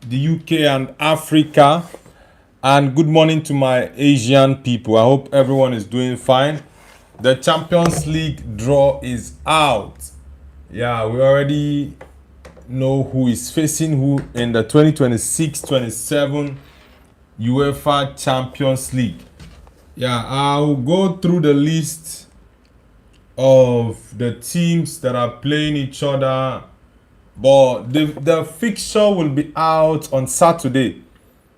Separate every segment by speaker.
Speaker 1: the UK and Africa. And good morning to my Asian people. I hope everyone is doing fine. The Champions League draw is out. Yeah, we already know who is facing who in the 2026-27 UEFA Champions League. Yeah, I'll go through the list of the teams that are playing each other, but the fixture will be out on Saturday.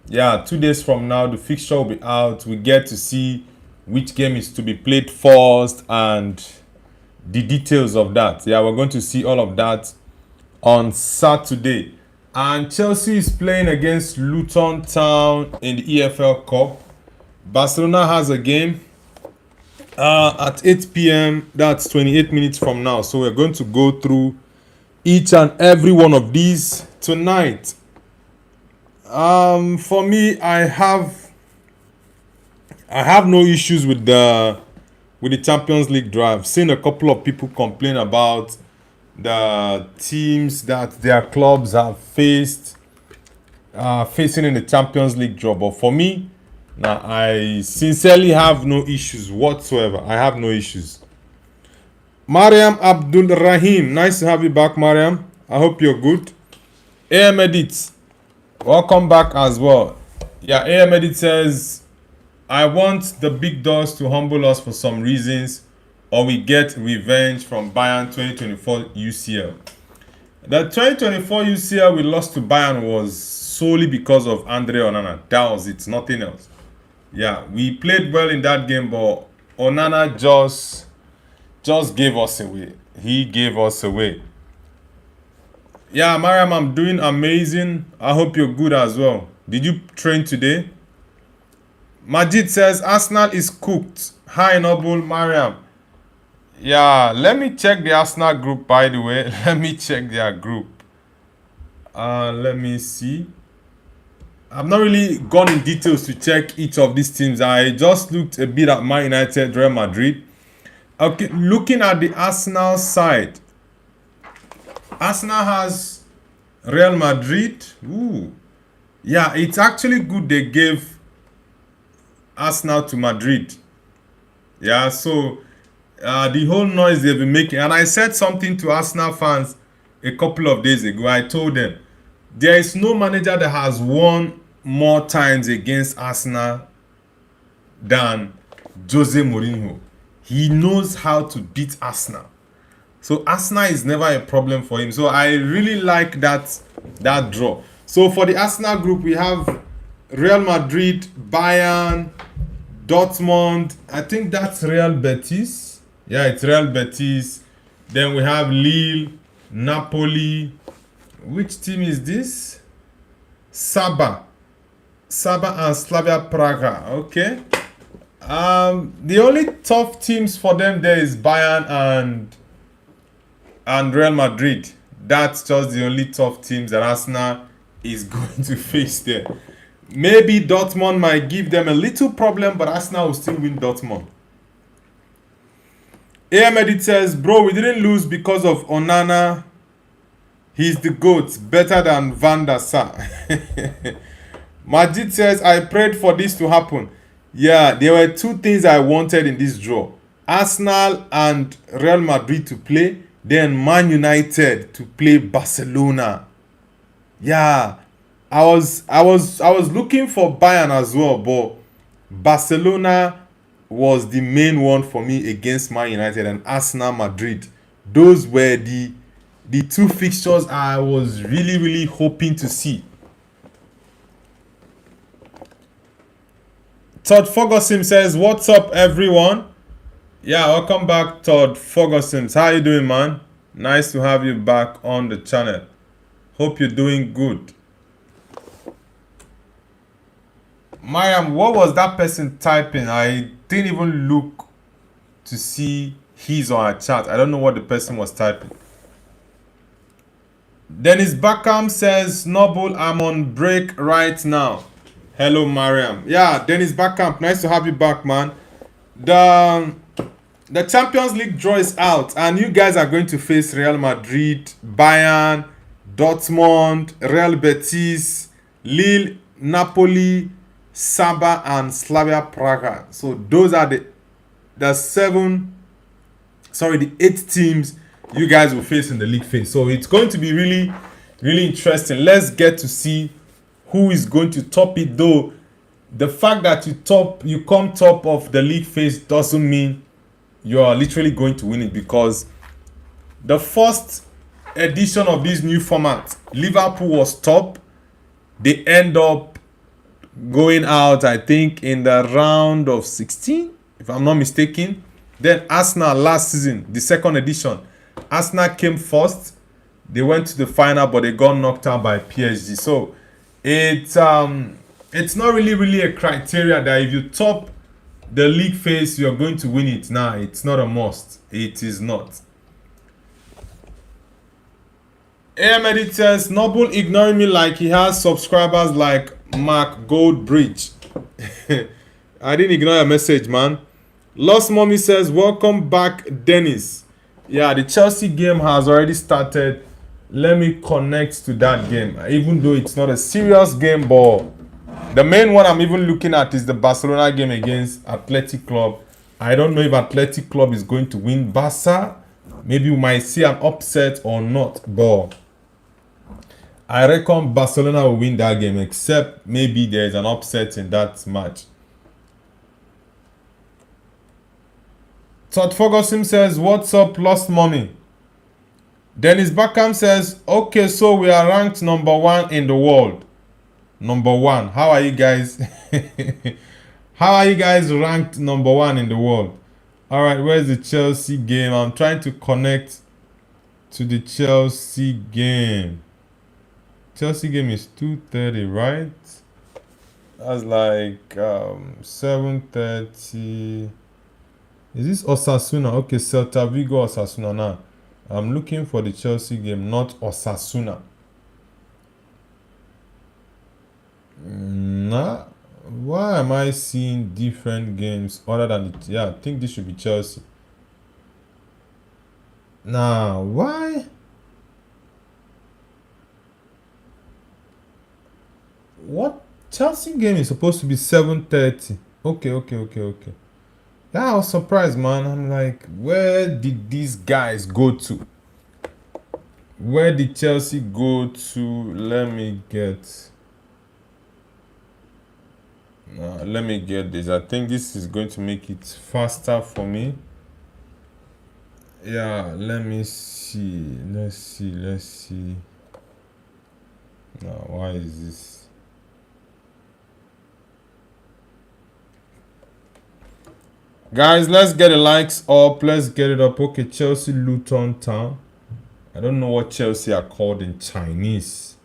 Speaker 1: Yeah, 2 days from now the fixture will be out. We get to see which game is to be played first and the details of that. Yeah, we're going to see all of that on Saturday. And Chelsea is playing against Luton Town in the EFL Cup. Barcelona has a game at 8 p.m. That's 28 minutes from now. So we're going to go through each and every one of these tonight. For me, I have no issues with the Champions League draw. I've seen a couple of people complain about the teams that their clubs have facing in the Champions League draw. But for me, now I sincerely have no issues whatsoever. I have no issues. Mariam Abdul Rahim, nice to have you back, Mariam. I hope you're good. AM Edit, welcome back as well. Yeah, AM Edit says, I want the big dogs to humble us for some reasons, or we get revenge from Bayern 2024 UCL. The 2024 UCL we lost to Bayern was solely because of Andre Onana. That was it, nothing else. Yeah, we played well in that game, but Onana just gave us away. He gave us away. Yeah, Mariam, I'm doing amazing. I hope you're good as well. Did you train today? Majid says Arsenal is cooked. Hi, Noble Mariam. Yeah, let me check the Arsenal group, by the way. Let me check their group. Let me see. I've not really gone in details to check each of these teams. I just looked a bit at Man United, Real Madrid. Okay, looking at the Arsenal side. Arsenal has Real Madrid. Ooh. Yeah, it's actually good they gave Arsenal to Madrid. Yeah, so the whole noise they've been making. And I said something to Arsenal fans a couple of days ago. I told them, there is no manager that has won more times against Arsenal than Jose Mourinho. He knows how to beat Arsenal. So Arsenal is never a problem for him. So I really like that draw. So for the Arsenal group, we have Real Madrid, Bayern, Dortmund. I think that's Real Betis. Yeah, it's Real Betis. Then we have Lille, Napoli. Which team is this? Saba and Slavia Praga. Okay. The only tough teams for them there is Bayern and Real Madrid. That's just the only tough teams that Arsenal is going to face there. Maybe Dortmund might give them a little problem, but Arsenal will still win Dortmund. AM Edit says, bro, we didn't lose because of Onana. He's the GOAT, better than Van der Sar. Majid says, I prayed for this to happen. Yeah, there were two things I wanted in this draw. Arsenal and Real Madrid to play, then Man United to play Barcelona. Yeah, I was looking for Bayern as well, but Barcelona was the main one for me against Man United and Arsenal Madrid. Those were the two fixtures I was really hoping to see. Todd Ferguson says, what's up, everyone? Yeah, welcome back, Todd Ferguson. How you doing, man? Nice to have you back on the channel. Hope you're doing good. Mariam, what was that person typing? I didn't even look to see his or her chat. I don't know what the person was typing. Dennis Backham says, Noble, I'm on break right now. Hello, Mariam. Yeah, Dennis Backham, nice to have you back, man. The Champions League draw is out, and you guys are going to face Real Madrid, Bayern, Dortmund, Real Betis, Lille, Napoli, Saba, and Slavia Praga. So those are the the 8 teams you guys will face in the league phase. So it's going to be really, really interesting. Let's get to see who is going to top it. Though the fact that you come top of the league phase doesn't mean you are literally going to win it, because the first edition of this new format, Liverpool was top. They end up going out, I think, in the round of 16, if I'm not mistaken. Then Arsenal last season, the second edition, Arsenal came first. They went to the final, but they got knocked out by PSG. So it's not really a criteria that if you top the league phase, you're going to win it. Nah, it's not a must. It is not. Ahmed says, Noble ignoring me like he has subscribers like Mark Goldbridge. I didn't ignore your message, man. Lost Mommy says, welcome back, Dennis. Yeah, the Chelsea game has already started. Let me connect to that game. Even though it's not a serious game, but the main one I'm even looking at is the Barcelona game against Athletic Club. I don't know if Athletic Club is going to win Barca. Maybe we might see an upset or not, but I reckon Barcelona will win that game, except maybe there's an upset in that match. Todd Ferguson says, what's up, Lost Mommy? Dennis Beckham says, okay, so we are ranked number 1 in the world. Number 1. How are you guys? How are you guys ranked number 1 in the world? All right, where's the Chelsea game? I'm trying to connect to the Chelsea game. Chelsea game is 2:30, right? That's like 7:30. Is this Osasuna? Okay, Celta Vigo, Osasuna. Now I'm looking for the Chelsea game, not Osasuna. Nah, why am I seeing different games other than it? Yeah, I think this should be Chelsea. Nah, why? What? Chelsea game is supposed to be 7:30. Okay. Yeah, I was surprised, man. I'm like, where did these guys go to? Where did Chelsea go to? Let me get this. I think this is going to make it faster for me. Yeah, let me see. Let's see. Now, why is this? Guys, let's get the likes up. Let's get it up. Okay, Chelsea, Luton Town. I don't know what Chelsea are called in Chinese.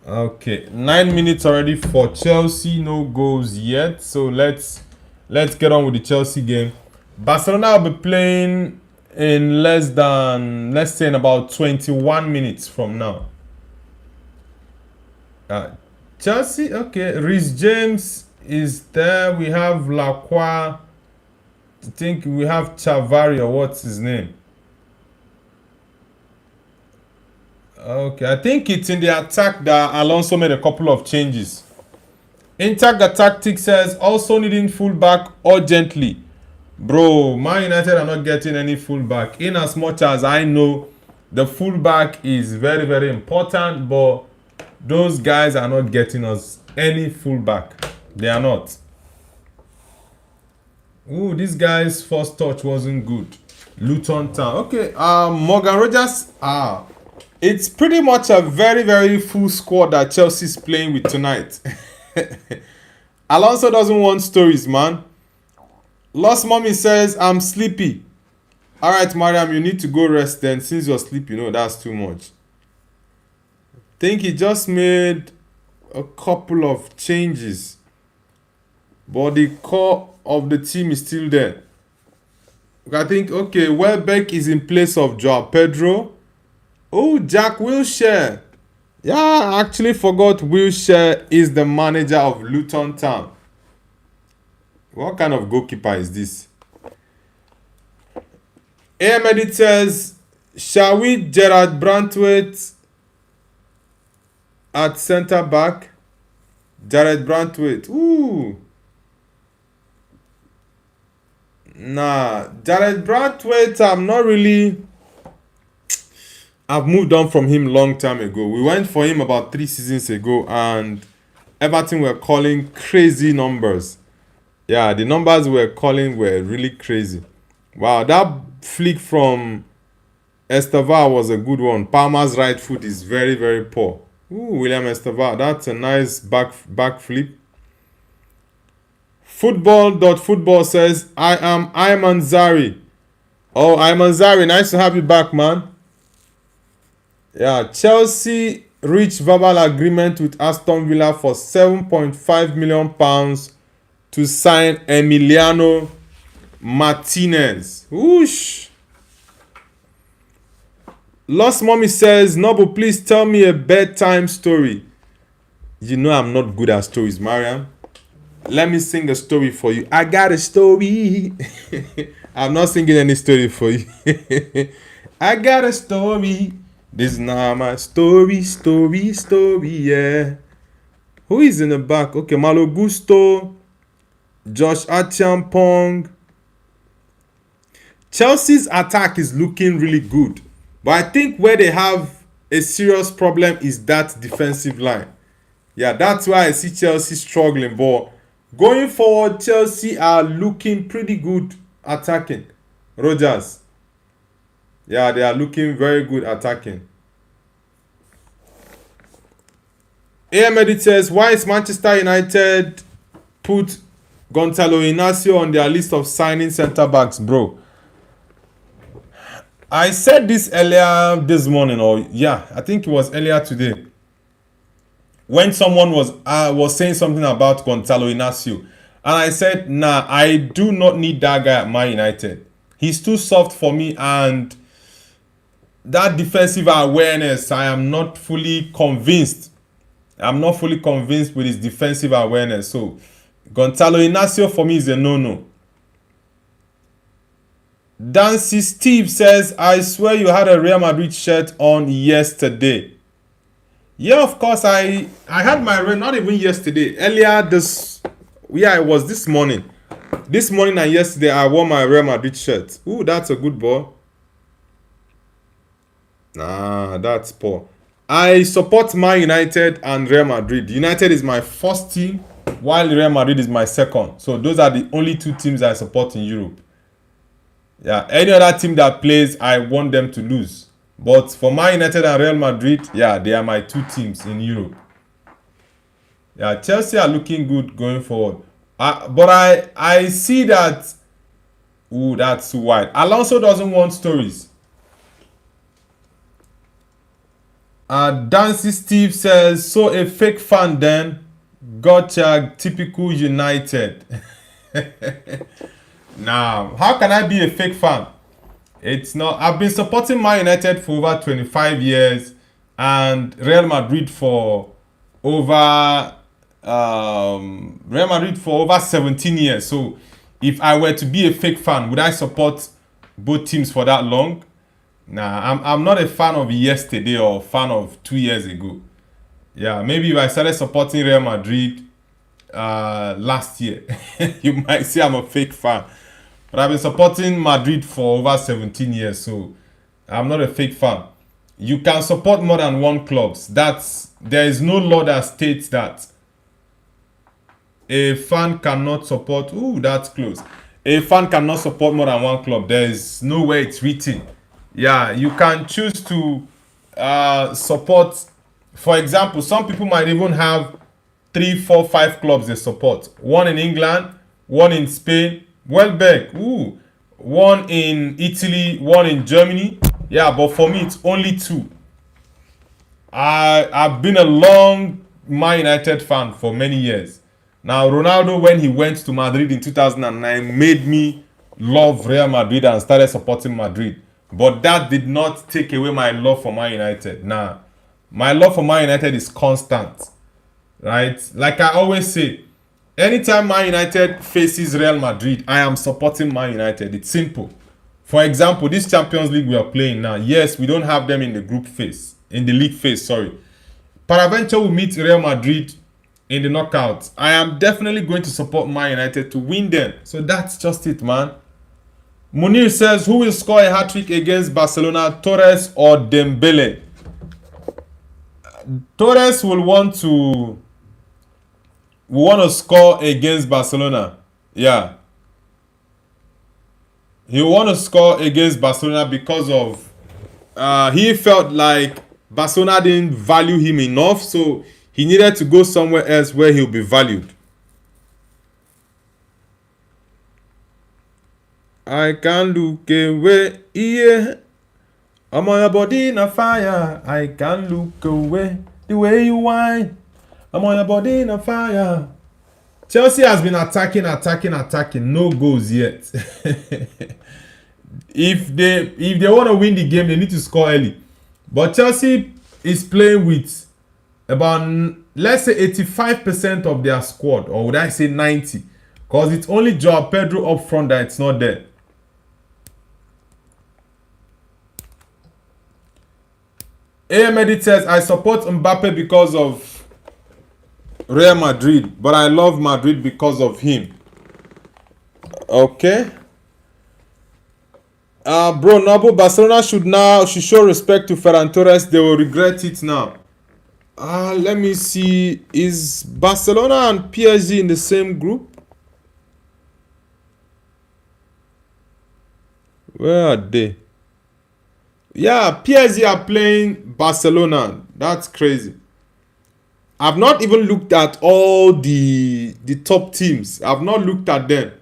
Speaker 1: Okay, 9 minutes already for Chelsea. No goals yet. So let's get on with the Chelsea game. Barcelona will be playing in less than, let's say, in about 21 minutes from now. Chelsea, okay. Reece James is there. We have Lacroix. I think we have Chavari, or what's his name? Okay, I think it's in the attack that Alonso made a couple of changes. Intact the tactic says, also needing fullback urgently. Bro, Man United are not getting any fullback. In as much as I know the fullback is very, very important, but those guys are not getting us any fullback. They are not. Ooh, this guy's first touch wasn't good. Luton Town. Okay, Morgan Rogers. It's pretty much a very, very full squad that Chelsea's playing with tonight. Alonso doesn't want stories, man. Lost Mommy says, I'm sleepy. All right, Mariam, you need to go rest then. Since you're sleepy, that's too much. Think he just made a couple of changes, but the core of the team is still there. I think, okay, Welbeck is in place of Joao Pedro. Oh, Jack Wilshere. Yeah, I actually forgot Wilshere is the manager of Luton Town. What kind of goalkeeper is this? Ahmed, says, shall we Gerard Brantwaite? At centre back, Jared Brantwaite. Ooh. Nah, Jared Brantwaite, I'm not really. I've moved on from him long time ago. We went for him about 3 seasons ago, and Everton were calling crazy numbers. Yeah, the numbers we were calling were really crazy. Wow, that flick from Estevao was a good one. Palmer's right foot is very, very poor. Ooh, William Estevao, that's a nice back flip. Football says, I am Ayman Zari. Oh, Ayman Zari, nice to have you back, man. Yeah, Chelsea reached verbal agreement with Aston Villa for £7.5 million to sign Emiliano Martinez. Whoosh. Lost Mommy says, Noble, please tell me a bedtime story. You know I'm not good at stories, Mariam. Let me sing a story for you. I got a story. I'm not singing any story for you. I got a story. This is now my story, yeah. Who is in the back? Okay, Malo Gusto, Josh Achampong. Chelsea's attack is looking really good. But I think where they have a serious problem is that defensive line. Yeah, that's why I see Chelsea struggling. But going forward, Chelsea are looking pretty good attacking. Rogers. Yeah, they are looking very good attacking. AM Edit says, why is Manchester United put Gonzalo Inacio on their list of signing centre-backs, bro? I said this earlier this morning, or yeah, I think it was earlier today, when someone was saying something about Gonzalo Inacio, and I said, nah, I do not need that guy at Man United. He's too soft for me, and that defensive awareness, I am not fully convinced. I'm not fully convinced with his defensive awareness. So Gonzalo Inacio for me is a no-no. Dancy Steve says, I swear you had a Real Madrid shirt on yesterday. Yeah, of course, I had my Real, not even yesterday. Earlier it was this morning. This morning and yesterday, I wore my Real Madrid shirt. Ooh, that's a good ball. Nah, that's poor. I support Man United and Real Madrid. United is my first team, while Real Madrid is my second. So those are the only two teams I support in Europe. Yeah, any other team that plays, I want them to lose. But for Man United and Real Madrid, yeah, they are my two teams in Europe. Yeah, Chelsea are looking good going forward. But I see that... Ooh, that's too wide. Alonso doesn't want stories. Dancy Steve says, so a fake fan then? Gotcha, typical United. Now, how can I be a fake fan? It's not. I've been supporting Man United for over 25 years and Real Madrid for over 17 years. So, if I were to be a fake fan, would I support both teams for that long? Nah, I'm not a fan of yesterday or a fan of 2 years ago. Yeah, maybe if I started supporting Real Madrid last year, you might say I'm a fake fan. But I've been supporting Madrid for over 17 years, so I'm not a fake fan. You can support more than one club. There is no law that states that a fan cannot support. Ooh, that's close. A fan cannot support more than one club. There is nowhere it's written. Yeah, you can choose to support. For example, some people might even have 3, 4, 5 clubs they support. One in England, one in Spain. Welbeck, ooh, one in Italy, one in Germany. Yeah, but for me, it's only 2. I've been a long Man United fan for many years. Now, Ronaldo, when he went to Madrid in 2009, made me love Real Madrid and started supporting Madrid. But that did not take away my love for Man United. Nah, my love for Man United is constant, right? Like I always say, anytime Man United faces Real Madrid, I am supporting Man United. It's simple. For example, this Champions League we are playing now, yes, we don't have them in the group phase, in the league phase, sorry. Paraventure will meet Real Madrid in the knockouts. I am definitely going to support Man United to win them. So that's just it, man. Munir says, who will score a hat-trick against Barcelona, Torres or Dembele? Torres will want to score against Barcelona. Yeah. He will want to score against Barcelona because of he felt like Barcelona didn't value him enough, so he needed to go somewhere else where he'll be valued. I can't look away, yeah. I'm on your body in a fire. I can't look away. The way you whine. I'm on your body in a fire. Chelsea has been attacking. No goals yet. If they want to win the game, they need to score early. But Chelsea is playing with about, let's say, 85% of their squad. Or would I say 90? Because it's only Joao Pedro up front that it's not there. Ahmed says, I support Mbappe because of Real Madrid, but I love Madrid because of him. Okay. Bro, Noble, Barcelona should show respect to Ferran Torres. They will regret it now. Let me see. Is Barcelona and PSG in the same group? Where are they? Yeah, PSG are playing Barcelona. That's crazy. I've not even looked at all the top teams. I've not looked at them.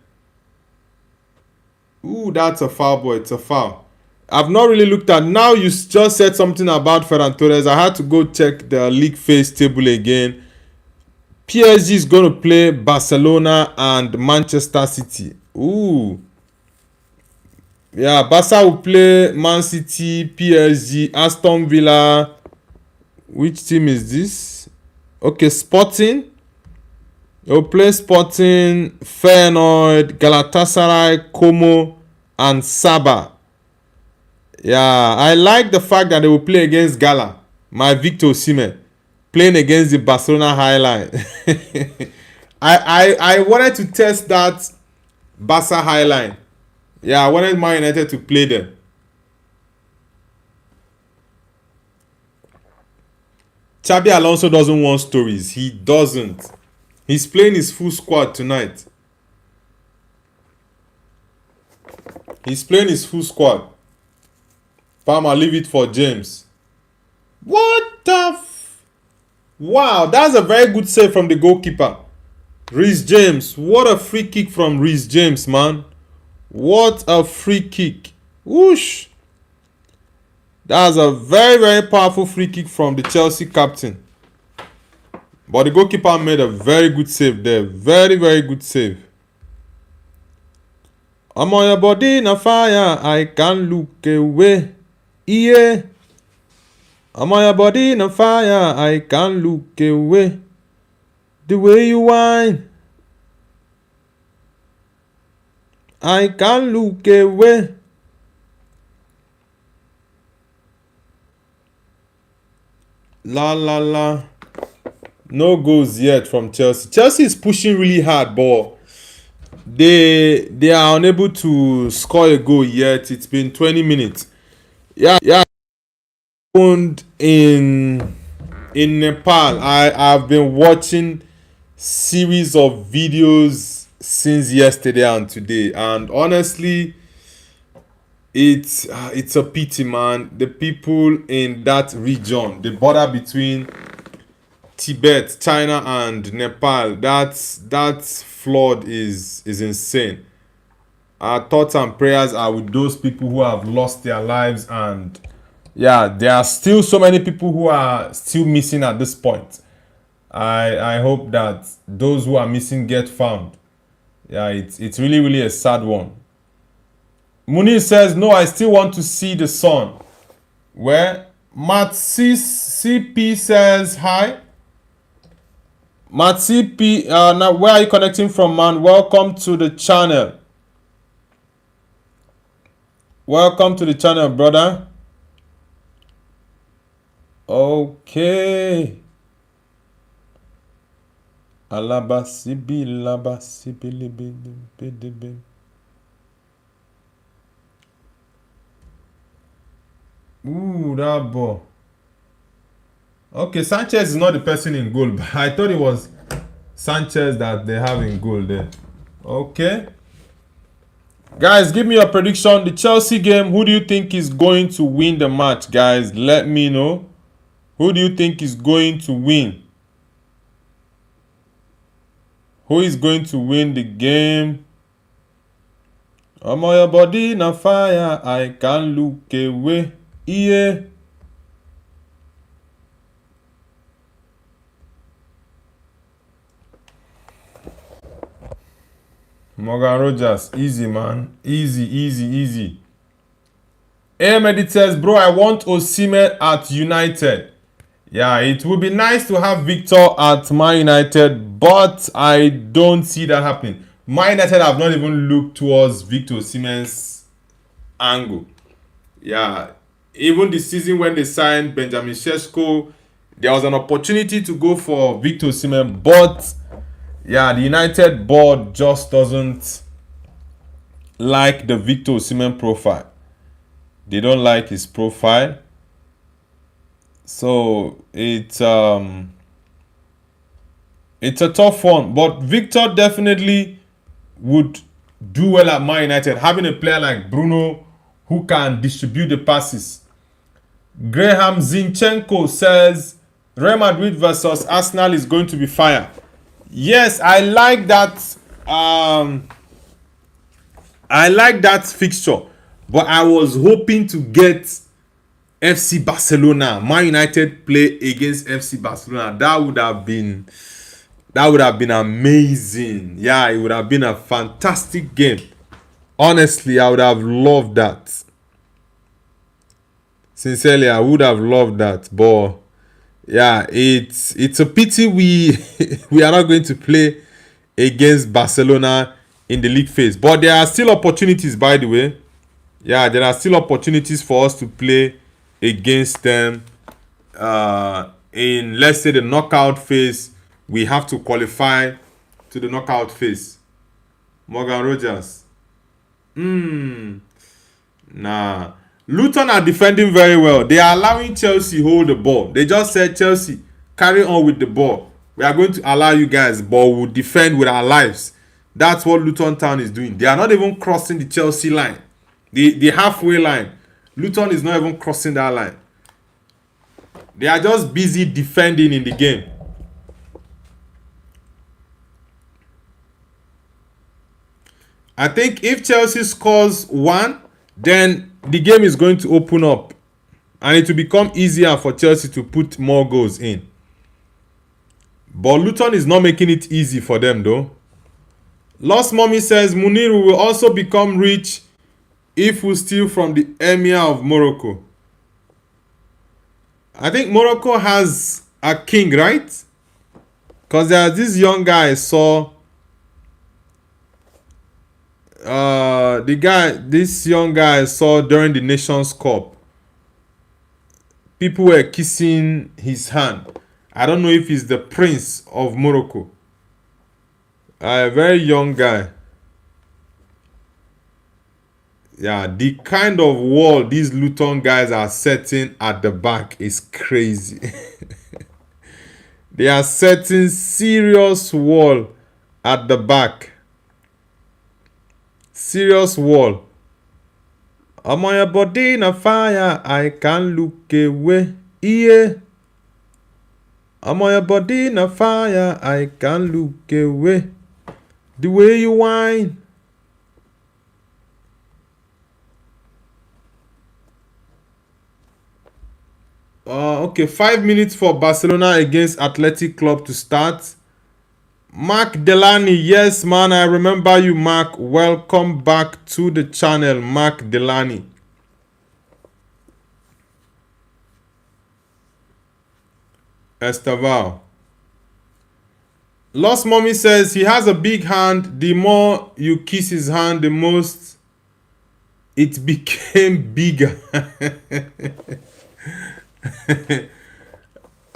Speaker 1: Ooh, that's a foul, boy. It's a foul. I've not really looked at. Now you just said something about Ferran Torres. I had to go check the league phase table again. PSG is going to play Barcelona and Manchester City. Ooh. Yeah, Barca will play Man City, PSG, Aston Villa. Which team is this? Okay, Sporting. They'll play Sporting, Feyenoord, Galatasaray, Como, and Saba. Yeah, I like the fact that they will play against Gala. My Victor Osimhen playing against the Barcelona highline. I wanted to test that Barca highline. Yeah, I wanted Man United to play them. Xabi Alonso doesn't want stories. He doesn't. He's playing his full squad tonight. He's playing his full squad. Palmer, leave it for James. What the Wow, that's a very good save from the goalkeeper. Reece James. What a free kick from Reece James, man. What a free kick. Whoosh. That's a very, very powerful free kick from the Chelsea captain. But the goalkeeper made a very good save there. Very, very good save. I'm on your body in a fire. I can't look away. Yeah. I'm on your body in a fire. I can't look away. The way you whine. I can't look away. La la la. No goals yet from Chelsea. Chelsea is pushing really hard, but they are unable to score a goal yet. It's been 20 minutes. Yeah. In Nepal, I've been watching series of videos since yesterday and today, and honestly, it's a pity, man. The people in that region, the border between Tibet, China, and Nepal, that flood is insane. Our thoughts and prayers are with those people who have lost their lives, and yeah, there are still so many people who are still missing at this point. I hope that those who are missing get found. Yeah, it's really, really a sad one. Munir says, no, I still want to see the sun. Where? Matt CP says, hi. Matt CP, now where are you connecting from, man? Welcome to the channel. Welcome to the channel, brother. Okay. Alaba sibi laba sibi libi. Ooh, that ball. Okay, Sanchez is not the person in goal, but I thought it was Sanchez that they have in goal there. Okay. Guys, give me your prediction. The Chelsea game, who do you think is going to win the match, guys? Let me know. Who do you think is going to win? Who is going to win the game? I'm on your body na fire. I can't look away. Yeah. Morgan Rogers, easy man, easy. Ahmed says, bro, I want Osimhen at United. Yeah, it would be nice to have Victor at Man United, but I don't see that happening. Man United have not even looked towards Victor Osimhen's angle. Yeah, even the season when they signed Benjamin Sesko, there was an opportunity to go for Victor Osimhen, but yeah, the United board just doesn't like the Victor Osimhen profile. They don't like his profile. So it's a tough one. But Victor definitely would do well at Man United. Having a player like Bruno who can distribute the passes. Graham Zinchenko says Real Madrid versus Arsenal is going to be fire. Yes, I like that. I like that fixture, but I was hoping to get FC Barcelona, Man United play against FC Barcelona. That would have been amazing. Yeah, it would have been a fantastic game. Honestly, I would have loved that. Sincerely, I would have loved that, but yeah, it's a pity we we are not going to play against Barcelona in the league phase. But there are still opportunities, by the way. Yeah, there are still opportunities for us to play against them in, let's say, the knockout phase. We have to qualify to the knockout phase. Morgan Rogers. Nah. Luton are defending very well. They are allowing Chelsea hold the ball. They just said, Chelsea, carry on with the ball. We are going to allow you guys, but we'll defend with our lives. That's what Luton Town is doing. They are not even crossing the Chelsea line. The halfway line. Luton is not even crossing that line. They are just busy defending in the game. I think if Chelsea scores one, then the game is going to open up. And it will become easier for Chelsea to put more goals in. But Luton is not making it easy for them though. Lost Mommy says Muniru will also become rich if we steal from the Emir of Morocco. I think Morocco has a king, right? Because there's this young guy I saw. This young guy I saw during the Nations Cup. People were kissing his hand. I don't know if he's the prince of Morocco. A very young guy. Yeah, the kind of wall these Luton guys are setting at the back is crazy. They are setting serious wall at the back. Serious wall. I'm on your body in a fire. I can't look away. Yeah. I'm on your body in a fire. I can't look away. The way you whine. Okay, 5 minutes for Barcelona against Athletic Club to start. Mark Delaney, yes man, I remember you, Mark. Welcome back to the channel, Mark Delaney. Esteval. Lost Mommy says he has a big hand. The more you kiss his hand, the most it became bigger.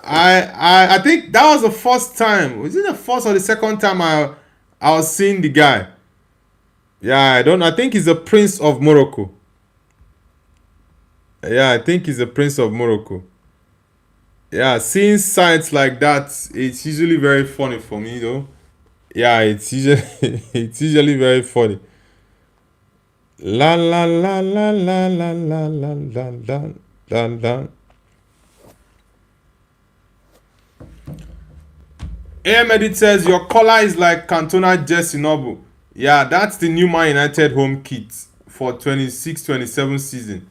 Speaker 1: I think that was the first time. Was it the first or the second time I was seeing the guy? Yeah, I think he's the Prince of Morocco. Yeah, I think he's the Prince of Morocco. Yeah, seeing sites like that, it's usually very funny for me though. Yeah, it's usually it's usually very funny. La la la la la la la la la la la la. Ahmed says your color is like Cantona Jesse Noble. Yeah, that's the new Man United home kit for 26-27 season.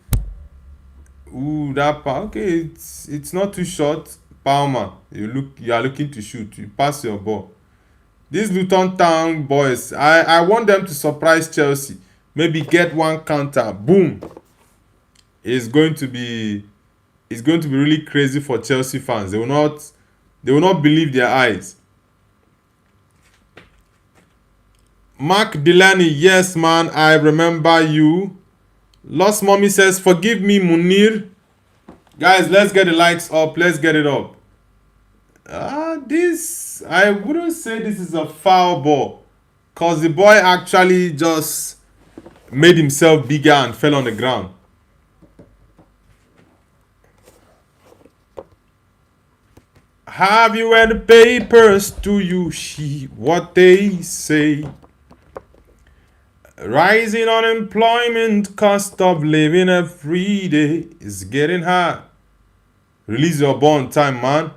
Speaker 1: Ooh, that part. Okay, it's not too short. Palmer, you are looking to shoot. You pass your ball. These Luton Town boys, I want them to surprise Chelsea. Maybe get one counter. Boom. It's going to be really crazy for Chelsea fans. They will not believe their eyes. Mark Delaney, yes man, I remember you. Lost Mommy says, forgive me, Munir. Guys, let's get the likes up. Let's get it up. This, I wouldn't say this is a foul ball. Because the boy actually just made himself bigger and fell on the ground. Have you read the papers? Do you see what they say? Rising unemployment, cost of living every day is getting high. Release your bond time, man.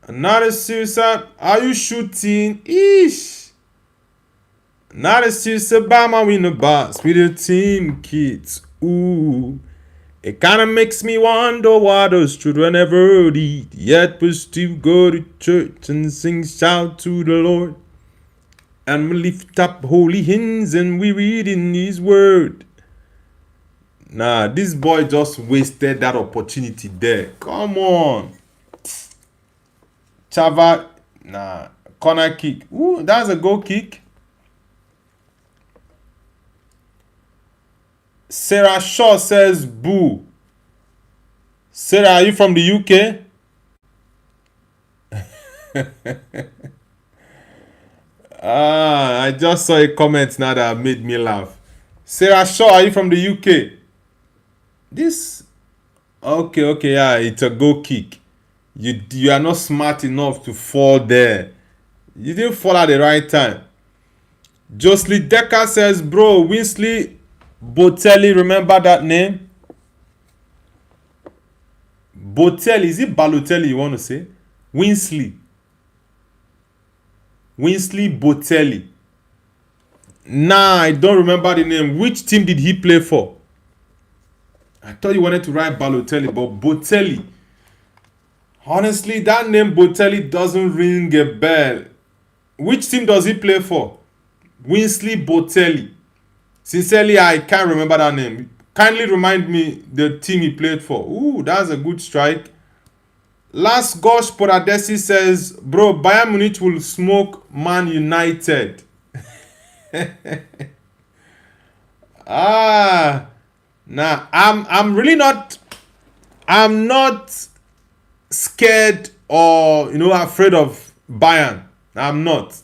Speaker 1: Another suicide. Are you shooting? Eesh. Not a suicide Obama win the box with your team kids. Ooh. It kinda makes me wonder why those children never eat. Yet we still go to church and sing shout to the Lord. And we lift up holy hymns and we read in his word. Nah, this boy just wasted that opportunity there. Come on. Chava, nah, corner kick. Ooh, that's a goal kick. Sarah Shaw says boo. Sarah, are you from the UK? I just saw a comment now that made me laugh. Sarah Shaw, are you from the UK? This, okay, yeah, it's a goal kick. You are not smart enough to fall there. You didn't fall at the right time. Jocelyn Decker says, bro, Winsley Botelli, remember that name? Botelli, is it Balotelli you want to say? Winsley Botelli. Nah, I don't remember the name. Which team did he play for? I thought you wanted to write Balotelli, but Botelli. Honestly, that name Botelli doesn't ring a bell. Which team does he play for? Winsley Botelli. Sincerely, I can't remember that name. Kindly remind me the team he played for. Ooh, that's a good strike. Last Gosh Poradesi says, bro, Bayern Munich will smoke Man United. Nah, I'm really not. I'm not scared or afraid of Bayern. I'm not.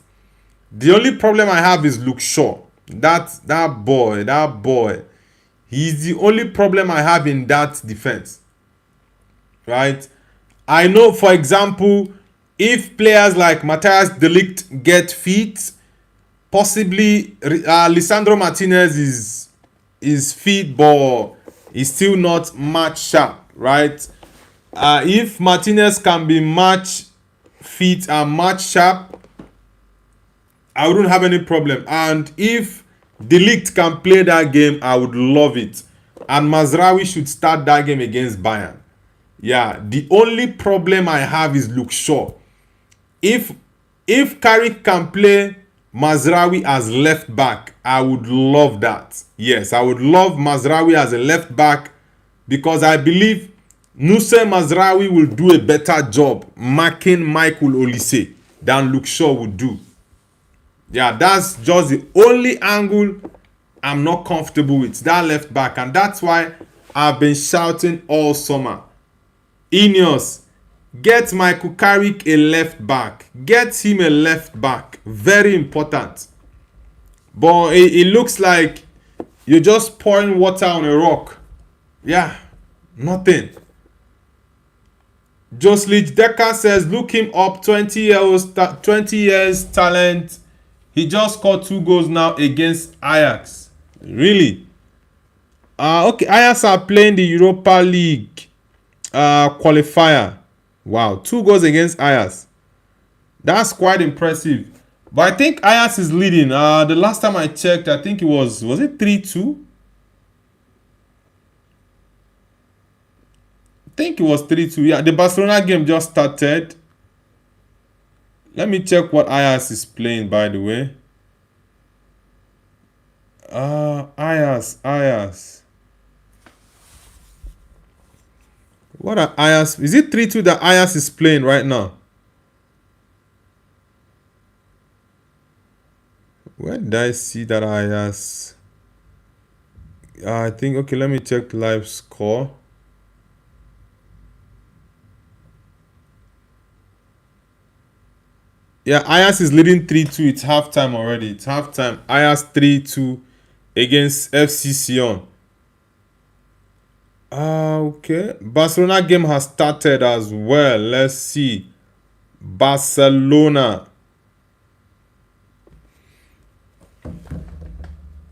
Speaker 1: The only problem I have is Luke Shaw. That boy. He's the only problem I have in that defense. Right? I know, for example, if players like Matthias De Ligt get fit, possibly Lisandro Martinez is fit, but is still not match sharp, right? If Martinez can be match fit and match sharp, I wouldn't have any problem. And if De Ligt can play that game, I would love it. And Mazraoui should start that game against Bayern. Yeah, the only problem I have is Luke Shaw. If Carrick can play Mazraoui as left back, I would love that. Yes, I would love Mazraoui as a left back because I believe Nusser Mazraoui will do a better job marking Michael Olise than Luke Shaw would do. Yeah, that's just the only angle I'm not comfortable with, that left back. And that's why I've been shouting all summer. Ineos, Get Michael Carrick a left back. Get him a left back. Very important. But it looks like you're just pouring water on a rock. Yeah, nothing. Joslich Decker says, look him up, 20 years talent. He just scored 2 goals now against Ajax. Really? Okay, Ajax are playing the Europa League qualifier. Wow, 2 goals against Ajax. That's quite impressive. But I think Ajax is leading. The last time I checked, I think it was it 3-2? I think it was 3-2. Yeah, the Barcelona game just started. Let me check what Ajax is playing, by the way. Ajax. What are Ajax? Is it 3-2 that Ajax is playing right now? Where did I see that Ajax? I think, okay, let me check live score. Yeah, Ajax is leading 3-2. It's halftime already. It's halftime. Ajax 3-2 against FC Sion. Okay. Barcelona game has started as well. Let's see. Barcelona.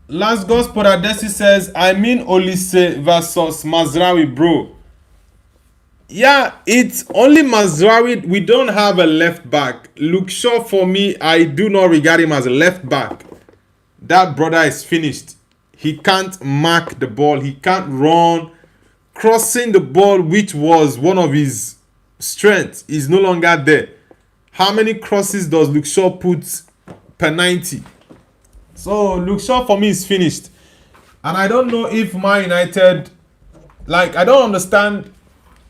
Speaker 1: Last Ghost Podadesi says, I mean Olise versus Mazraoui, bro. Yeah, it's only Mazraoui. We don't have a left back. Luke Shaw, for me, I do not regard him as a left back. That brother is finished. He can't mark the ball. He can't run. Crossing the ball, which was one of his strengths, is no longer there. How many crosses does Luke Shaw put per 90? So Luke Shaw for me is finished. And I don't know if Man United, like, I don't understand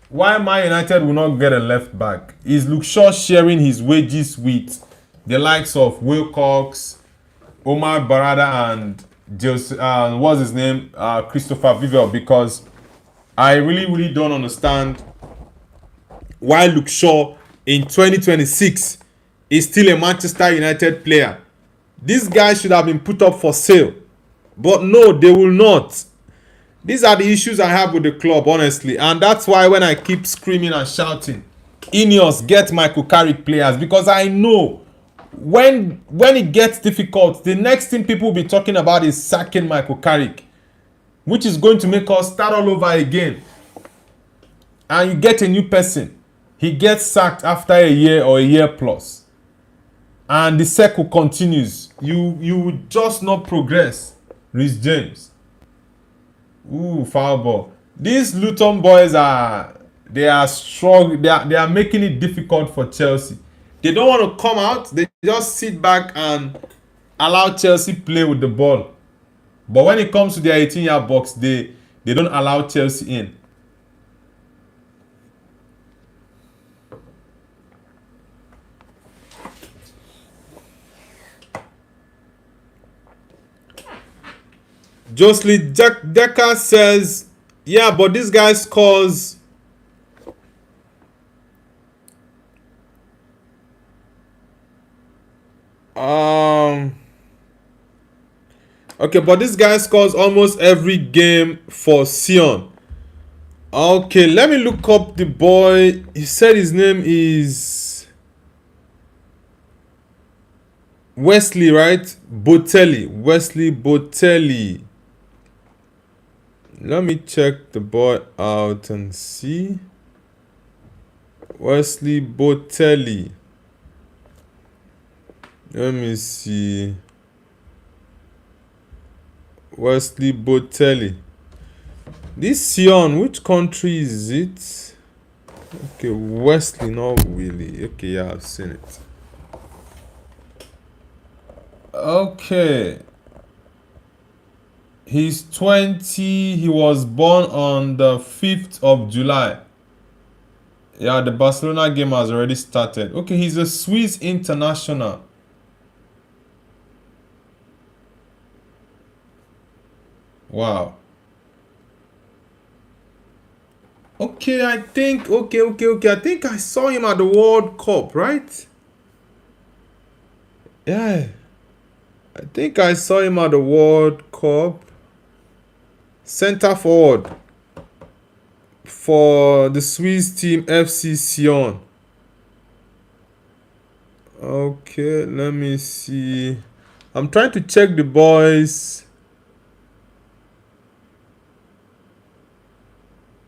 Speaker 1: why Man United will not get a left back. Is Luke Shaw sharing his wages with the likes of Wilcox, Omar Barada, and what's his name? Christopher Vivel? Because I really don't understand why Luke Shaw in 2026 is still a Manchester United player. This guy should have been put up for sale. But no, they will not. These are the issues I have with the club, honestly. And that's why when I keep screaming and shouting, Ineos, get Michael Carrick players. Because I know when it gets difficult, the next thing people will be talking about is sacking Michael Carrick, which is going to make us start all over again. And you get a new person. He gets sacked after a year or a year plus. And the circle continues. You would just not progress. Rhys James. Ooh, foul ball. These Luton boys are strong. They are making it difficult for Chelsea. They don't want to come out. They just sit back and allow Chelsea play with the ball. But when it comes to their 18-yard box, they don't allow Chelsea in. Jocelyn Decker says, yeah, but this guy scores. Okay, but this guy scores almost every game for Sion. Okay, let me look up the boy. He said his name is Wesley, right? Botelli. Wesley Botelli. Let me check the boy out and see. Wesley Botelli. Let me see. Wesley Botelli. This Sion, which country is it? Okay, Wesley, not really. Okay, yeah, I've seen it. Okay. He's 20. He was born on the 5th of July. Yeah, the Barcelona game has already started. Okay, he's a Swiss international. Wow. Okay, I think, okay. I think I saw him at the World Cup, right? Yeah, I think I saw him at the World Cup. Center forward for the Swiss team FC Sion. Okay, let me see. I'm trying to check the boys.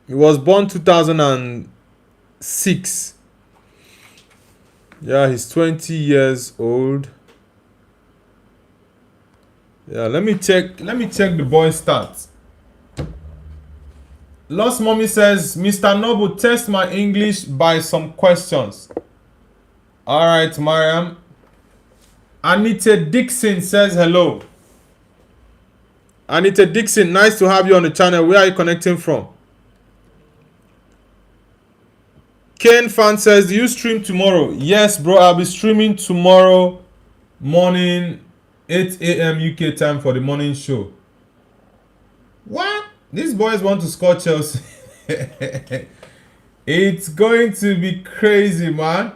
Speaker 1: He was born 2006. Yeah, he's 20 years old. Yeah, let me check the boys' stats. Lost Mommy says, Mr. Noble, test my English by some questions. Alright, Mariam. Anita Dixon says hello. Anita Dixon, nice to have you on the channel. Where are you connecting from? Ken Fan says, do you stream tomorrow? Yes, bro, I'll be streaming tomorrow morning, 8 a.m. UK time for the morning show. What? These boys want to score Chelsea. It's going to be crazy, man.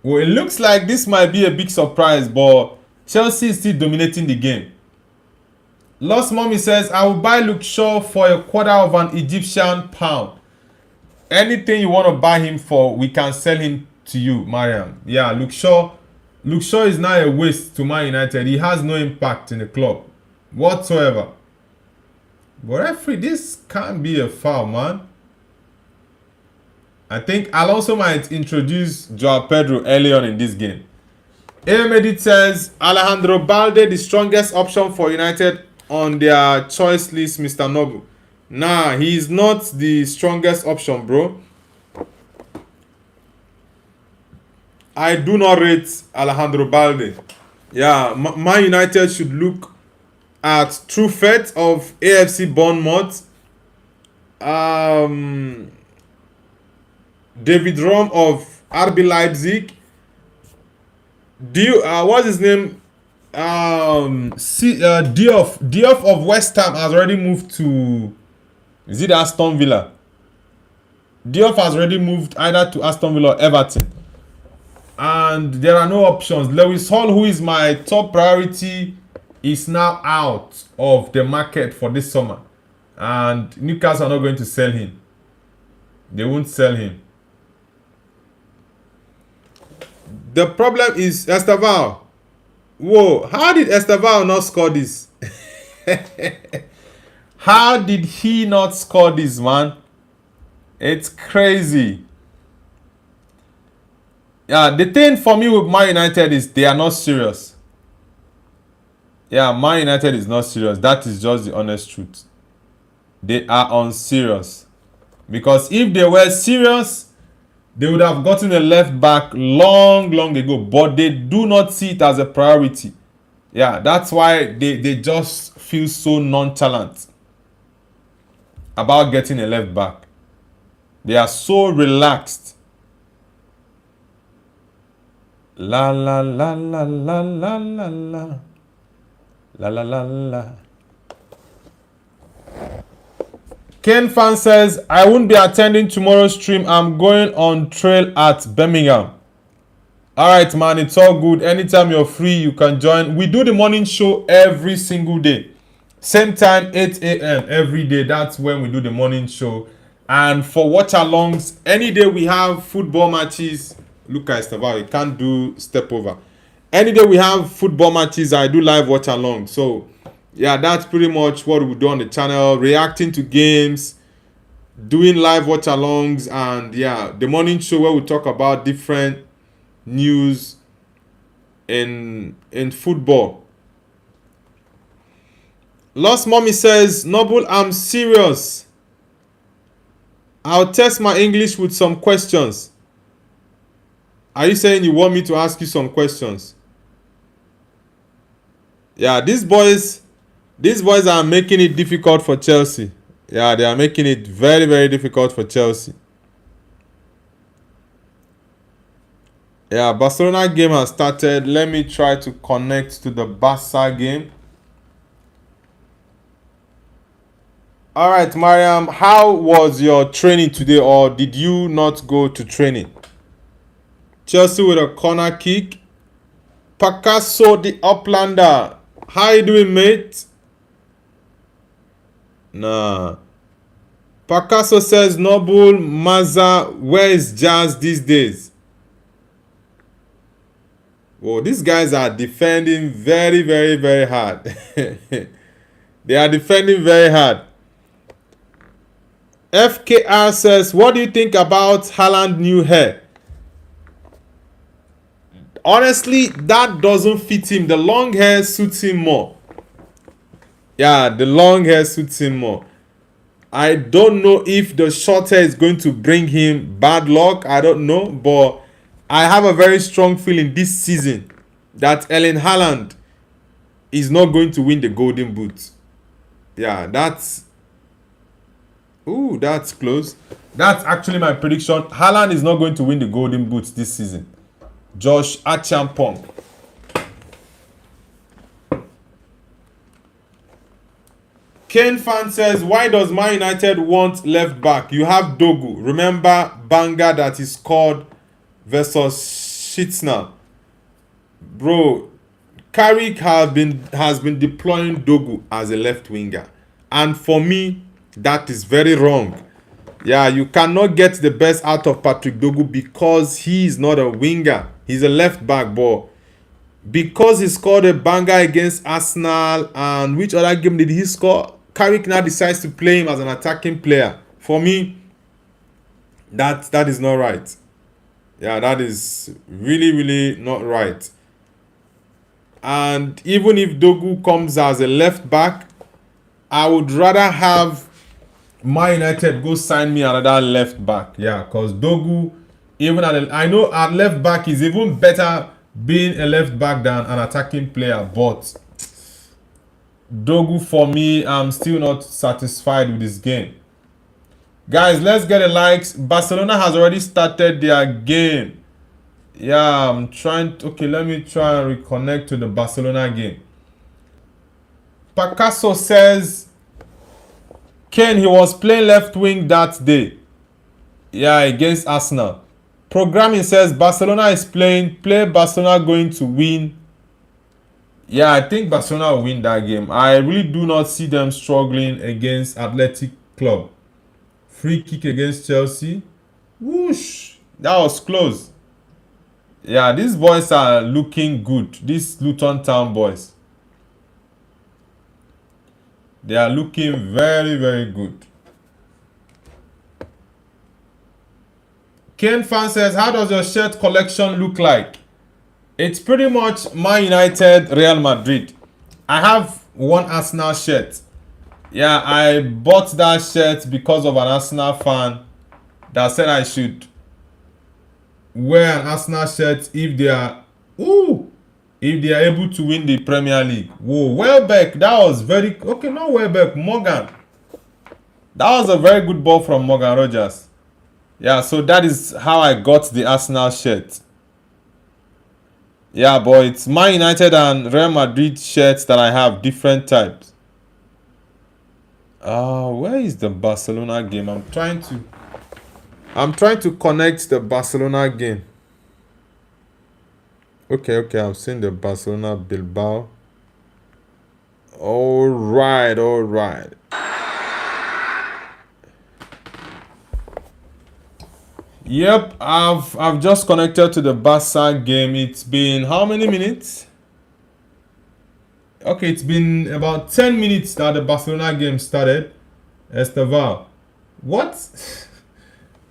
Speaker 1: Well, it looks like this might be a big surprise, but Chelsea is still dominating the game. Lost Mommy says, I will buy Luke Shaw for a quarter of an Egyptian pound. Anything you want to buy him for, we can sell him to you, Mariam. Yeah, Luke Shaw is now a waste to Man United. He has no impact in the club whatsoever. But referee, this can't be a foul, man. I think Alonso might introduce Joao Pedro early on in this game. Ahmedi says, Alejandro Balde, the strongest option for United on their choice list, Mr. Noble. Nah, he is not the strongest option, bro. I do not rate Alejandro Balde. Yeah, Man United should look at True Fate of AFC Bournemouth. David Rom of RB Leipzig. What's his name? Diouf of West Ham has already moved to. Is it Aston Villa? Diouf has already moved either to Aston Villa or Everton. And there are no options. Lewis Hall, who is my top priority, is now out of the market for this summer. And Newcastle are not going to sell him. They won't sell him. The problem is Esteval. Whoa, how did Esteval not score this? How did he not score this, man? It's crazy. Yeah, the thing for me with Man United is they are not serious. Yeah, Man United is not serious. That is just the honest truth. They are unserious. Because if they were serious, they would have gotten a left back long ago. But they do not see it as a priority. Yeah, that's why they just feel so nonchalant about getting a left back. They are so relaxed. La la la la la la la la. La la la la. Ken Fan says, I won't be attending tomorrow's stream. I'm going on trail at Birmingham. Alright, man, it's all good. Anytime you're free, you can join. We do the morning show every single day. Same time, 8 a.m. every day. That's when we do the morning show. And for watch-alongs, any day we have football matches. Look at Esteval, you can't do step over. Any day we have football matches, I do live watch-along. So, yeah, that's pretty much what we do on the channel. Reacting to games, doing live watch-alongs, and yeah, the morning show where we talk about different news in football. Lost Mommy says, Noble, I'm serious. I'll test my English with some questions. Are you saying you want me to ask you some questions? Yeah, these boys are making it difficult for Chelsea. Yeah, they are making it very difficult for Chelsea. Yeah, Barcelona game has started. Let me try to connect to the Barca game. All right, Mariam, how was your training today, or did you not go to training? Chelsea with a corner kick. Picasso the Uplander. How you doing, mate? Nah. Picasso says, Noble Maza, where is Jazz these days? Well, these guys are defending very, very, very hard. They are defending very hard. FKR says, what do you think about Haaland new hair? Honestly, that doesn't fit him. The long hair suits him more. Yeah, the long hair suits him more. I don't know if the short hair is going to bring him bad luck. I don't know. But I have a very strong feeling this season that Erling Haaland is not going to win the Golden Boot. Yeah, that's close. That's actually my prediction. Haaland is not going to win the Golden Boot this season. Josh Achampong. Kane fan says, why does Man United want left back? You have Dogu. Remember Banga that is called versus Schnitzler. Bro, Carrick has been deploying Dogu as a left winger. And for me, that is very wrong. Yeah, you cannot get the best out of Patrick Dogu because he is not a winger. He's a left back, but because he scored a banger against Arsenal, and which other game did he score? Carrick now decides to play him as an attacking player. For me, that is not right. Yeah, that is really, really not right. And even if Dogu comes as a left back, I would rather have Man United go sign me another left back. Yeah, because Dogu, even I know at left back is even better being a left back than an attacking player, but Dogu, for me, I'm still not satisfied with this game. Guys, let's get the likes. Barcelona has already started their game. Yeah, I'm trying to... Okay, let me try and reconnect to the Barcelona game. Picasso says, Ken, he was playing left wing that day. Yeah, against Arsenal. Programming says Barcelona is playing. Play Barcelona going to win. Yeah, I think Barcelona will win that game. I really do not see them struggling against Athletic Club. Free kick against Chelsea. Whoosh. That was close. Yeah, these boys are looking good. These Luton Town boys. They are looking very, very good. Ken fan says, how does your shirt collection look like? It's pretty much Man United, Real Madrid. I have one Arsenal shirt. Yeah, I bought that shirt because of an Arsenal fan that said I should wear an Arsenal shirt if they are able to win the Premier League. Whoa, Welbeck, that was very... Okay, not Welbeck, Morgan. That was a very good ball from Morgan Rogers. Yeah, so that is how I got the Arsenal shirt. Yeah, but it's Man United and Real Madrid shirts that I have, different types. Where is the Barcelona game? I'm trying to connect the Barcelona game. Okay, I'm seeing the Barcelona Bilbao. All right. Yep, I've just connected to the Barca game. It's been how many minutes? Okay, it's been about 10 minutes that the Barcelona game started. Esteval. What?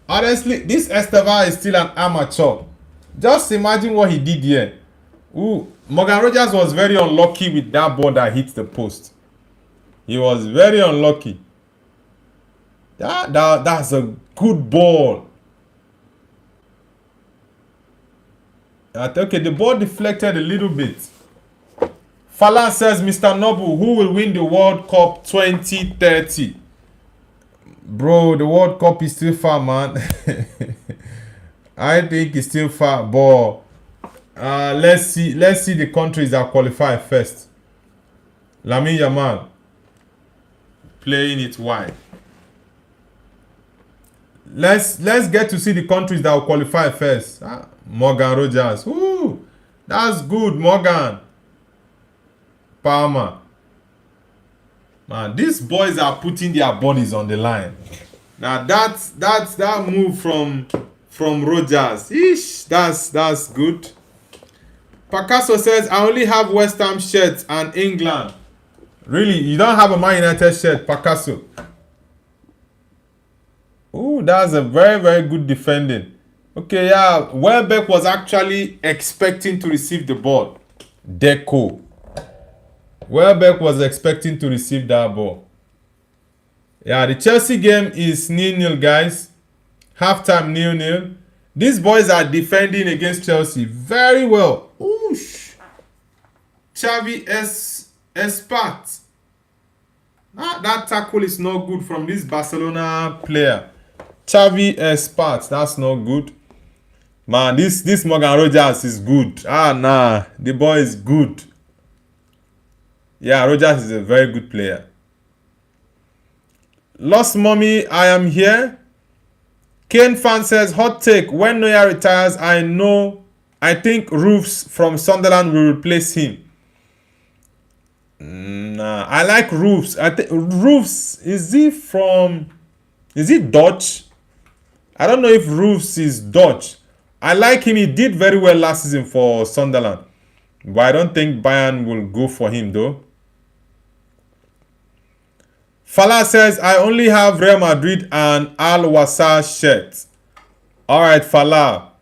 Speaker 1: Honestly, this Esteval is still an amateur. Just imagine what he did here. Morgan Rogers was very unlucky with that ball that hit the post. He was very unlucky. That's a good ball. Okay, the ball deflected a little bit. Falan says, Mr. Noble, who will win the World Cup 2030? Bro, the World Cup is still far, man. I think it's still far, but let's see the countries that qualify first. Lamine Yamal. playing it wide. Let's get to see the countries that will qualify first. Morgan Rogers. Ooh, that's good, Morgan. Palmer. Man, these boys are putting their bodies on the line. Now that's that move from Rogers. Ish, that's good. Picasso says, I only have West Ham shirts and England. Really? You don't have a Man United shirt, Picasso? Oh, that's a very, very good defending. Okay, yeah. Welbeck was actually expecting to receive the ball. Deco. Welbeck was expecting to receive that ball. Yeah, the Chelsea game is 0-0, guys. Halftime 0-0. These boys are defending against Chelsea very well. Oosh. Xavi Espat. That tackle is not good from this Barcelona player. Xavi Espat. That's not good. Man, this Morgan Rogers is good. Nah. The boy is good. Yeah, Rogers is a very good player. Lost Mommy, I am here. Kane fan says, hot take. When Neuer retires, I think Roofs from Sunderland will replace him. Nah, I like Roofs. I think Roofs, is he Dutch? I don't know if Roofs is Dutch. I like him. He did very well last season for Sunderland. But I don't think Bayern will go for him though. Fala says, I only have Real Madrid and Al-Wassar shirts. Alright, Fala.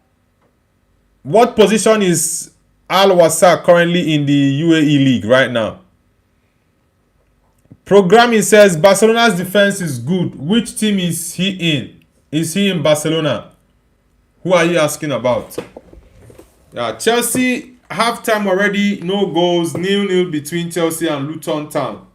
Speaker 1: What position is Al-Wassar currently in the UAE League right now? Programming says, Barcelona's defense is good. Which team is he in? Is he in Barcelona? Who are you asking about? Yeah, Chelsea, halftime already, no goals, 0-0 between Chelsea and Luton Town.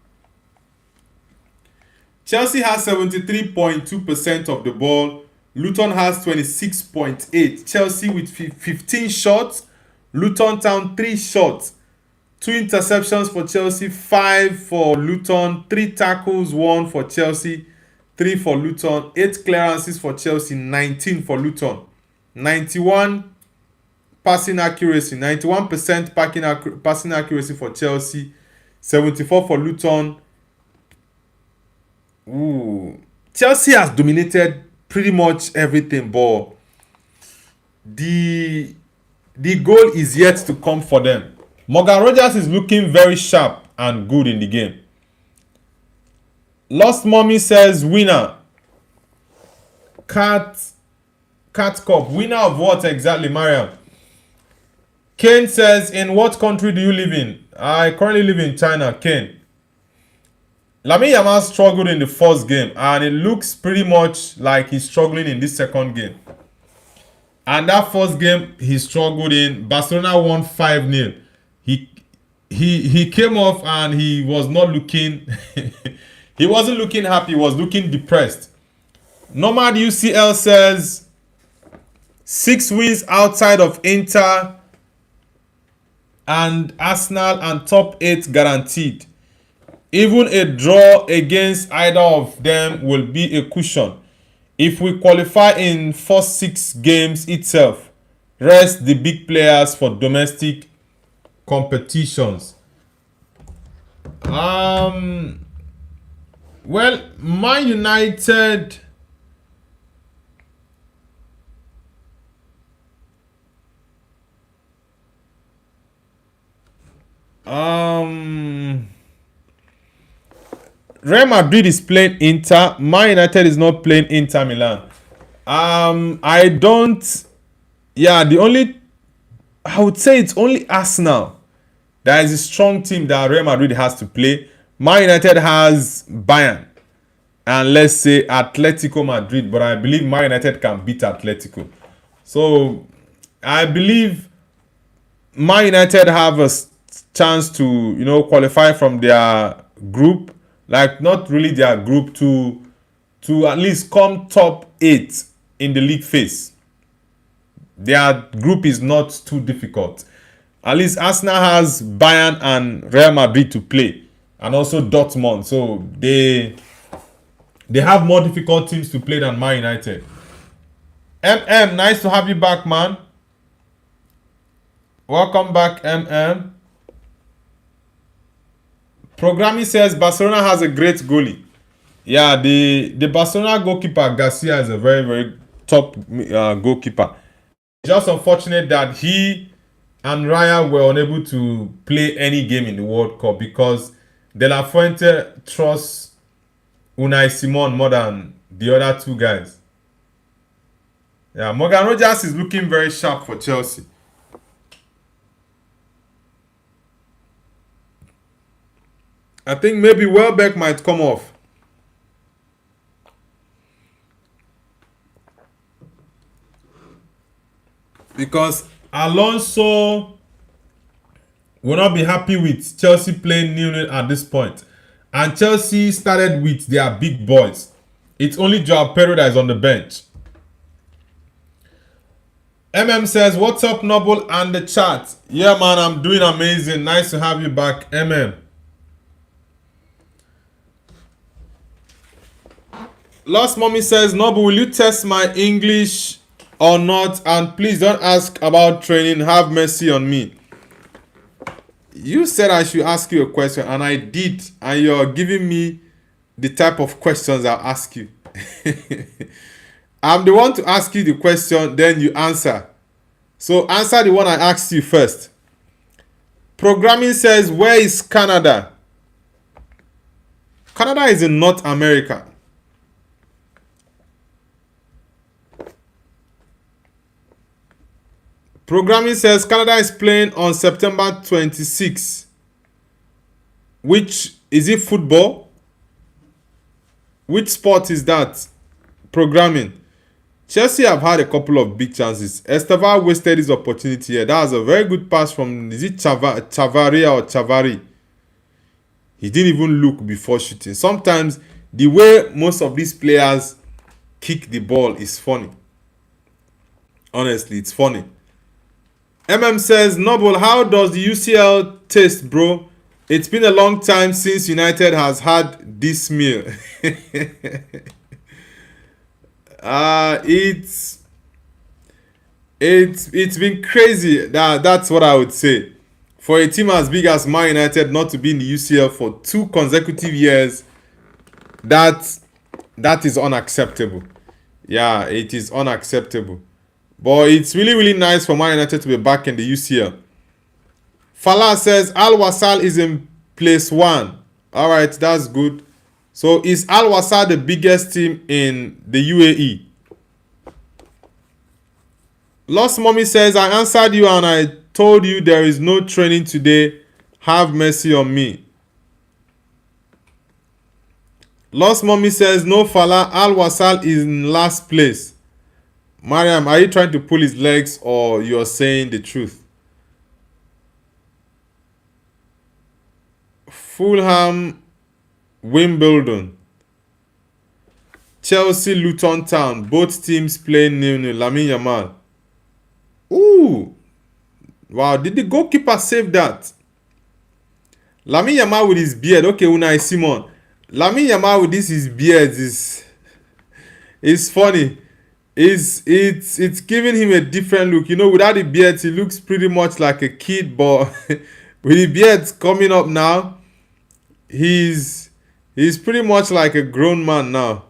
Speaker 1: Chelsea has 73.2% of the ball. Luton has 26.8%. Chelsea with 15 shots. Luton Town 3 shots. 2 interceptions for Chelsea, 5 for Luton. 3 tackles, 1 for Chelsea, 3 for Luton. 8 clearances for Chelsea, 19 for Luton. 91 passing accuracy, 91% passing accuracy for Chelsea, 74 for Luton. Ooh. Chelsea has dominated pretty much everything, but the goal is yet to come for them. Morgan Rogers is looking very sharp and good in the game. Lost Mommy says, winner. Cat Cup. Winner of what exactly, Mariam? Kane says, in what country do you live in? I currently live in China, Kane. Lamine Yamal struggled in the first game, and it looks pretty much like he's struggling in this second game. And that first game he struggled in, Barcelona won 5-0. He came off and he was not looking he wasn't looking happy, he was looking depressed. Nomad UCL says 6 wins outside of Inter and Arsenal and top 8 guaranteed. Even a draw against either of them will be a cushion. If we qualify in first 6 games itself, rest the big players for domestic competitions. Well, Man United Real Madrid is playing Inter. Man United is not playing Inter Milan. I would say it's only Arsenal that is a strong team that Real Madrid has to play. Man United has Bayern and let's say Atletico Madrid, but I believe Man United can beat Atletico. So I believe Man United have a chance to qualify from their group, like not really their group, to at least come top 8 in the league phase. Their group is not too difficult. At least Arsenal has Bayern and Real Madrid to play, and also Dortmund. So They have more difficult teams to play than Man United. MM, nice to have you back, man. Welcome back, MM. Programming says Barcelona has a great goalie. Yeah, the Barcelona goalkeeper Garcia is a very, very top goalkeeper. It's just unfortunate that he and Raya were unable to play any game in the World Cup because De La Fuente trusts Unai Simon more than the other two guys. Yeah, Morgan Rogers is looking very sharp for Chelsea. I think maybe Welbeck might come off. Because Alonso will not be happy with Chelsea playing 0-0 at this point. And Chelsea started with their big boys. It's only Joao Pedro that is on the bench. MM says, what's up, Noble and the chat? Yeah, man, I'm doing amazing. Nice to have you back, MM. Lost Mommy says, Noble, will you test my English or not? And please don't ask about training. Have mercy on me. You said I should ask you a question, and I did. And you're giving me the type of questions I'll ask you. I'm the one to ask you the question, then you answer. So answer the one I asked you first. Programming says, where is Canada? Canada is in North America. Programming says Canada is playing on September 26. Which, is it football? Which sport is that? Programming. Chelsea have had a couple of big chances. Esteva wasted his opportunity here. That was a very good pass from, is it Chavaria or Chavari? He didn't even look before shooting. Sometimes the way most of these players kick the ball is funny. Honestly, it's funny. MM says, Noble, how does the UCL taste, bro? It's been a long time since United has had this meal. It's been crazy. That's what I would say. For a team as big as Man United not to be in the UCL for 2 consecutive years, that is unacceptable. Yeah, it is unacceptable. But it's really, really nice for Man United to be back in the UCL. Fala says Al Wassal is in place 1. All right, that's good. So is Al Wassal the biggest team in the UAE? Lost Mommy says, I answered you and I told you there is no training today. Have mercy on me. Lost Mommy says, no, Fala, Al Wassal is in last place. Mariam, are you trying to pull his legs or you're saying the truth? Fulham, Wimbledon, Chelsea, Luton Town. Both teams playing 0-0. Lamine Yamal. Ooh. Wow, did the goalkeeper save that? Lamine Yamal with his beard. Okay, Unai Simon. Lamine Yamal with his beard is funny. It's giving him a different look. You know, without the beard, he looks pretty much like a kid, but with the beard coming up now, he's pretty much like a grown man now.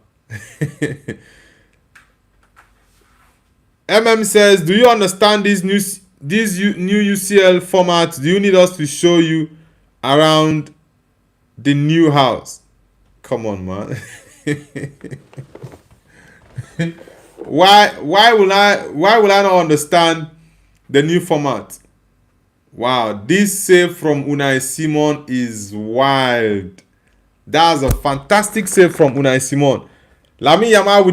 Speaker 1: MM says, do you understand this new UCL format? Do you need us to show you around the new house? Come on, man. Why will I not understand the new format? Wow, this save from Unai Simon is wild. That's a fantastic save from Unai Simon. Lamine Yamal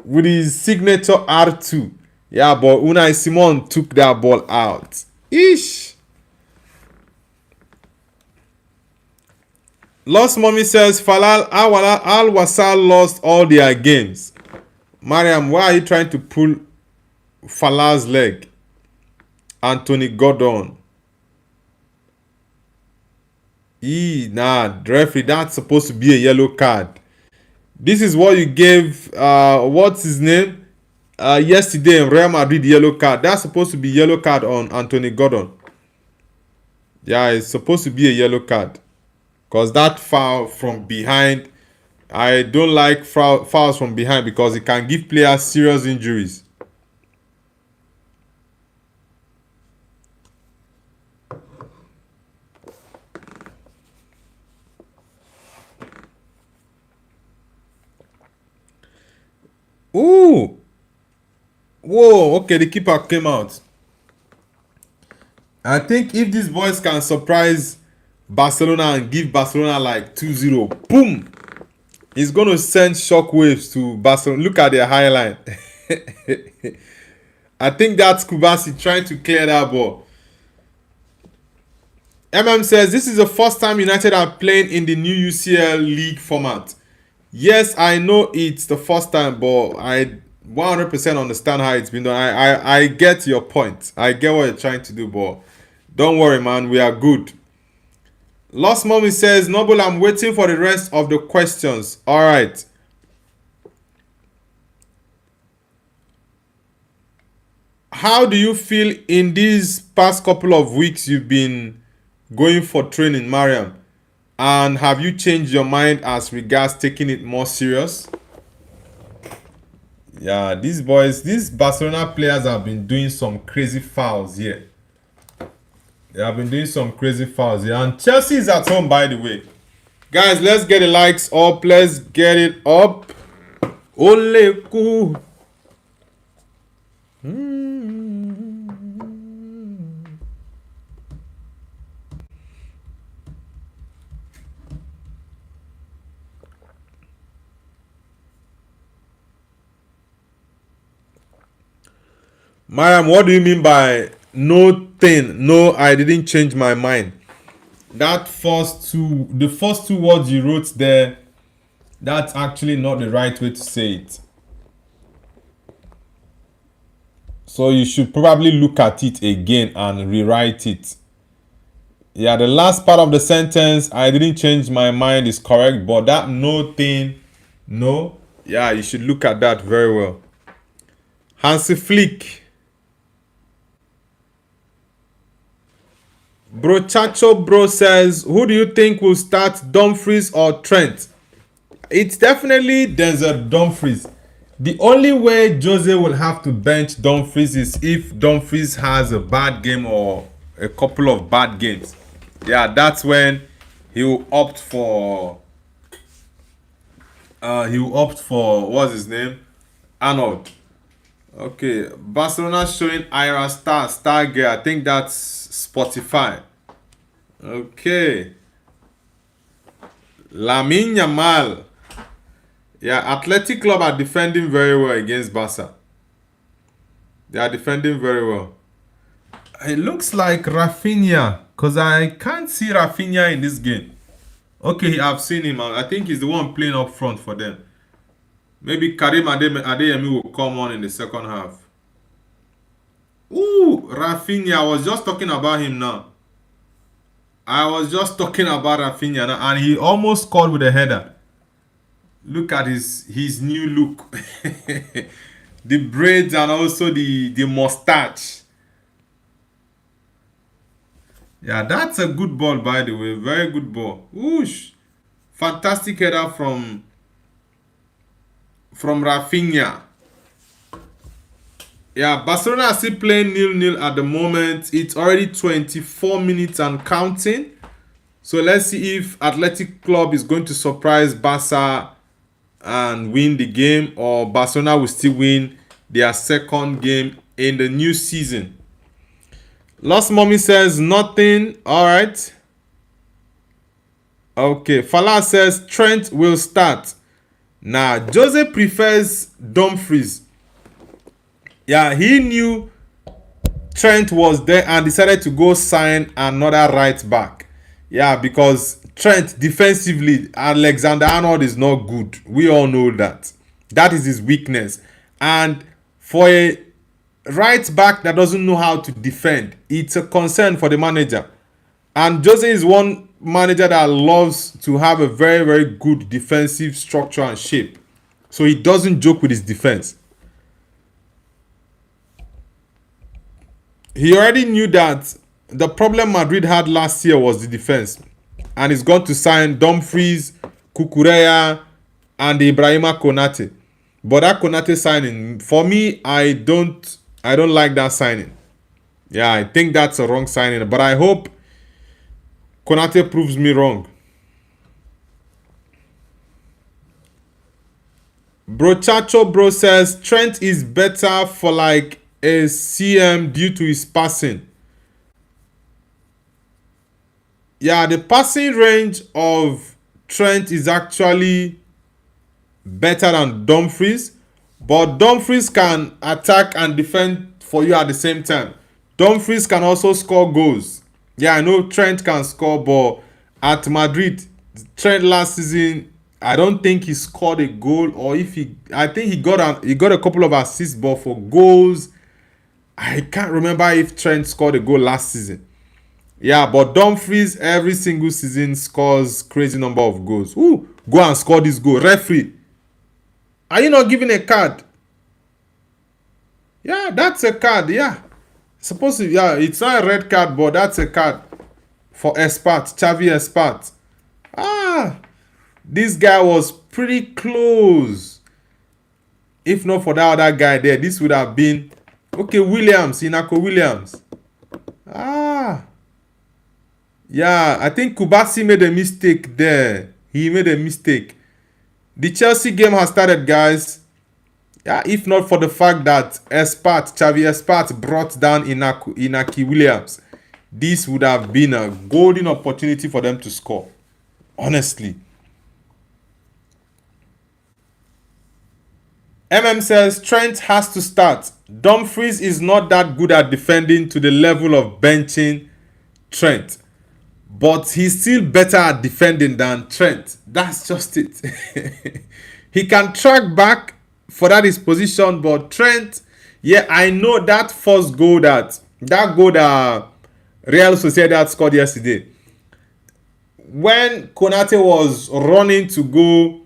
Speaker 1: with his signature R2. Yeah, but Unai Simon took that ball out. Ish. Lost Mommy says Falal Al Wassal lost all their games. Mariam, why are you trying to pull Falal's leg? Anthony Gordon. Nah, referee, that's supposed to be a yellow card. This is what you gave, what's his name? Yesterday in Real Madrid, yellow card. That's supposed to be yellow card on Anthony Gordon. Yeah, it's supposed to be a yellow card. Because that foul from behind, I don't like fouls from behind because it can give players serious injuries. Ooh. Whoa, okay, the keeper came out. I think if these boys can surprise Barcelona and give Barcelona like 2-0, boom, it's going to send shockwaves to Barcelona. Look at their highline. I think that's Kubasi trying to clear that ball. Says, this is the first time United are playing in the new UCL League format. Yes, I know it's the first time, but I 100% understand how it's been done. I get your point. I get what you're trying to do, but don't worry, man. We are good. Lost Mommy says, Noble, I'm waiting for the rest of the questions. All right. How do you feel in these past couple of weeks you've been going for training, Mariam? And have you changed your mind as regards taking it more serious? Yeah, these Barcelona players have been doing some crazy fouls here. They have been doing some crazy fouls here. And Chelsea is at home, by the way. Guys, let's get the likes up. Let's get it up. Ole ku. Mariam, what do you mean by no thing? No, I didn't change my mind. The first two words you wrote there, that's actually not the right way to say it. So you should probably look at it again and rewrite it. Yeah, the last part of the sentence, I didn't change my mind, is correct, but that no thing, no, yeah, you should look at that very well. Hansi Flick. Bro Chacho Bro says, who do you think will start, Dumfries or Trent? It's definitely Denzel Dumfries. The only way Jose will have to bench Dumfries is if Dumfries has a bad game or a couple of bad games. Yeah, that's when he will opt for what's his name? Arnold. Okay, Barcelona showing Ira Star Gear. I think that's Spotify. Okay. Lamine Yamal. Yeah, Athletic Club are defending very well against Barca. They are defending very well. It looks like Rafinha, because I can't see Rafinha in this game. Okay, I've seen him. I think he's the one playing up front for them. Maybe Karim Adeyemi will come on in the second half. Ooh, Rafinha. I was just talking about him now. I was just talking about Rafinha now, and he almost scored with a header. Look at his new look. The braids and also the mustache. Yeah, that's a good ball, by the way. Very good ball. Whoosh. Fantastic header from Rafinha. Yeah, Barcelona are still playing 0-0 at the moment. It's already 24 minutes and counting. So let's see if Athletic Club is going to surprise Barca and win the game, or Barcelona will still win their second game in the new season. Lost Mommy says nothing. All right. Okay. Fala says Trent will start. Now, Jose prefers Dumfries. Yeah, he knew Trent was there and decided to go sign another right back. Yeah, because Trent defensively, Alexander Arnold is not good. We all know that. That is his weakness. And for a right back that doesn't know how to defend, it's a concern for the manager. And Jose is one manager that loves to have a very, very good defensive structure and shape. So he doesn't joke with his defense. He already knew that the problem Madrid had last year was the defense. And he's going to sign Dumfries, Cucurella, and Ibrahima Konate. But that Konate signing, for me, I don't like that signing. Yeah, I think that's a wrong signing. But I hope Konate proves me wrong. Brochacho Bro says Trent is better for like a CM due to his passing. Yeah, the passing range of Trent is actually better than Dumfries, but Dumfries can attack and defend for you at the same time. Dumfries can also score goals. Yeah, I know Trent can score, but at Madrid, Trent last season, I don't think he scored a goal, or I think he got a couple of assists, but for goals, I can't remember if Trent scored a goal last season. Yeah, but Dumfries every single season scores crazy number of goals. Ooh, go and score this goal. Referee, are you not giving a card? Yeah, that's a card. Yeah, supposed to. Yeah, it's not a red card, but that's a card for Espat, Xavi Espat. This guy was pretty close. If not for that other guy there, this would have been okay. Williams, Inako Williams. Yeah, I think Kubasi made a mistake there. He made a mistake. The Chelsea game has started, guys. Yeah, if not for the fact that Xavi Espat brought down Inaki Williams, this would have been a golden opportunity for them to score. Honestly. says Trent has to start. Dumfries is not that good at defending to the level of benching Trent. But he's still better at defending than Trent. That's just it. He can track back for that his position, but Trent, yeah, I know that first goal that Real Sociedad scored yesterday. When Konate was running to go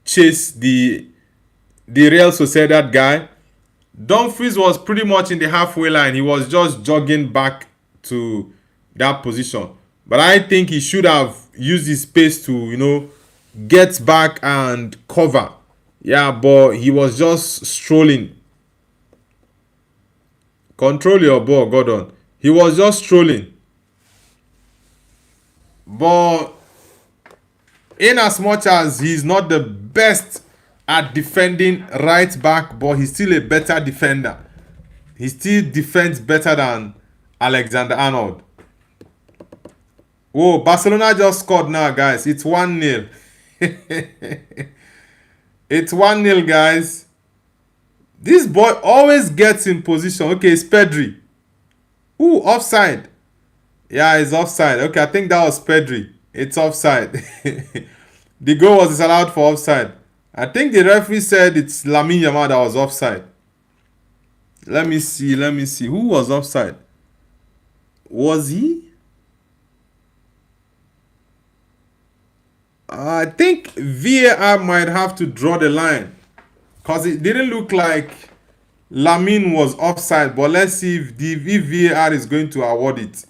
Speaker 1: chase the Real Sociedad guy, Dumfries was pretty much in the halfway line. He was just jogging back to that position. But I think he should have used his space to, get back and cover. Yeah, but he was just strolling. Control your ball, Gordon. He was just strolling. But in as much as he's not the best at defending right back, but he's still a better defender. He still defends better than Alexander Arnold. Whoa, Barcelona just scored now, guys. It's 1-0. It's 1-0, guys. This boy always gets in position. Okay, it's Pedri. Ooh, offside. Yeah, it's offside. Okay, I think that was Pedri. It's offside. The goal was disallowed for offside. I think the referee said it's Lamine Yamal that was offside. Let me see. Who was offside? Was he? I think VAR might have to draw the line, because it didn't look like Lamine was offside. But let's see if VAR is going to award it.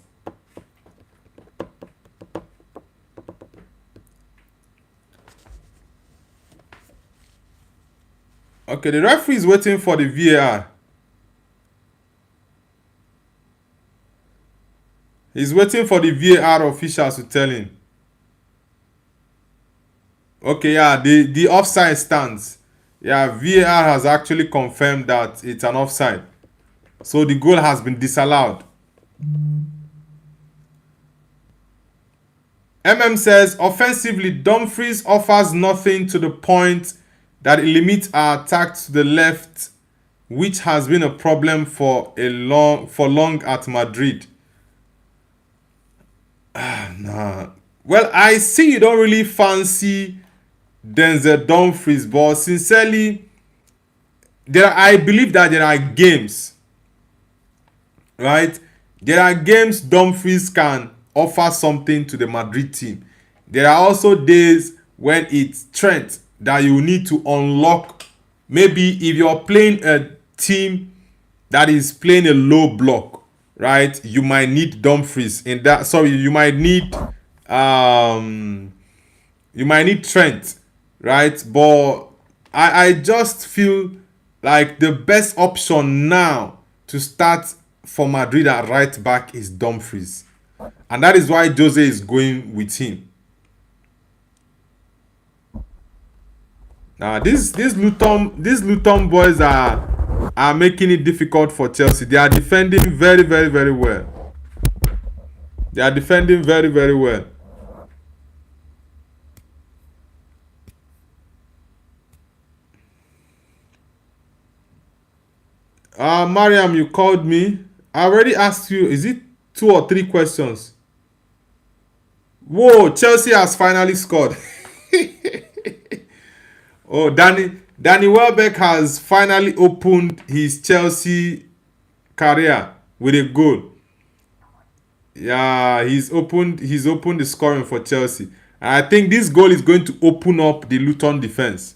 Speaker 1: Okay, the referee is waiting for the VAR. He's waiting for the VAR officials to tell him. Okay, yeah, the offside stands. Yeah, VAR has actually confirmed that it's an offside. So the goal has been disallowed. says, offensively, Dumfries offers nothing to the point that it limits our attack to the left, which has been a problem for long at Madrid. Nah. Well, I see you don't really fancy Denzel Dumfries, but sincerely, I believe that there are games, right? There are games Dumfries can offer something to the Madrid team. There are also days when it's Trent that you need to unlock. Maybe if you're playing a team that is playing a low block, right? You might need Dumfries in that. Sorry, you might need Trent, right? But I just feel like the best option now to start for Madrid at right back is Dumfries. And that is why Jose is going with him. Now, these Luton boys are making it difficult for Chelsea. They are defending very, very, very well. They are defending very, very well. Mariam, you called me. I already asked you, is it 2 or 3 questions? Whoa, Chelsea has finally scored. Oh, Danny Welbeck has finally opened his Chelsea career with a goal. Yeah, he's opened the scoring for Chelsea. And I think this goal is going to open up the Luton defense.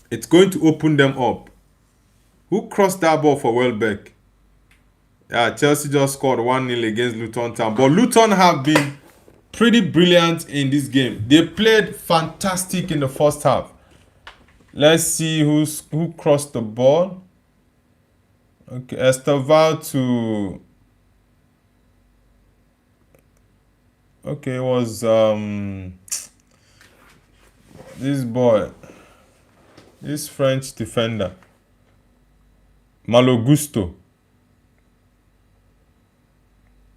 Speaker 1: It's going to open them up. Who crossed that ball for Welbeck? Yeah, Chelsea just scored 1-0 against Luton Town. But Luton have been pretty brilliant in this game. They played fantastic in the first half. Let's see who crossed the ball. Okay, Esteval to... Okay, it was this boy. This French defender. Malogusto.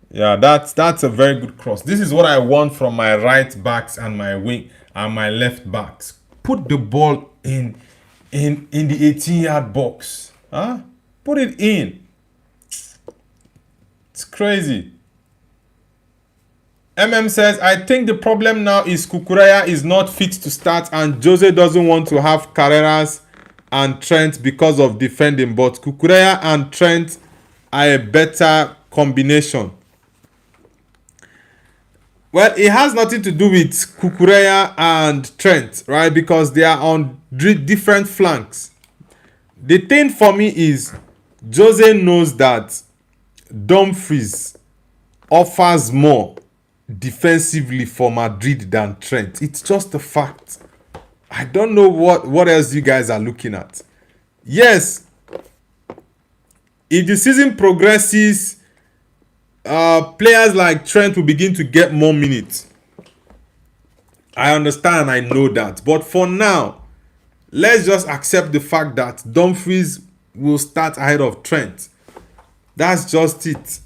Speaker 1: Yeah, that's a very good cross. This is what I want from my right backs and my wing and my left backs. Put the ball in the 18-yard box. Huh? Put it in. It's crazy. says, I think the problem now is Cucurella is not fit to start and Jose doesn't want to have Carreras and Trent because of defending. But Cucurella and Trent are a better combination. Well, it has nothing to do with Cucurella and Trent, right? Because they are on different flanks. The thing for me is Jose knows that Dumfries offers more defensively for Madrid than Trent. It's just a fact. I don't know what else you guys are looking at. Yes, if the season progresses, players like Trent will begin to get more minutes. I understand, I know that. But for now, let's just accept the fact that Dumfries will start ahead of Trent. That's just it.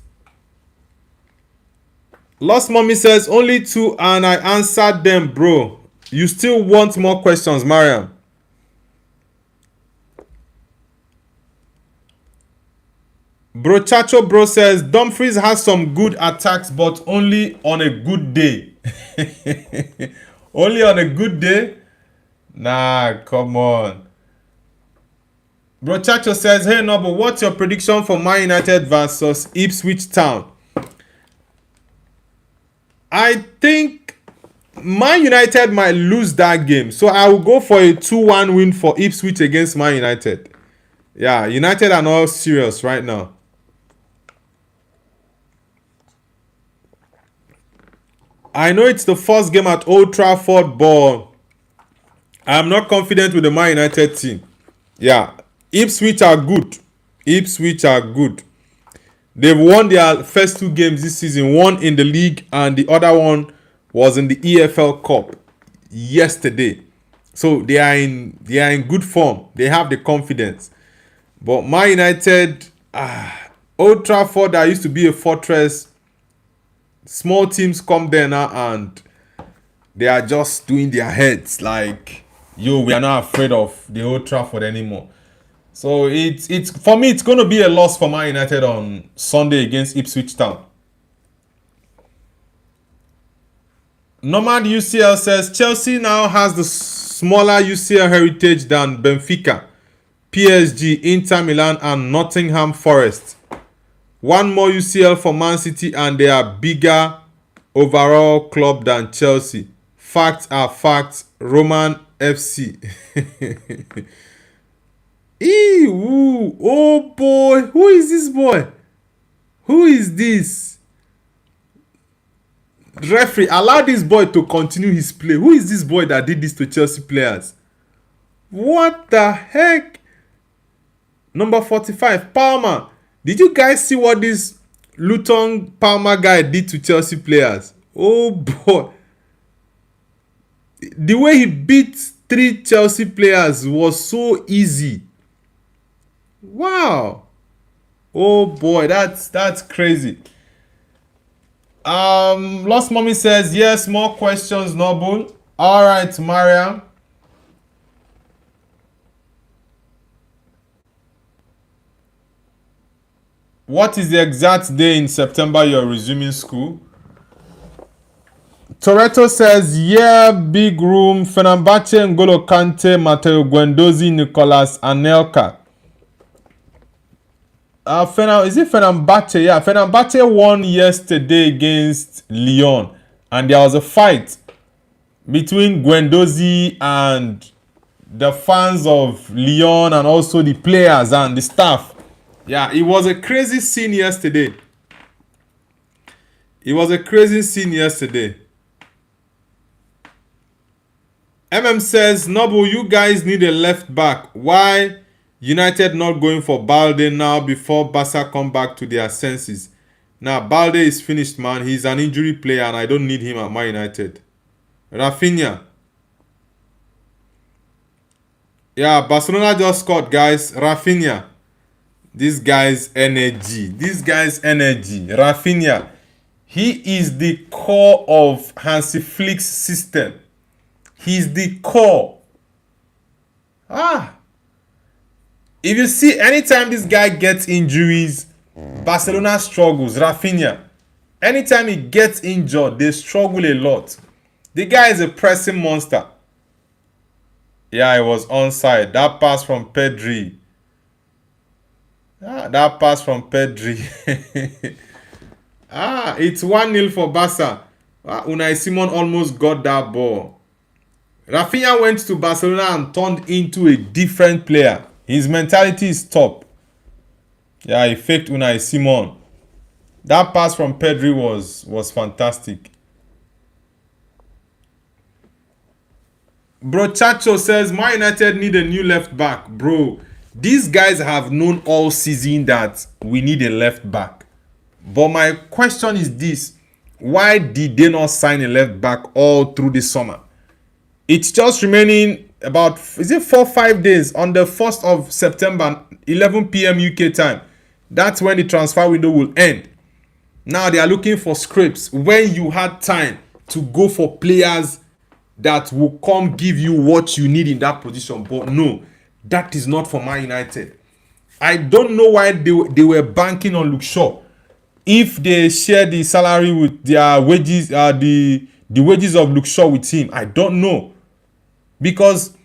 Speaker 1: Lost Mommy says, only 2 and I answered them, bro. You still want more questions, Mariam? Bro Chacho Bro says, Dumfries has some good attacks, but only on a good day. Only on a good day? Nah, come on. Bro Chacho says, hey, no, but what's your prediction for Man United versus Ipswich Town? I think Man United might lose that game. So I will go for a 2-1 win for Ipswich against Man United. Yeah, United are not serious right now. I know it's the first game at Old Trafford, but I'm not confident with the Man United team. Yeah, Ipswich are good. Ipswich are good. They've won their first 2 games this season. One in the league and the other one was in the EFL Cup yesterday. So they are in good form. They have the confidence. But Man United, Old Trafford, that used to be a fortress. Small teams come there now and they are just doing their heads like, yo, we are not afraid of the Old Trafford anymore. So it's for me, it's going to be a loss for Man United on Sunday against Ipswich Town. Nomad UCL says, Chelsea now has the smaller UCL heritage than Benfica, PSG, Inter Milan and Nottingham Forest. One more UCL for Man City and they are bigger overall club than Chelsea. Facts are facts. Roman FC. Ew, oh boy. Who is this boy? Who is this? Referee, allow this boy to continue his play. Who is this boy that did this to Chelsea players? What the heck? Number 45, Palmer. Did you guys see what this Luton Palmer guy did to Chelsea players? Oh boy. The way he beat 3 Chelsea players was so easy. Wow. Oh boy, that's crazy. Lost Mommy says, yes, more questions, Noble. Alright, Mariam. What is the exact day in September you're resuming school? Toretto says, yeah, big room. Fenerbahce, N'Golo Kante, Matteo Guendouzi, Nicolas Anelka. Is it Fenerbahce? Yeah, Fenerbahce won yesterday against Lyon. And there was a fight between Guendouzi and the fans of Lyon and also the players and the staff. Yeah, it was a crazy scene yesterday. It was a crazy scene yesterday. MM says, Noble, you guys need a left back. Why United not going for Balde now before Barca come back to their senses? Now, Balde is finished, man. He's an injury player and I don't need him at Man United. Rafinha. Yeah, Barcelona just scored, guys. Rafinha. This guy's energy. This guy's energy. Rafinha. He is the core of Hansi Flick's system. He's the core. If you see, anytime this guy gets injuries, Barcelona struggles. Rafinha. Anytime he gets injured, they struggle a lot. The guy is a pressing monster. Yeah, it was onside. That pass from Pedri. That pass from Pedri. It's 1-0 for Barca. Unai Simon almost got that ball. Rafinha went to Barcelona and turned into a different player. His mentality is top. Yeah, he faked Unai Simon. That pass from Pedri was fantastic. Bro Chacho says, Man United need a new left back. Bro, these guys have known all season that we need a left back. But my question is this. Why did they not sign a left back all through the summer? It's just remaining about, is it 4 or 5 days on the 1st of September, 11 p.m. UK time. That's when the transfer window will end. Now they are looking for scrapes. When you had time to go for players that will come give you what you need in that position. But no, that is not for Man United. I don't know why they were banking on Luke Shaw. If they share the salary with their wages, the wages of Luke Shaw with him, I don't know. Because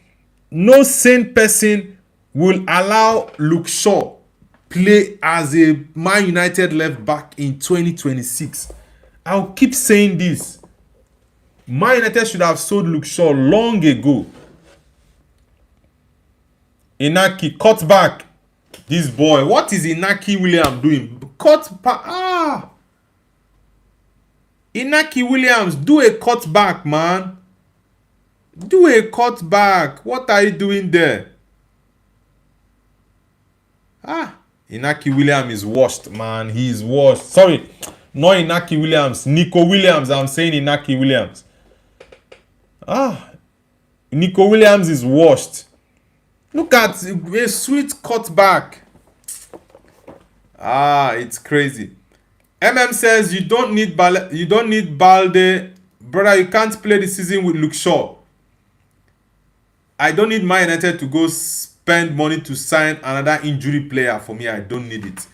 Speaker 1: no sane person will allow Luke Shaw play as a Man United left back in 2026. I'll keep saying this. Man United should have sold Luke Shaw long ago. Inaki, cut back. This boy. What is Inaki Williams doing? Cut back. Inaki Williams, do a cut back, man. Do a cut back. What are you doing there? Inaki Williams is washed, man. He is washed. Sorry, not Inaki Williams. Nico Williams. I'm saying Inaki Williams. Nico Williams is washed. Look at a sweet cut back. It's crazy. MM says you don't need Balde. Brother, you can't play the season with Luke Shaw. I don't need Man United to go spend money to sign another injury player. For me, I don't need it.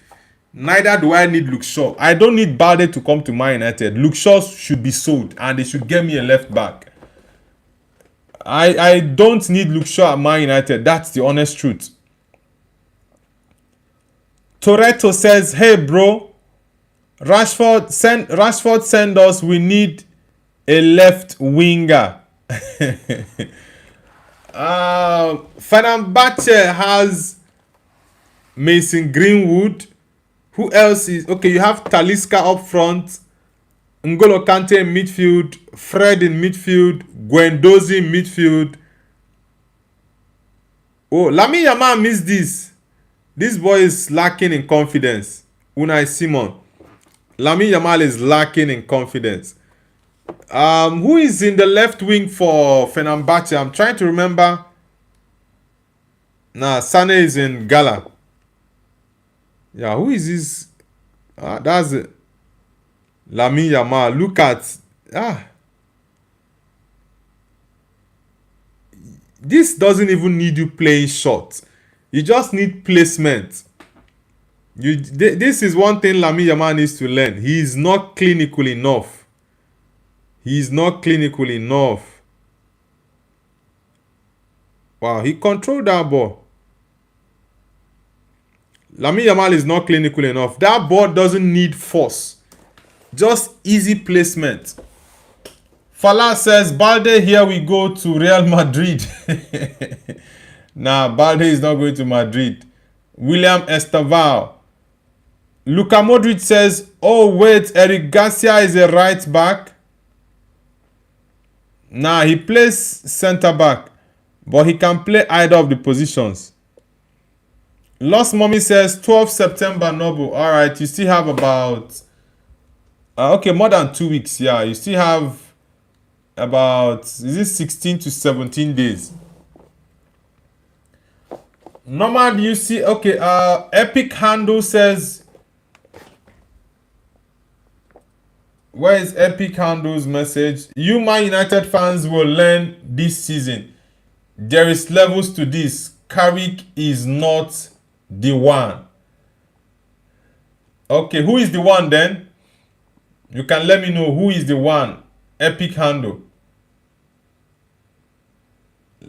Speaker 1: Neither do I need Luke Shaw. I don't need Balde to come to Man United. Luke Shaw should be sold and they should get me a left back. I don't need Luke Shaw at Man United. That's the honest truth. Toretto says, hey bro, Rashford send us. We need a left winger. Fenerbahce has Mason Greenwood. Who else is okay? You have Talisca up front, N'Golo Kante in midfield, Fred in midfield, Guendouzi in midfield. Oh, Lamine Yamal missed this. This boy is lacking in confidence. Unai Simon. Lamine Yamal is lacking in confidence. Who is in the left wing for Fenerbahce? I'm trying to remember. Nah, Sane is in Gala. Yeah, who is this? That's it. Lamine Yamal. Look at this doesn't even need you playing short. You just need placement. This is one thing Lamine Yamal needs to learn. He is not clinical enough. He is not clinical enough. Wow, he controlled that ball. Lamine Yamal is not clinical enough. That ball doesn't need force. Just easy placement. Fala says, Balde, here we go to Real Madrid. Nah, Balde is not going to Madrid. William Estaval. Luka Modric says, oh wait, Eric Garcia is a right back. Nah, he plays center back, but he can play either of the positions. Lost Mommy says 12 September Noble. Alright, you still have about okay, more than 2 weeks. Yeah, you still have about, is it 16 to 17 days? Nomad, you see, okay, Epic Handle says, where is Epic Handle's message? You Man United fans will learn this season. There is levels to this. Carrick is not the one. Okay, who is the one then? You can let me know who is the one. Epic Handle.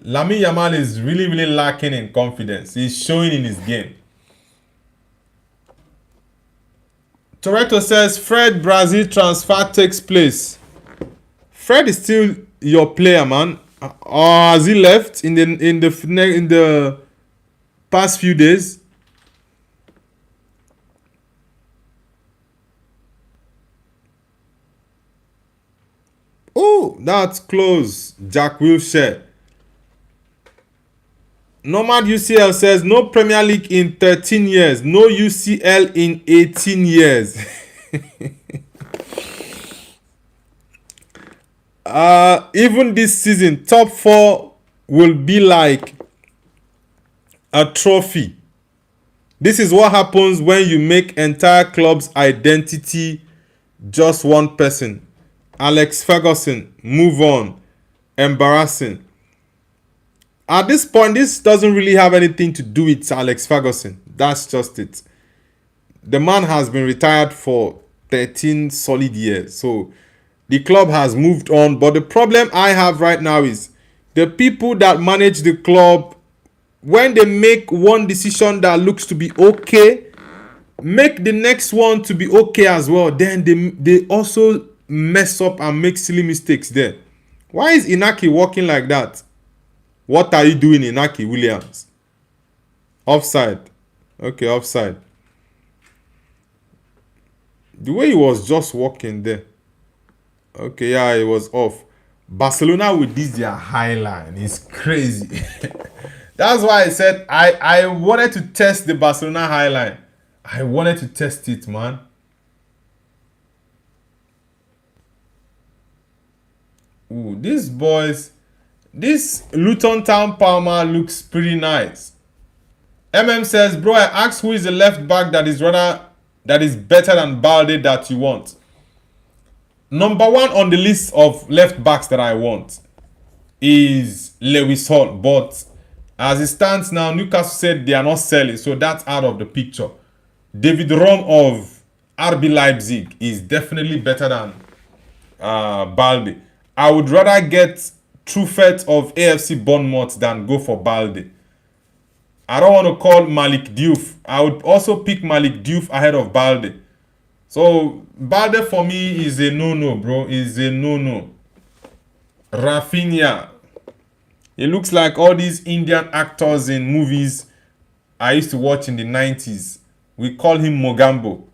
Speaker 1: Lamine Yamal is really lacking in confidence. He's showing in his game. Toretto says Fred Brazil transfer takes place. Fred is still your player, man. Or has he left in the past few days? Oh, that's close. Jack Wilshere. Nomad UCL says no Premier League in 13 years. No UCL in 18 years. Even this season, top 4 will be like a trophy. This is what happens when you make entire club's identity just one person. Alex Ferguson, move on. Embarrassing. At this point, this doesn't really have anything to do with Alex Ferguson. That's just it. The man has been retired for 13 solid years. So the club has moved on. But the problem I have right now is the people that manage the club, when they make one decision that looks to be okay, make the next one to be okay as well. Then they also mess up and make silly mistakes there. Why is Inaki walking like that? What are you doing, Inaki Williams? Offside. Okay, offside. The way he was just walking there. Okay, yeah, it was off. Barcelona with this their high line is crazy. That's why I said I wanted to test the Barcelona high line. I wanted to test it, man. Ooh, these boys. This Luton Town Palmer looks pretty nice. MM says, bro, I asked who is the left back that is better than Balde that you want. Number 1 on the list of left backs that I want is Lewis Hall. But as it stands now, Newcastle said they are not selling, so that's out of the picture. David Rom of RB Leipzig is definitely better than Balde. I would rather get Truffet of AFC Bournemouth than go for Balde. I don't want to call Malik Diouf. I would also pick Malik Diouf ahead of Balde. So Balde for me is a no-no, bro. Is a no-no. Rafinha. It looks like all these Indian actors in movies I used to watch in the 90s. We call him Mogambo.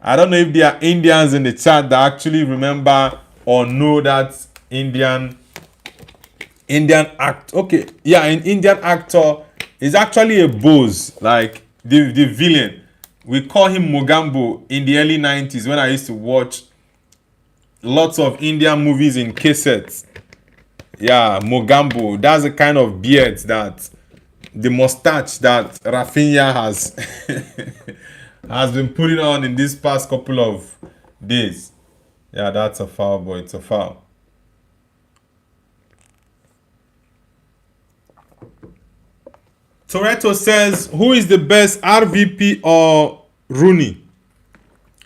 Speaker 1: I don't know if there are Indians in the chat that actually remember or know that Indian act. Okay, yeah, an Indian actor is actually a boss, like the villain. We call him Mogambo in the early 90s when I used to watch lots of Indian movies in cassettes. Yeah, Mogambo. That's the kind of beard that the mustache that Rafinha has has been putting on in this past couple of days. Yeah, that's a foul, boy. It's a foul. Toretto says, who is the best, RVP or Rooney?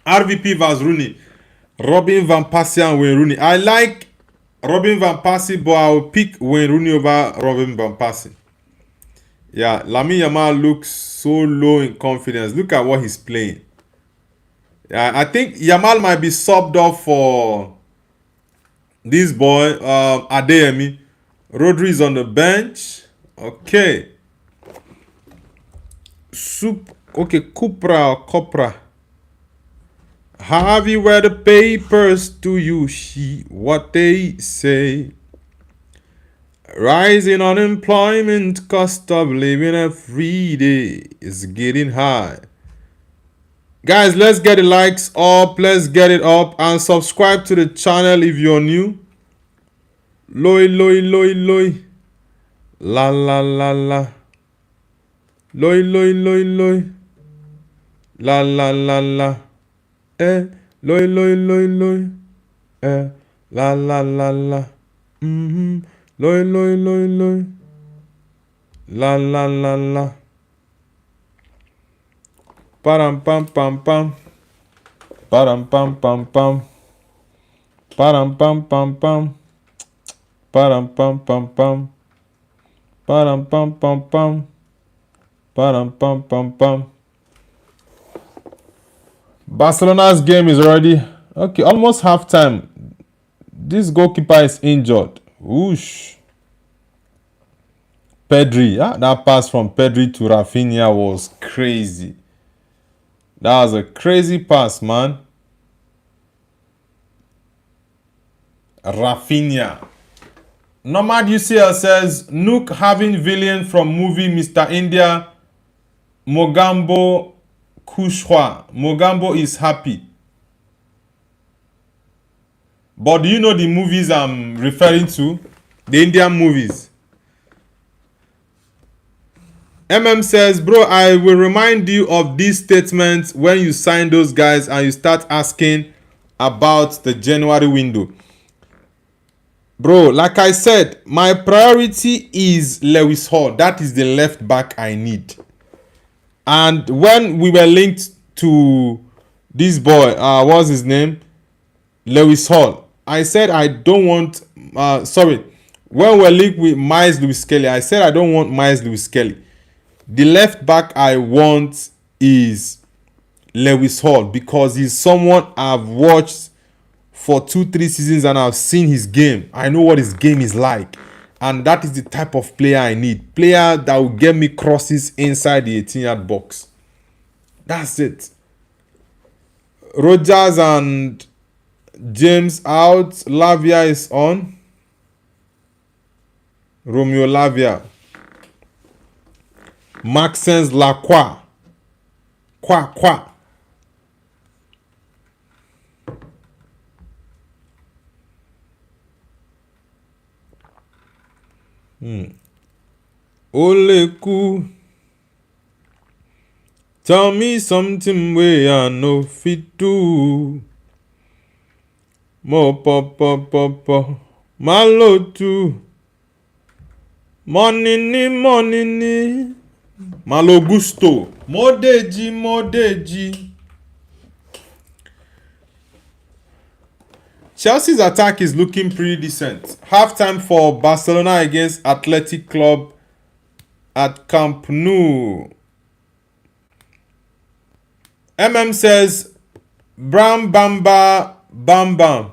Speaker 1: RVP versus Rooney. Robin Van Persie and Wayne Rooney. I like Robin Van Persie, but I will pick Wayne Rooney over Robin Van Persie. Yeah, Lamine Yamal looks so low in confidence. Look at what he's playing. Yeah, I think Yamal might be subbed off for this boy, Adeyemi. Rodri is on the bench. Okay. Okay, Cupra or Copra. Have you read the papers? Do you see what they say? Rising unemployment, cost of living every day is getting high. Guys, let's get the likes up. Let's get it up and subscribe to the channel if you're new. Loy, loy, loy, loy. La, la, la, la. Loy, loy, loy, loy. La, la, la, la. Loy, loy, loy, loy. La, la, la, la. Loy, loy, loy, loy. La, la, la, la. Param, pam, pam, pam. Param, pam, pam, pam. Param, pam, pam, pam. Param, pam, pam, pam. Param, pam, pam, pam. Param, pam, pam, pam. Barcelona's game is already okay, almost halftime. This goalkeeper is injured. Whoosh. Pedri, that pass from Pedri to Rafinha was crazy. That was a crazy pass, man. Rafinha. Nomad UCL says, Nook having villain from movie Mr. India, Mogambo Kushwa. Mogambo is happy. But do you know the movies I'm referring to? The Indian movies. Says, bro, I will remind you of these statements when you sign those guys and you start asking about the January window. Bro, like I said, my priority is Lewis Hall. That is the left back I need. And when we were linked to this boy, what's his name? Lewis Hall. I said I don't want, when we were linked with Miles Lewis Kelly, I said I don't want Miles Lewis Kelly. The left back I want is Lewis Hall because he's someone I've watched for 2-3 seasons and I've seen his game. I know what his game is like. And that is the type of player I need. Player that will get me crosses inside the 18-yard box. That's it. Rogers and James out. Lavia is on. Romeo Lavia. Maxence Lacroix. Kwa. Oleku. Tell me something where I know fit do. Mo po. Malotu. Monini. Malo gusto. Modeji. Chelsea's attack is looking pretty decent. Halftime for Barcelona against Athletic Club at Camp Nou. Says, Bram Bamba Bam Bam.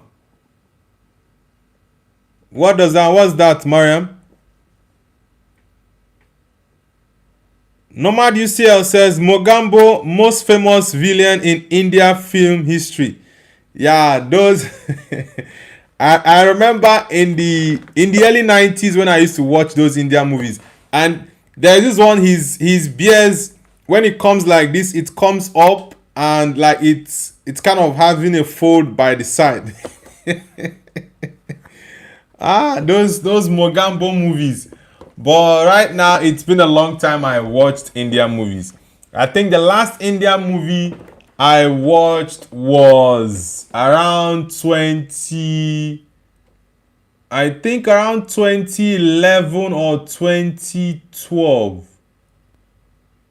Speaker 1: What's that, Mariam? Nomad UCL says Mogambo, most famous villain in India film history. Yeah, those I remember in the early 90s when I used to watch those Indian movies. And there's this one, his beers, when it comes like this, it comes up and like it's kind of having a fold by the side. Those Mogambo movies. But right now, it's been a long time I watched Indian movies. I think the last Indian movie I watched was around 2011 or 2012.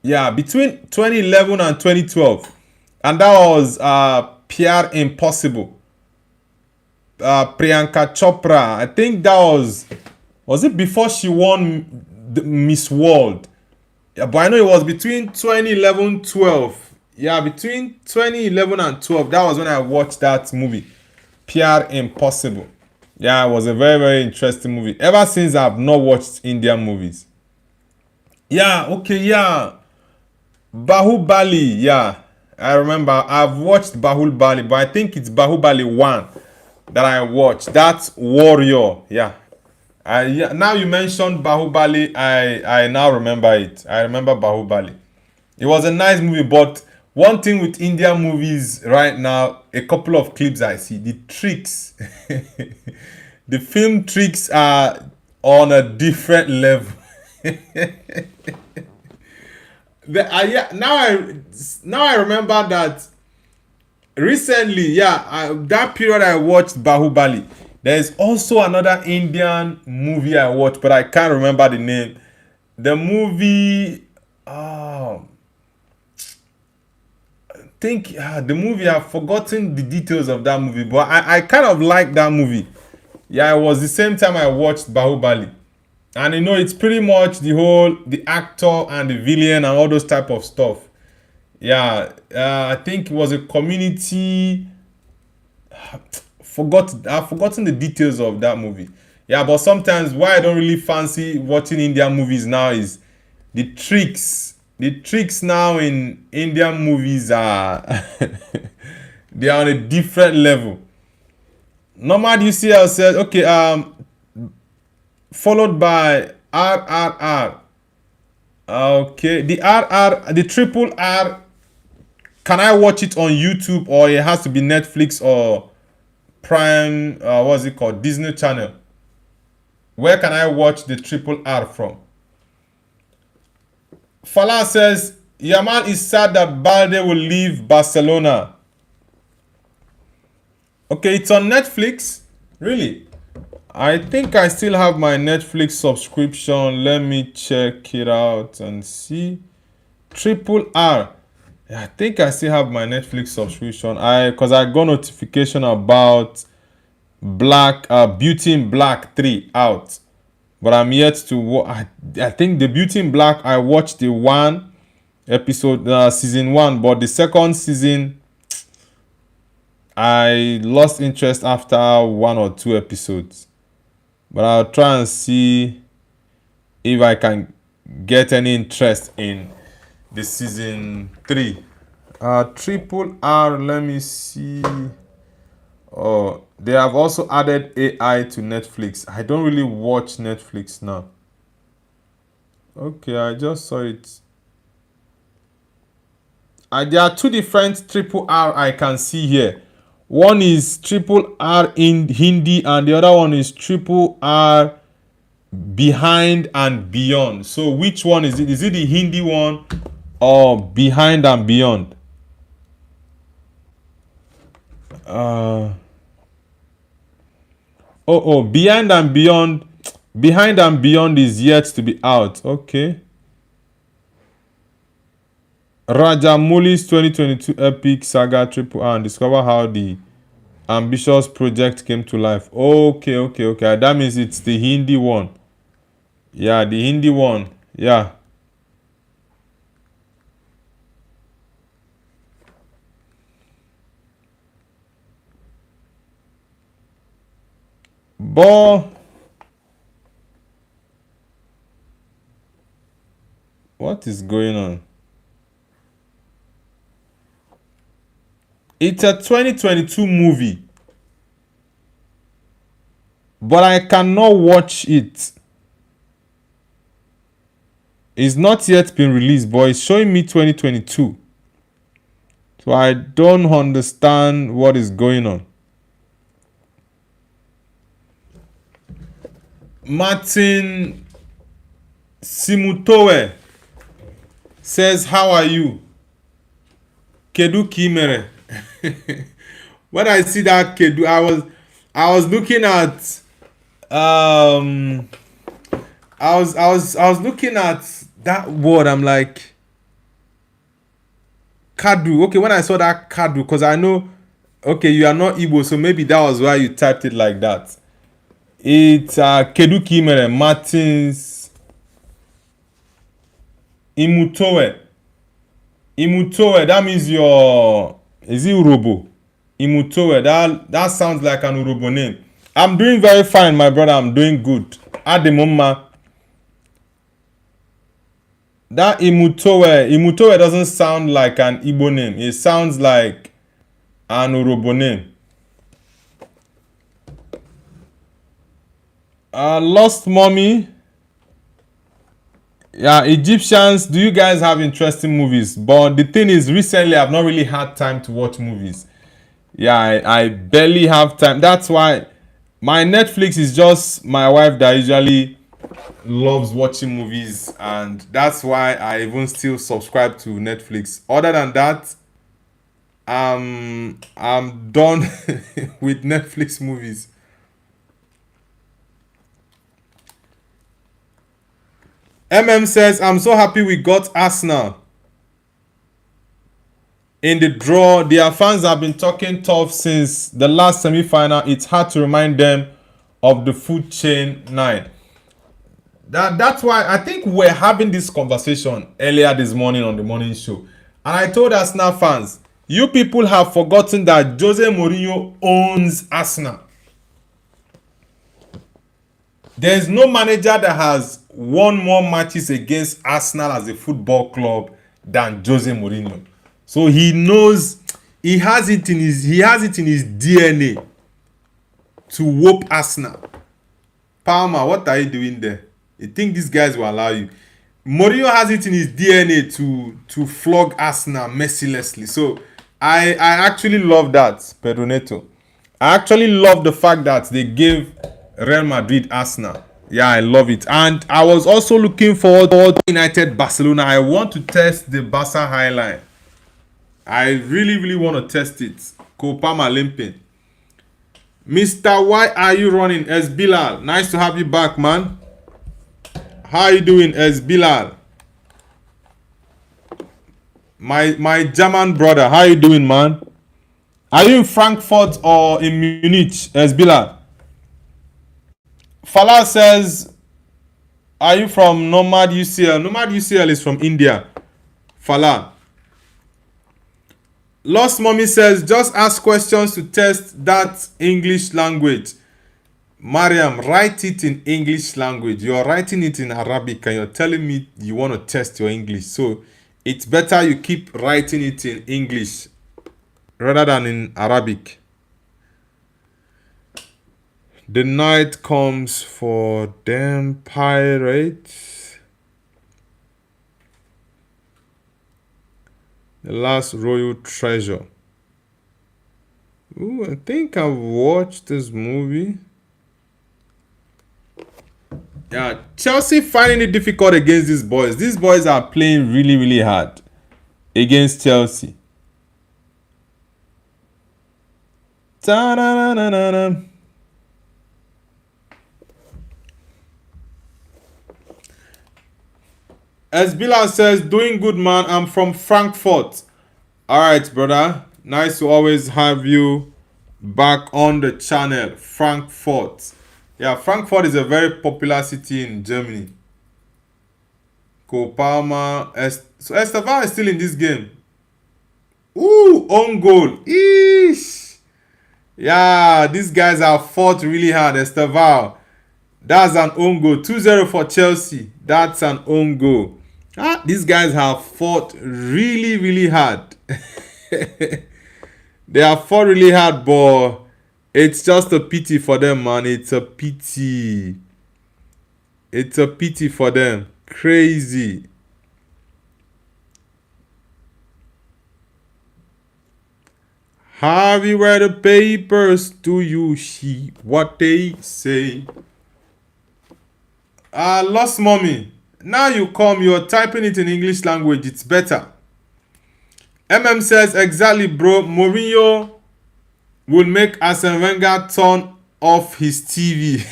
Speaker 1: Yeah, between 2011 and 2012. And that was Pierre Impossible. Priyanka Chopra. I think that was it before she won the Miss World? Yeah, but I know it was between 2011-12. Yeah, between 2011 and 12. That was when I watched that movie, Pierre Impossible. Yeah, it was a very, very interesting movie. Ever since, I've not watched Indian movies. Yeah, okay, yeah. Bahubali, yeah. I remember I've watched Bahubali, but I think it's Bahubali 1 that I watched. That's Warrior, yeah. Yeah. Now you mentioned Bahubali, I now remember it. I remember Bahubali. It was a nice movie, but one thing with Indian movies right now, a couple of clips I see, the tricks, the film tricks are on a different level. Yeah, now I remember that recently, yeah, that period I watched Bahubali. There's also another Indian movie I watched, but I can't remember the name. The movie, the movie, I've forgotten the details of that movie, but I kind of like that movie. Yeah, it was the same time I watched Bahubali. And you know, it's pretty much the actor and the villain and all those type of stuff. Yeah, I think it was a community. I've forgotten the details of that movie. Yeah, but sometimes why I don't really fancy watching Indian movies now is the tricks. The tricks now in Indian movies are they are on a different level. Nomad UCL says, okay, followed by RRR. Okay, the triple R. Can I watch it on YouTube, or it has to be Netflix or Prime? What's it called? Disney Channel. Where can I watch the triple R from? Fala says Yamal is sad that Balde will leave Barcelona. Okay, it's on Netflix. Really? I think I still have my Netflix subscription. Let me check it out and see. Triple R. I think I still have my Netflix subscription. Because I got notification about Beauty in Black 3 out. But I'm yet to I think the Beauty in Black, I watched the one episode, season 1, but the second season I lost interest after 1 or 2 episodes. But I'll try and see if I can get any interest in the season 3. Triple R, let me see. Oh, they have also added AI to Netflix. I don't really watch Netflix now. Okay, I just saw it. There are 2 different triple R I can see here. One is triple R in Hindi and the other one is triple R behind and beyond. So which one is it? Is it the Hindi one or behind and beyond? Behind and beyond. Behind and beyond is yet to be out. Okay. Rajamouli's 2022 epic saga triple R and discover how the ambitious project came to life. Okay. That means it's the Hindi one. Yeah, the Hindi one. Yeah. But what is going on? It's a 2022 movie, but I cannot watch it. It's not yet been released, but it's showing me 2022. So I don't understand what is going on. Martin Simutowe says, how are you? Kedu Kimere. When I see that Kedu, I was looking at I was looking at that word. I'm like, Kadu. Okay, when I saw that Kadu, because I know, okay, you are not Igbo, so maybe that was why you typed it like that. It's Kedu Kimere, Martins Imutowe. Imutowe, that means is it Urobo? Imutowe, that sounds like an Urobo name. I'm doing very fine, my brother. I'm doing good. At the moment, that Imutowe doesn't sound like an Igbo name. It sounds like an Urobo name. Lost Mommy. Yeah, Egyptians, do you guys have interesting movies? But the thing is, recently I've not really had time to watch movies. Yeah, I barely have time. That's why my Netflix is just my wife that usually loves watching movies, and that's why I even still subscribe to Netflix. Other than that, I'm done with Netflix movies. Says, I'm so happy we got Arsenal in the draw. Their fans have been talking tough since the last semi-final. It's hard to remind them of the food chain 9. That's why I think we're having this conversation earlier this morning on the morning show. And I told Arsenal fans, you people have forgotten that Jose Mourinho owns Arsenal. There's no manager that has won more matches against Arsenal as a football club than Jose Mourinho. So he knows, he has it in his DNA to whoop Arsenal. Palmer, what are you doing there? You think these guys will allow you? Mourinho has it in his DNA to flog Arsenal mercilessly. So I actually love that, Pedro Neto. I actually love the fact that they gave Real Madrid Arsenal. Yeah, I love it. And I was also looking forward to United Barcelona. I want to test the Barca highline. I really want to test it. Kopama limping. Mr. Why are you running? S. Bilal. Nice to have you back, man. How are you doing, S. Bilal? My German brother. How are you doing, man? Are you in Frankfurt or in Munich, S. Bilal? Fala says, are you from Nomad UCL? Nomad UCL is from India. Fala. Lost Mommy says, just ask questions to test that English language. Mariam, write it in English language. You're writing it in Arabic and you're telling me you want to test your English. So it's better you keep writing it in English rather than in Arabic. The night comes for them pirates. The last royal treasure. Ooh, I think I've watched this movie. Yeah, Chelsea finding it difficult against these boys. These boys are playing really hard against Chelsea. Ta-da-da-da-da-da. As Bilal says, doing good, man. I'm from Frankfurt. All right, brother. Nice to always have you back on the channel. Frankfurt. Yeah, Frankfurt is a very popular city in Germany. Kopama. So Estevan is still in this game. Ooh, own goal. Eesh. Yeah, these guys have fought really hard. Esteval. That's an own goal. 2-0 for Chelsea. That's an own goal. These guys have fought really, really hard. They have fought really hard, but it's just a pity for them, man. It's a pity. It's a pity for them. Crazy. Have you read the papers? Do you see what they say? Lost mommy. Now you come, you're typing it in English language. It's better. Says, exactly, bro. Mourinho will make Arsene Wenger turn off his TV.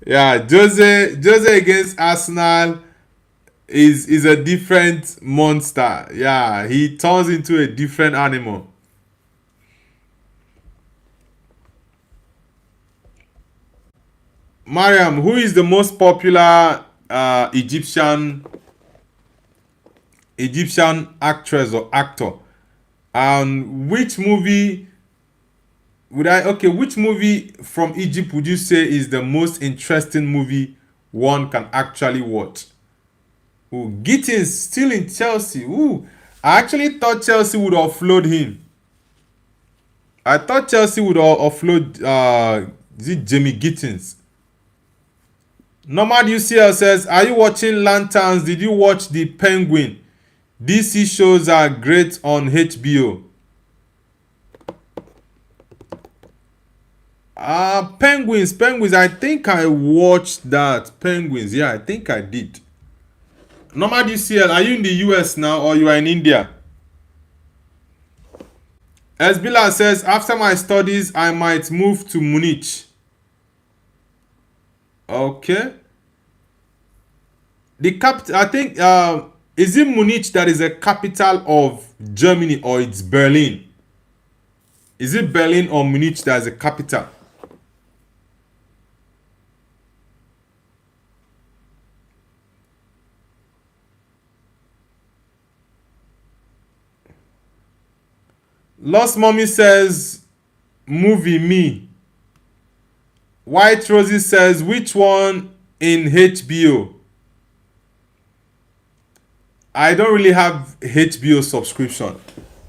Speaker 1: Yeah, Jose against Arsenal is a different monster. Yeah, he turns into a different animal. Mariam, who is the most popular Egyptian actress or actor? And which movie which movie from Egypt would you say is the most interesting movie one can actually watch? Ooh, Gittins still in Chelsea. Ooh, I actually thought Chelsea would offload him. I thought Chelsea would offload is it Jamie Gittins? Nomad UCL says, are you watching Lanterns? Did you watch The Penguin? DC shows are great on HBO. Penguins. I think I watched that. Penguins. Yeah, I think I did. Nomad UCL, are you in the US now or you are in India? Esbila says, after my studies, I might move to Munich. Okay. The capital, I think, is it Munich that is the capital of Germany or it's Berlin? Is it Berlin or Munich that is the capital? Lost Mommy says, movie me. White Rosie says, which one in HBO? I don't really have HBO subscription.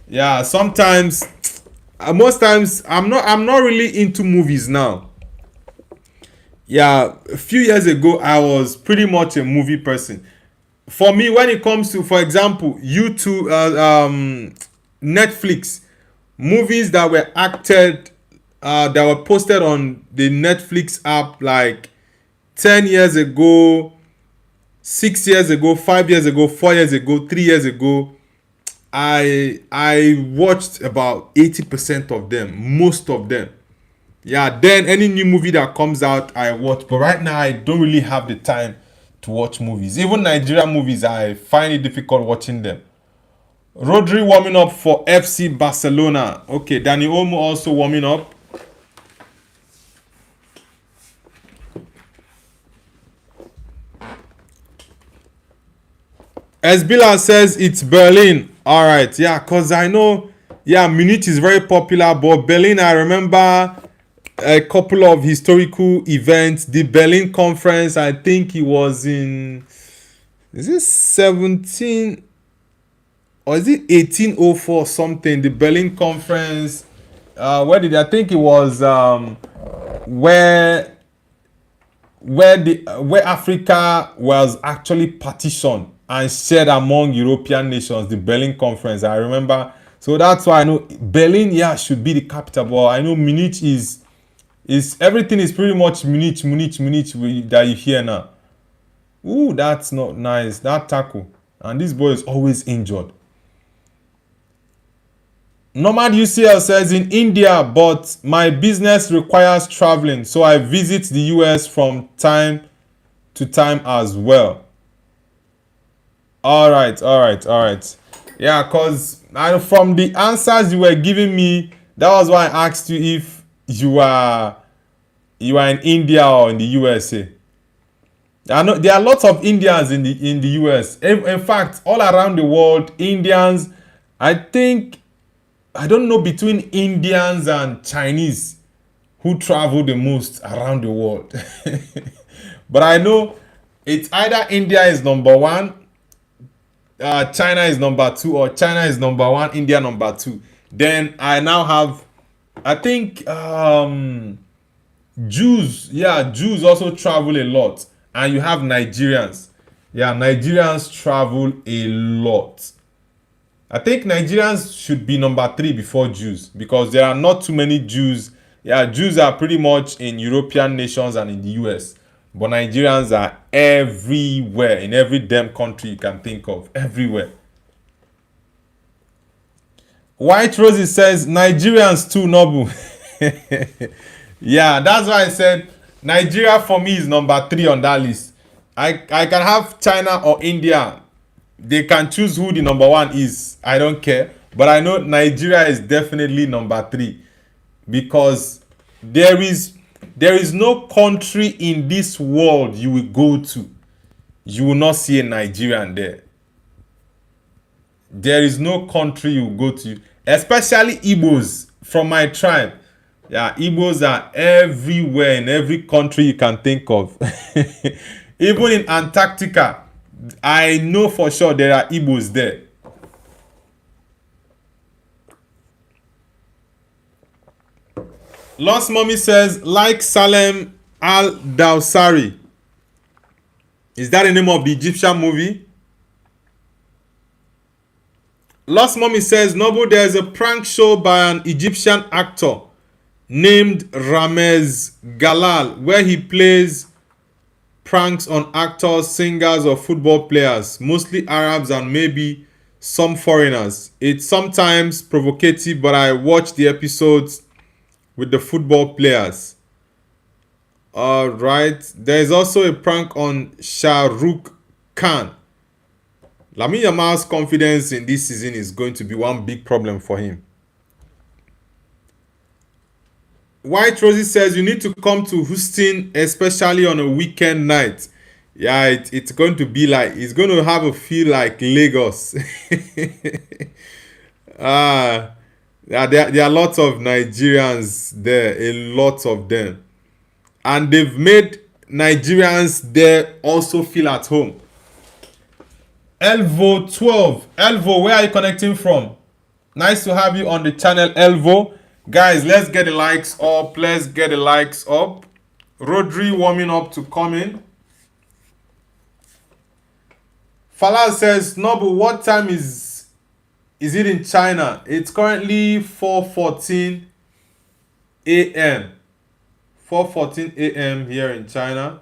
Speaker 1: Yeah, sometimes, most times, I'm not really into movies now. Yeah, a few years ago, I was pretty much a movie person. For me, when it comes to, for example, YouTube, Netflix, movies that were acted, that were posted on the Netflix app like 10 years ago, 6 years ago, 5 years ago, 4 years ago, 3 years ago, I watched about 80% of them, most of them. Yeah, then any new movie that comes out, I watch. But right now, I don't really have the time to watch movies. Even Nigerian movies, I find it difficult watching them. Rodri warming up for FC Barcelona. Okay, Danny Olmo also warming up. Esbila says it's Berlin. Alright, yeah, because I know, yeah, Munich is very popular, but Berlin, I remember a couple of historical events. The Berlin Conference, I think it was in, is it 17 or is it 1804 something? The Berlin Conference, I think it was where Africa was actually partitioned and shared among European nations, the Berlin Conference. I remember. So that's why I know Berlin, yeah, should be the capital. But I know Munich is everything is pretty much Munich that you hear now. Ooh, that's not nice. That tackle. And this boy is always injured. Nomad UCL says in India, but my business requires traveling, so I visit the US from time to time as well. All right. Yeah, because from the answers you were giving me, that was why I asked you if you are in India or in the USA. I know there are lots of Indians in the US. In fact, all around the world, Indians. I think I don't know between Indians and Chinese who travel the most around the world. But I know it's either India is number one, China is number two, or China is number one, India number two. Then I now have, I think, Jews. Yeah, Jews also travel a lot. And you have Nigerians. Yeah, Nigerians travel a lot. I think Nigerians should be number three before Jews because there are not too many Jews. Yeah, Jews are pretty much in European nations and in the US. But Nigerians are everywhere, in every damn country you can think of. Everywhere. White Rosie says Nigerians too, Nobu. Yeah, that's why I said Nigeria for me is number three on that list. I can have China or India. They can choose who the number one is. I don't care. But I know Nigeria is definitely number three. Because there is no country in this world you will go to. You will not see a Nigerian there. There is no country you go to. Especially Igbos from my tribe. Yeah, Igbos are everywhere in every country you can think of. Even in Antarctica, I know for sure there are Igbos there. Lost Mommy says, like Salem al-Dawsari. Is that the name of the Egyptian movie? Lost Mommy says, Noble, there's a prank show by an Egyptian actor named Ramez Galal where he plays pranks on actors, singers, or football players, mostly Arabs and maybe some foreigners. It's sometimes provocative, but I watch the episodes with the football players. Alright. There is also a prank on Shah Rukh Khan. Lamine Yamal's confidence in this season is going to be one big problem for him. White Rosie says you need to come to Houston, especially on a weekend night. Yeah, it's going to be like, it's going to have a feel like Lagos. Yeah, there are lots of Nigerians there, a lot of them. And they've made Nigerians there also feel at home. Elvo 12. Elvo, where are you connecting from? Nice to have you on the channel, Elvo. Guys, let's get the likes up. Let's get the likes up. Rodri warming up to come in. Falal says, Nobu, what time is it in China? It's currently 4:14 a.m. 4:14 a.m. here in China.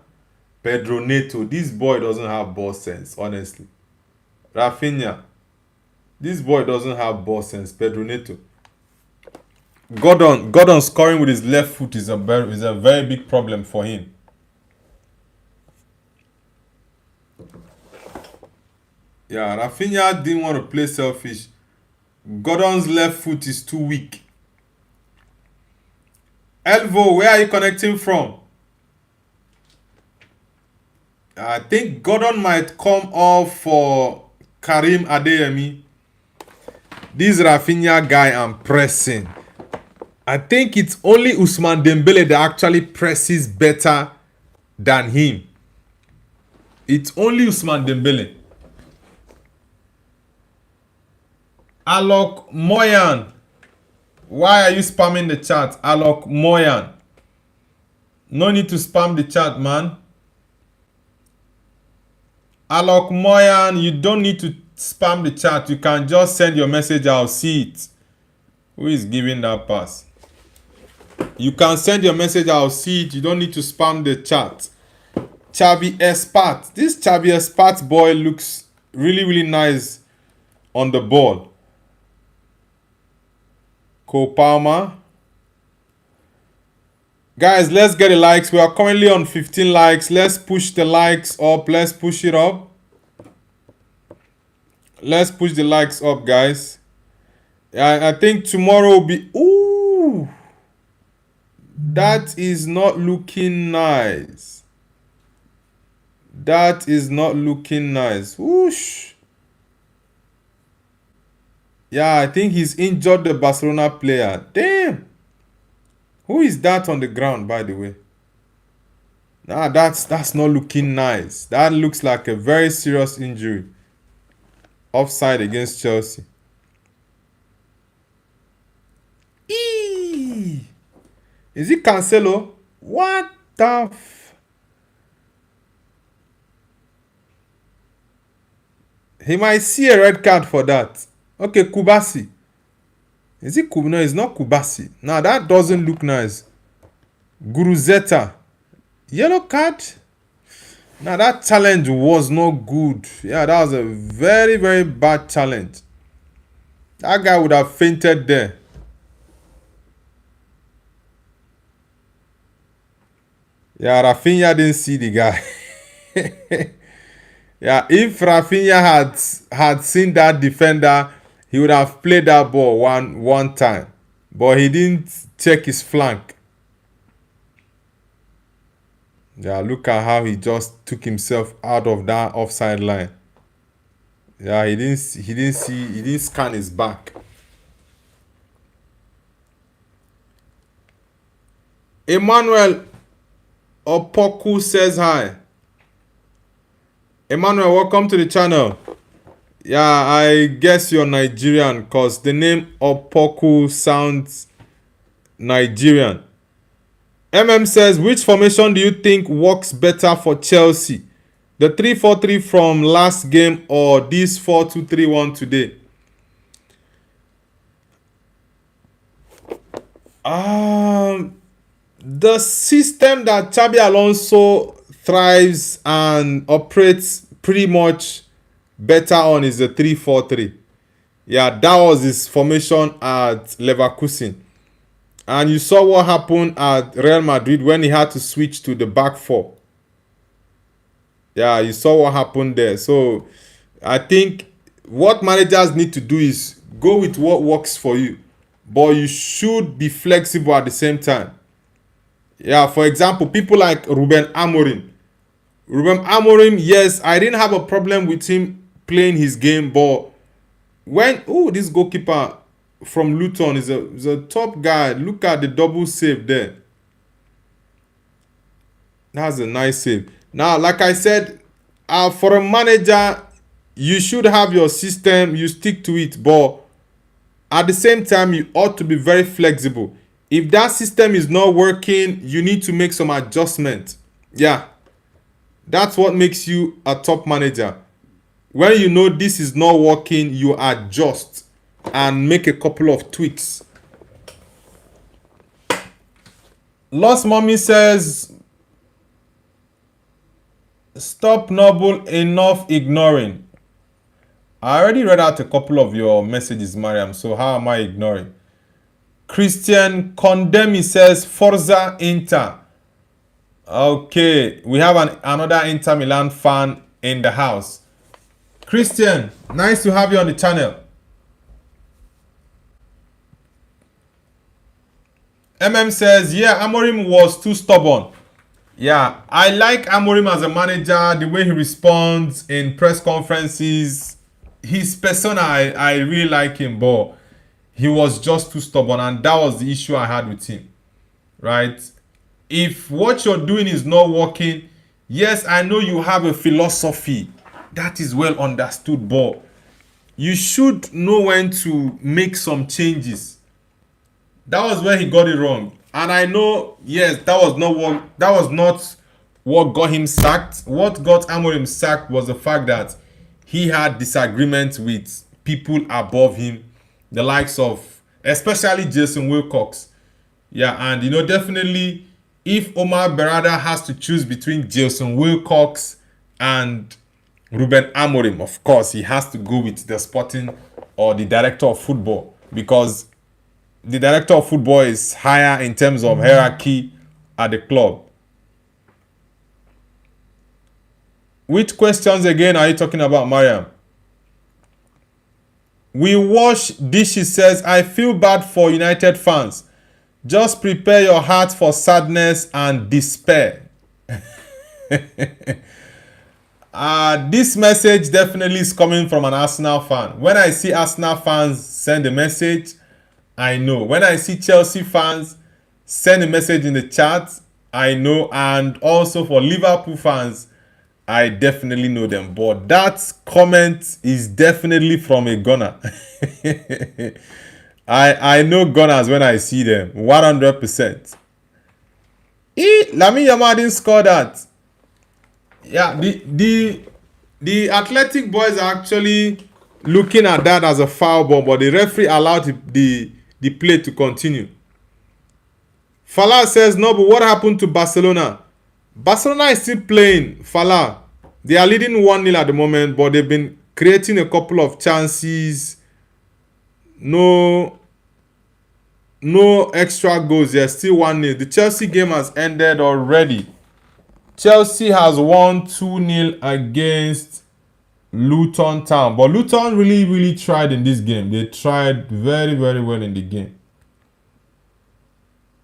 Speaker 1: Pedro Neto. This boy doesn't have ball sense, honestly. Rafinha. This boy doesn't have ball sense. Pedro Neto. Gordon scoring with his left foot is a very big problem for him. Yeah, Rafinha didn't want to play selfish. Gordon's left foot is too weak. Elvo, where are you connecting from? I think Gordon might come off for Karim Adeyemi. This Rafinha guy I'm pressing. I think it's only Ousmane Dembele that actually presses better than him. It's only Ousmane Dembele. Alok Moyan. Why are you spamming the chat? Alok Moyan. No need to spam the chat, man. Alok Moyan, you don't need to spam the chat. You can just send your message. I'll see it. Who is giving that pass? You can send your message. I'll see it. You don't need to spam the chat. Chabi Espat. This Chabi Espat boy looks really, really nice on the ball. Cole Palmer. Guys, let's get the likes. We are currently on 15 likes. Let's push the likes up. Let's push it up. Let's push the likes up, guys. I think tomorrow will be... Ooh! That is not looking nice. That is not looking nice. Whoosh! Yeah, I think he's injured the Barcelona player. Damn. Who is that on the ground, by the way? Nah, that's not looking nice. That looks like a very serious injury. Offside against Chelsea. Eee! Is it Cancelo? What the He might see a red card for that. Okay, Kubasi. Is it Kub? No, it's not Kubasi. Now that doesn't look nice. Guruzeta. Yellow card? Now that challenge was not good. Yeah, that was a very, very bad challenge. That guy would have fainted there. Yeah, Rafinha didn't see the guy. Yeah, if Rafinha had seen that defender, he would have played that ball one time. But he didn't check his flank. Yeah, look at how he just took himself out of that offside line. Yeah, he didn't scan his back. Emmanuel Opoku says hi. Emmanuel, welcome to the channel. Yeah, I guess you're Nigerian because the name Opoku sounds Nigerian. Says, which formation do you think works better for Chelsea? The 3-4-3 from last game or this 4-2-3-1 today? The system that Xabi Alonso thrives and operates pretty much better on is the 3-4-3. Yeah, that was his formation at Leverkusen. And you saw what happened at Real Madrid when he had to switch to the back four. Yeah, you saw what happened there. So I think what managers need to do is go with what works for you. But you should be flexible at the same time. Yeah, for example, people like Ruben Amorim. Ruben Amorim, yes, I didn't have a problem with him playing his game, but when this goalkeeper from Luton is a top guy. Look at the double save there. That's a nice save. Now, like I said, for a manager, you should have your system, you stick to it, but at the same time, you ought to be very flexible. If that system is not working, you need to make some adjustment. Yeah, that's what makes you a top manager. When you know this is not working, you adjust and make a couple of tweaks. Lost Mommy says, stop Noble, enough ignoring. I already read out a couple of your messages, Mariam, so how am I ignoring? Christian Condemi says, Forza Inter. Okay, we have another Inter Milan fan in the house. Christian, nice to have you on the channel. Says, yeah, Amorim was too stubborn. Yeah, I like Amorim as a manager, the way he responds in press conferences. His persona, I really like him, but he was just too stubborn, and that was the issue I had with him. Right? If what you're doing is not working, yes, I know you have a philosophy. That is well understood, but you should know when to make some changes. That was where he got it wrong. And I know, yes, that was not what got him sacked. What got Amorim sacked was the fact that he had disagreements with people above him, the likes of, especially Jason Wilcox. Yeah, and definitely, if Omar Berrada has to choose between Jason Wilcox and Ruben Amorim, of course, he has to go with the sporting or the director of football, because the director of football is higher in terms of hierarchy at the club. Which questions again are you talking about, Mariam? We wash dishes says, I feel bad for United fans. Just prepare your heart for sadness and despair. This message definitely is coming from an Arsenal fan. When I see Arsenal fans send a message, I know. When I see Chelsea fans send a message in the chat, I know. And also for Liverpool fans, I definitely know them. But that comment is definitely from a gunner. I know gunners when I see them. 100%. Lamine Yamal didn't score that. Yeah, the Athletic boys are actually looking at that as a foul ball, but the referee allowed the play to continue. Fala says, no, but what happened to Barcelona? Barcelona is still playing. Fala, they are leading 1-0 at the moment, but they've been creating a couple of chances. No extra goals. They're still 1-0. The Chelsea game has ended already. Chelsea has won 2-0 against Luton Town. But Luton really tried in this game. They tried very well in the game.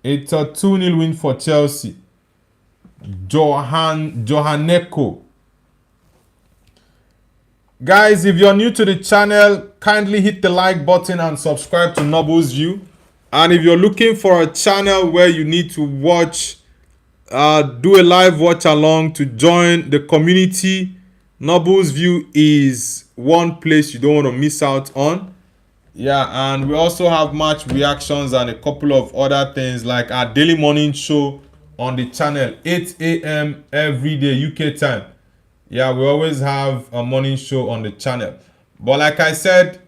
Speaker 1: It's a 2-0 win for Chelsea. Johaneko. Guys, if you're new to the channel, kindly hit the like button and subscribe to Noble's View. And if you're looking for a channel where you need to watch, do a live watch along to join the community, Noble's View is one place you don't want to miss out on. Yeah, and we also have match reactions and a couple of other things like our daily morning show on the channel, 8 a.m. every day UK time. Yeah, we always have a morning show on the channel. But like I said,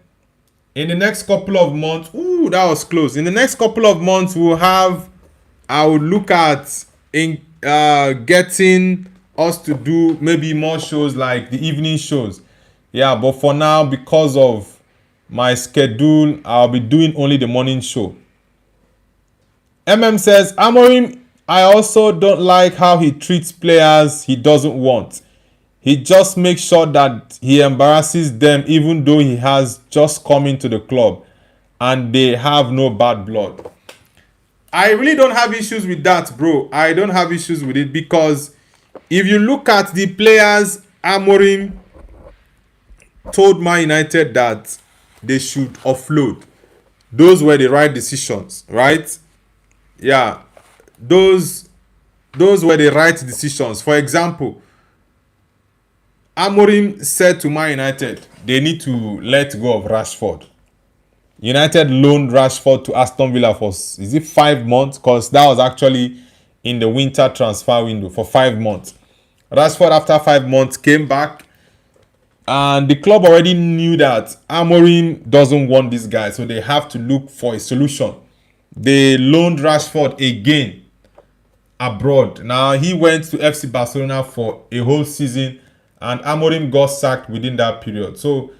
Speaker 1: in the next couple of months, ooh, that was close. In the next couple of months, I would look at getting us to do maybe more shows like the evening shows. Yeah, but for now, because of my schedule, I'll be doing only the morning show. MM says, Amorim, I also don't like how he treats players he doesn't want. He just makes sure that he embarrasses them even though he has just come into the club and they have no bad blood. I really don't have issues with that, bro. I don't have issues with it because if you look at the players, Amorim told Man United that they should offload. Those were the right decisions, right? Yeah, those were the right decisions. For example, Amorim said to Man United they need to let go of Rashford. United loaned Rashford to Aston Villa for, is it 5 months? Because that was actually in the winter transfer window for 5 months. Rashford, after 5 months, came back. And the club already knew that Amorim doesn't want this guy. So they have to look for a solution. They loaned Rashford again abroad. Now, he went to FC Barcelona for a whole season. And Amorim got sacked within that period. So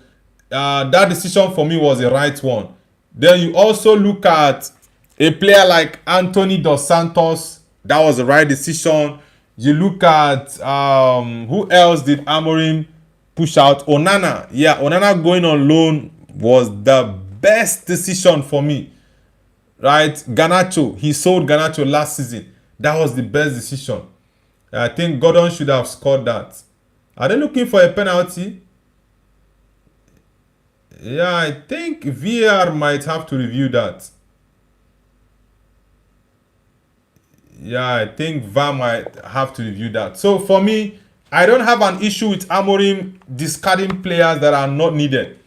Speaker 1: that decision for me was the right one. Then you also look at a player like Anthony Dos Santos. That was the right decision. You look at who else did Amorim push out? Onana. Yeah, Onana going on loan was the best decision for me. Right? Garnacho. He sold Garnacho last season. That was the best decision. I think Gordon should have scored that. Are they looking for a penalty? Yeah, I think VAR might have to review that. Yeah, I think VAR might have to review that. So for me, I don't have an issue with Amorim discarding players that are not needed.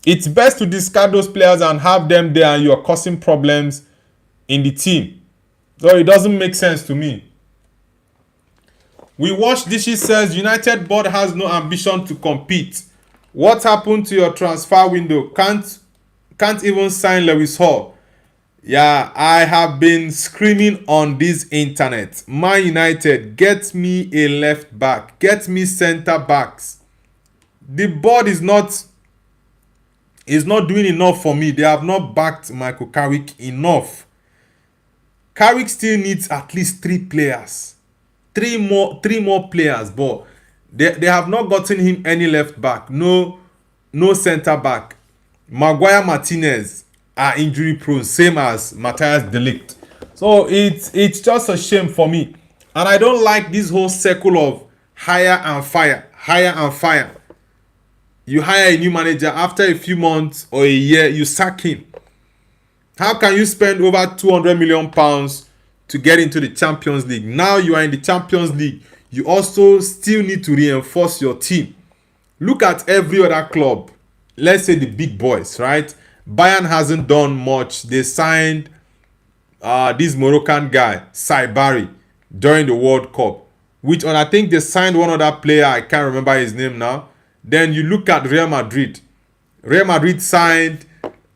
Speaker 1: It's best to discard those players and have them there and you're causing problems in the team. So it doesn't make sense to me. We watch Dishy says United board has no ambition to compete. What happened to your transfer window? Can't even sign Lewis Hall. Yeah, I have been screaming on this internet. Man United, get me a left back. Get me centre backs. The board is not doing enough for me. They have not backed Michael Carrick enough. Carrick still needs at least 3 players. Three more players, but they have not gotten him any left back. No centre back. Maguire, Martinez are injury prone, same as Matthias de Ligt. So it's just a shame for me. And I don't like this whole circle of hire and fire. hire and fire. You hire a new manager, after a few months or a year, you sack him. How can you spend over £200 million to get into the Champions League? Now you are in the Champions League. You also still need to reinforce your team. Look at every other club. Let's say the big boys, right? Bayern hasn't done much. They signed this Moroccan guy, Saibari, during the World Cup. Which one? I think they signed one other player. I can't remember his name now. Then you look at Real Madrid. Real Madrid signed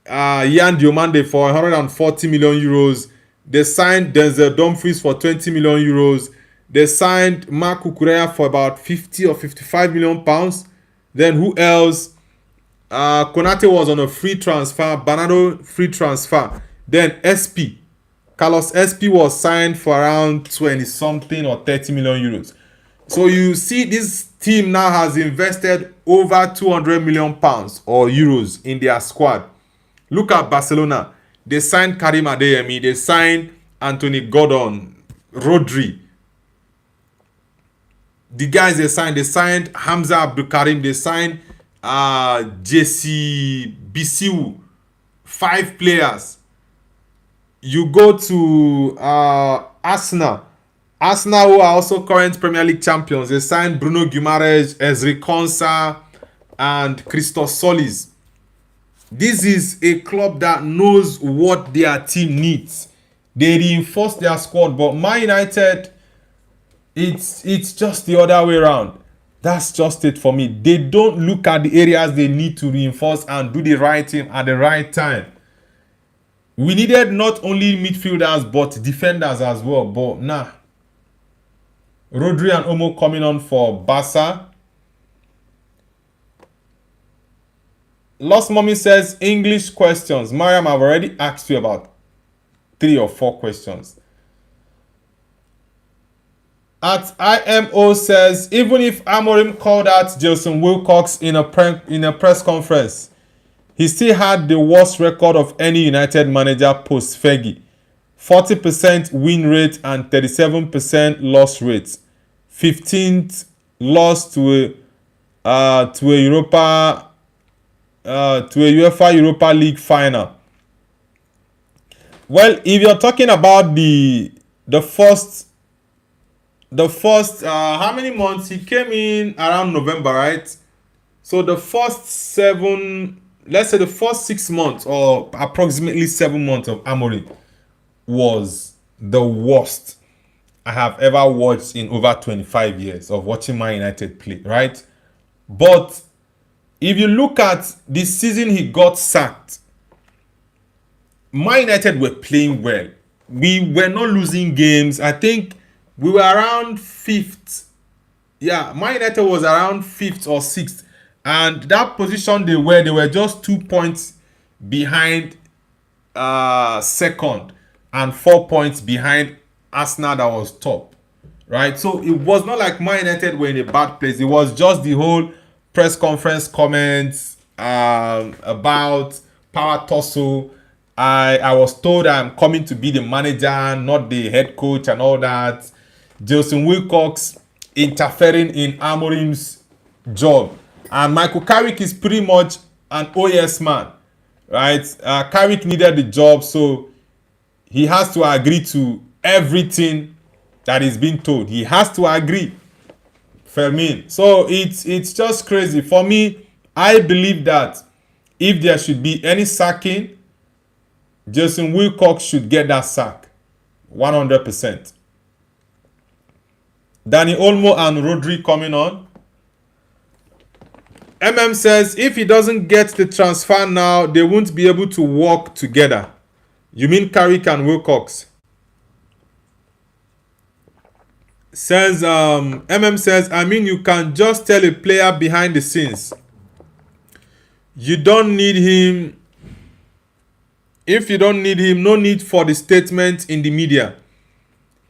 Speaker 1: Yan Diomande for 140 million euros. They signed Denzel Dumfries for 20 million euros. They signed Marc Cucurella for about 50 or 55 million pounds. Then who else? Konate was on a free transfer. Bernardo free transfer. Then SP. Carlos SP was signed for around 20 something or 30 million euros. So you see this team now has invested over 200 million pounds or euros in their squad. Look at Barcelona. They signed Karim Adeyemi. They signed Anthony Gordon, Rodri. The guys they signed Hamza Abdul Karim. They signed JC Bisiu. 5 players. You go to Arsenal. Arsenal, who are also current Premier League champions, they signed Bruno Guimaraes, Ezri Konsa, and Christos Solis. This is a club that knows what their team needs. They reinforce their squad, but Man United, it's just the other way around. That's just it for me. They don't look at the areas they need to reinforce and do the right thing at the right time. We needed not only midfielders but defenders as well, but nah. Rodri and Omo coming on for Barca. Lost Mommy says English questions. Mariam, I've already asked you about 3 or 4 questions. At IMO says, even if Amorim called out Jason Wilcox in a press conference, he still had the worst record of any United manager post Fergie. 40% win rate and 37% loss rate. 15th loss to a UEFA Europa League final. Well, if you're talking about the first how many months? He came in around November, right? So the first 7, let's say the first 6 months or approximately 7 months of Amorim was the worst I have ever watched in over 25 years of watching Man United play, right? But if you look at the season he got sacked, Man United were playing well. We were not losing games. I think we were around 5th. Yeah, Man United was around 5th or 6th. And that position they were just 2 points behind second and 4 points behind Arsenal that was top, right? So it was not like Man United were in a bad place. It was just the whole press conference comments about power tussle. I was told I'm coming to be the manager, not the head coach and all that. Jason Wilcox interfering in Amorim's job. And Michael Carrick is pretty much an OS man, right? Carrick needed the job, so he has to agree to everything that is being told. He has to agree. Fermin. So it's just crazy. For me, I believe that if there should be any sacking, Jason Wilcox should get that sack. 100%. Danny Olmo and Rodri coming on. MM says, if he doesn't get the transfer now, they won't be able to work together. You mean Carrick and Wilcox? Says, MM says, I mean, you can just tell a player behind the scenes. You don't need him. If you don't need him, no need for the statement in the media.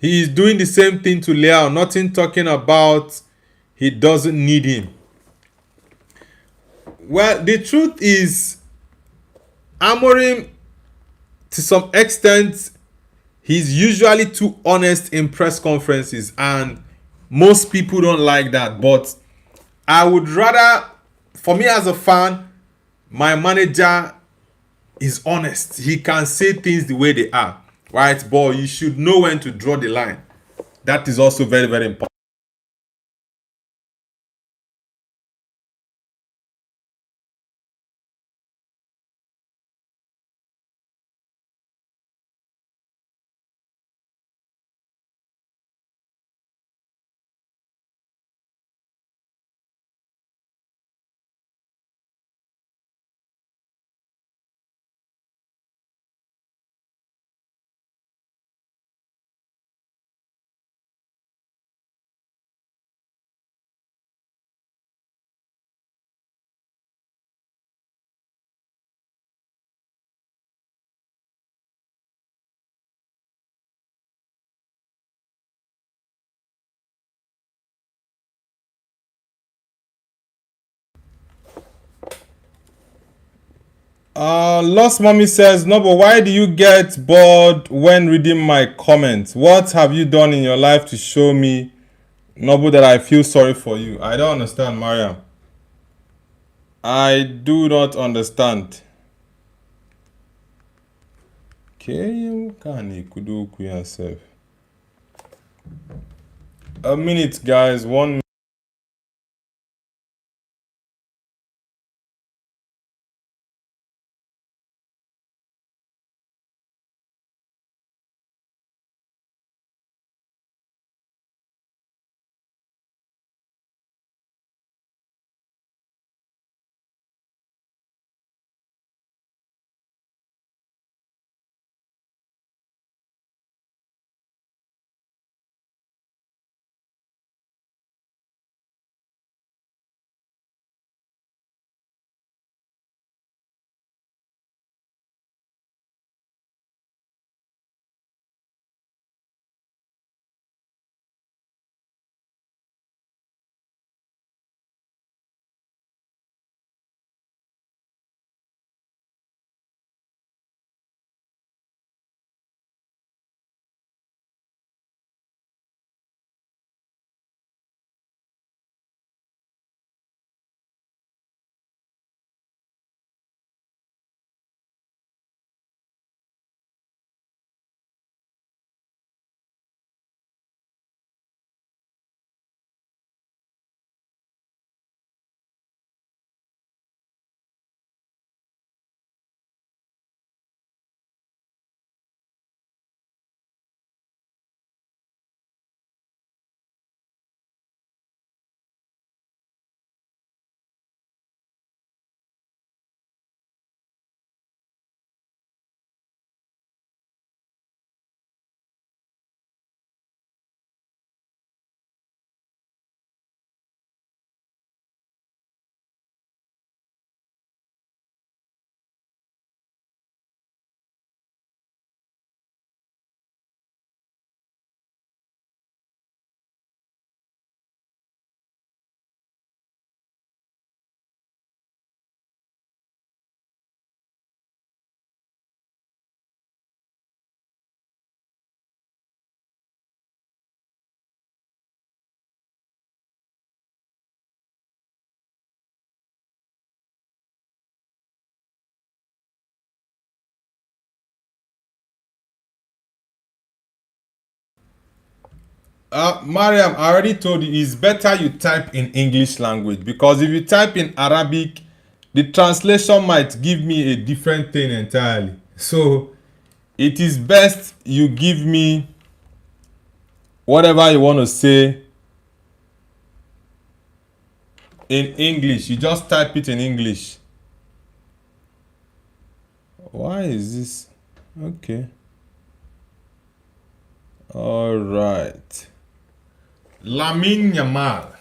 Speaker 1: He is doing the same thing to Leao. Nothing talking about he doesn't need him. Well, the truth is, Amorim, to some extent, he's usually too honest in press conferences, and most people don't like that. But I would rather, for me as a fan, my manager is honest. He can say things the way they are, right? But you should know when to draw the line. That is also very, very important. Lost Mommy says, no, but why do you get bored when reading my comments? What have you done in your life to show me, Noble, that I feel sorry for you? I don't understand, Mariam. I do not understand. Okay, can kudu yourself. A minute, guys. 1 minute. Mariam, I already told you it's better you type in English language, because if you type in Arabic, the translation might give me a different thing entirely. So it is best you give me whatever you want to say in English. You just type it in English. Why is this? Okay. All right. Lamine Yamal.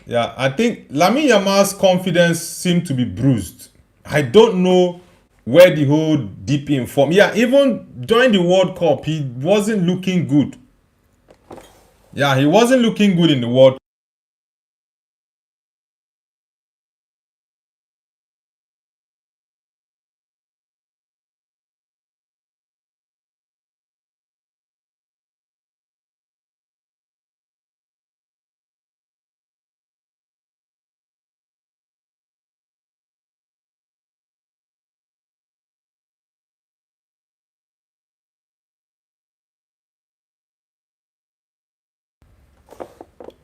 Speaker 1: Yeah, I think Lamine Yamal's confidence seemed to be bruised. I don't know where the whole deep in form. Yeah, even during the World Cup, he wasn't looking good. Yeah, he wasn't looking good in the World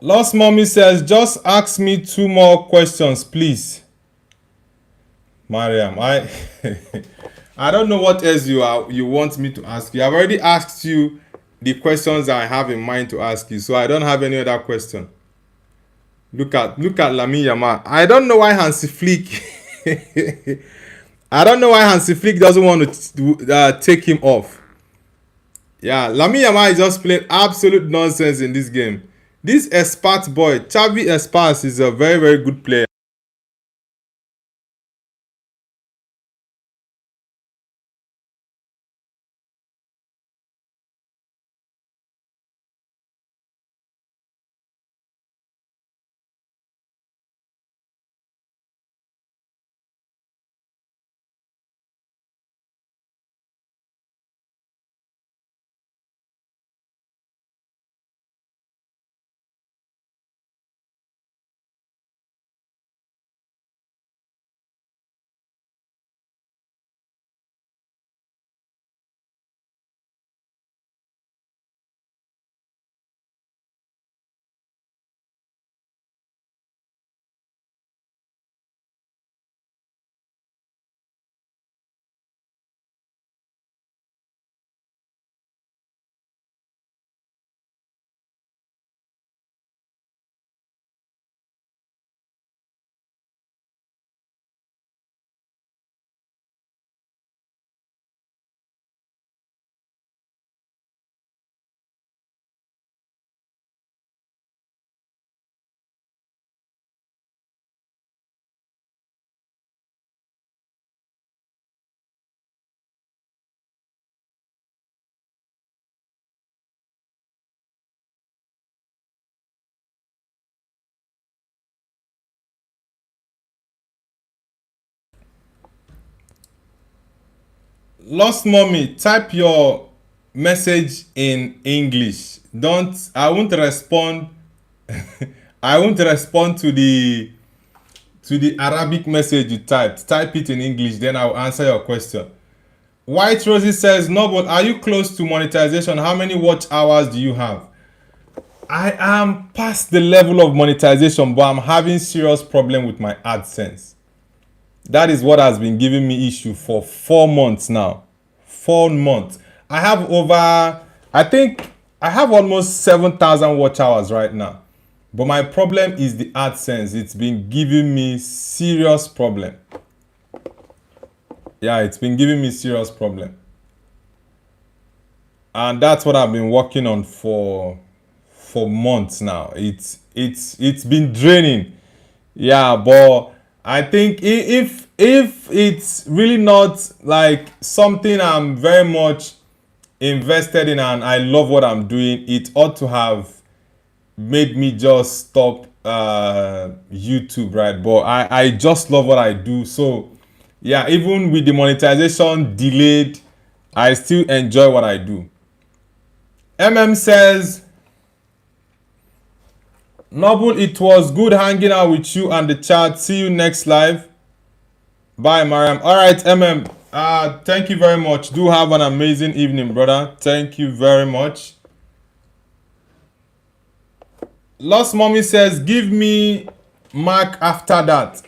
Speaker 1: Lost Mommy says, just ask me 2 more questions, please. Mariam, I don't know what else you want me to ask you. I've already asked you the questions I have in mind to ask you, so I don't have any other question. Look at Lamine Yamal. I don't know why Hansi Flick I don't know why Hansi Flick doesn't want to take him off. Yeah, Lamine Yamal is just playing absolute nonsense in this game. This Espat boy, Xavi Espat, is a very, very good player. Lost Mommy, type your message in English. I won't respond. I won't respond to the Arabic message you typed. Type it in English, then I'll answer your question. White Rosie says, no, but are you close to monetization? How many watch hours do you have? I am past the level of monetization, but I'm having serious problem with my AdSense. That is what has been giving me issue for 4 months now. 4 months. I think I have almost 7,000 watch hours right now. But my problem is the AdSense. It's been giving me serious problem. Yeah, it's been giving me serious problem. And that's what I've been working on for months now. It's been draining. Yeah, but I think if it's really not like something I'm very much invested in and I love what I'm doing, it ought to have made me just stop YouTube, right? But I just love what I do. So yeah, even with the monetization delayed, I still enjoy what I do. Says, Noble, it was good hanging out with you and the chat. See you next live. Bye, Mariam. All right, thank you very much. Do have an amazing evening, brother. Thank you very much. Lost Mommy says, give me mark after that.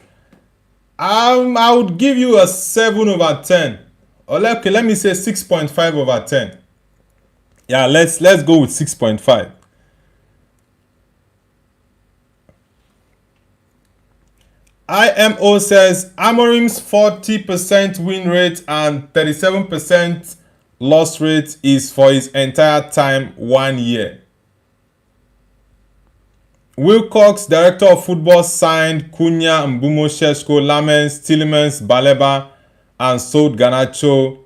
Speaker 1: I would give you a 7/10. Or let me say 6.5/10. Yeah, let's go with 6.5. IMO says Amorim's 40% win rate and 37% loss rate is for his entire time, 1 year. Wilcox, director of football, signed Cunha, Mbumo, Sheshko, Lamens, Tielemans, Baleba, and sold Garnacho,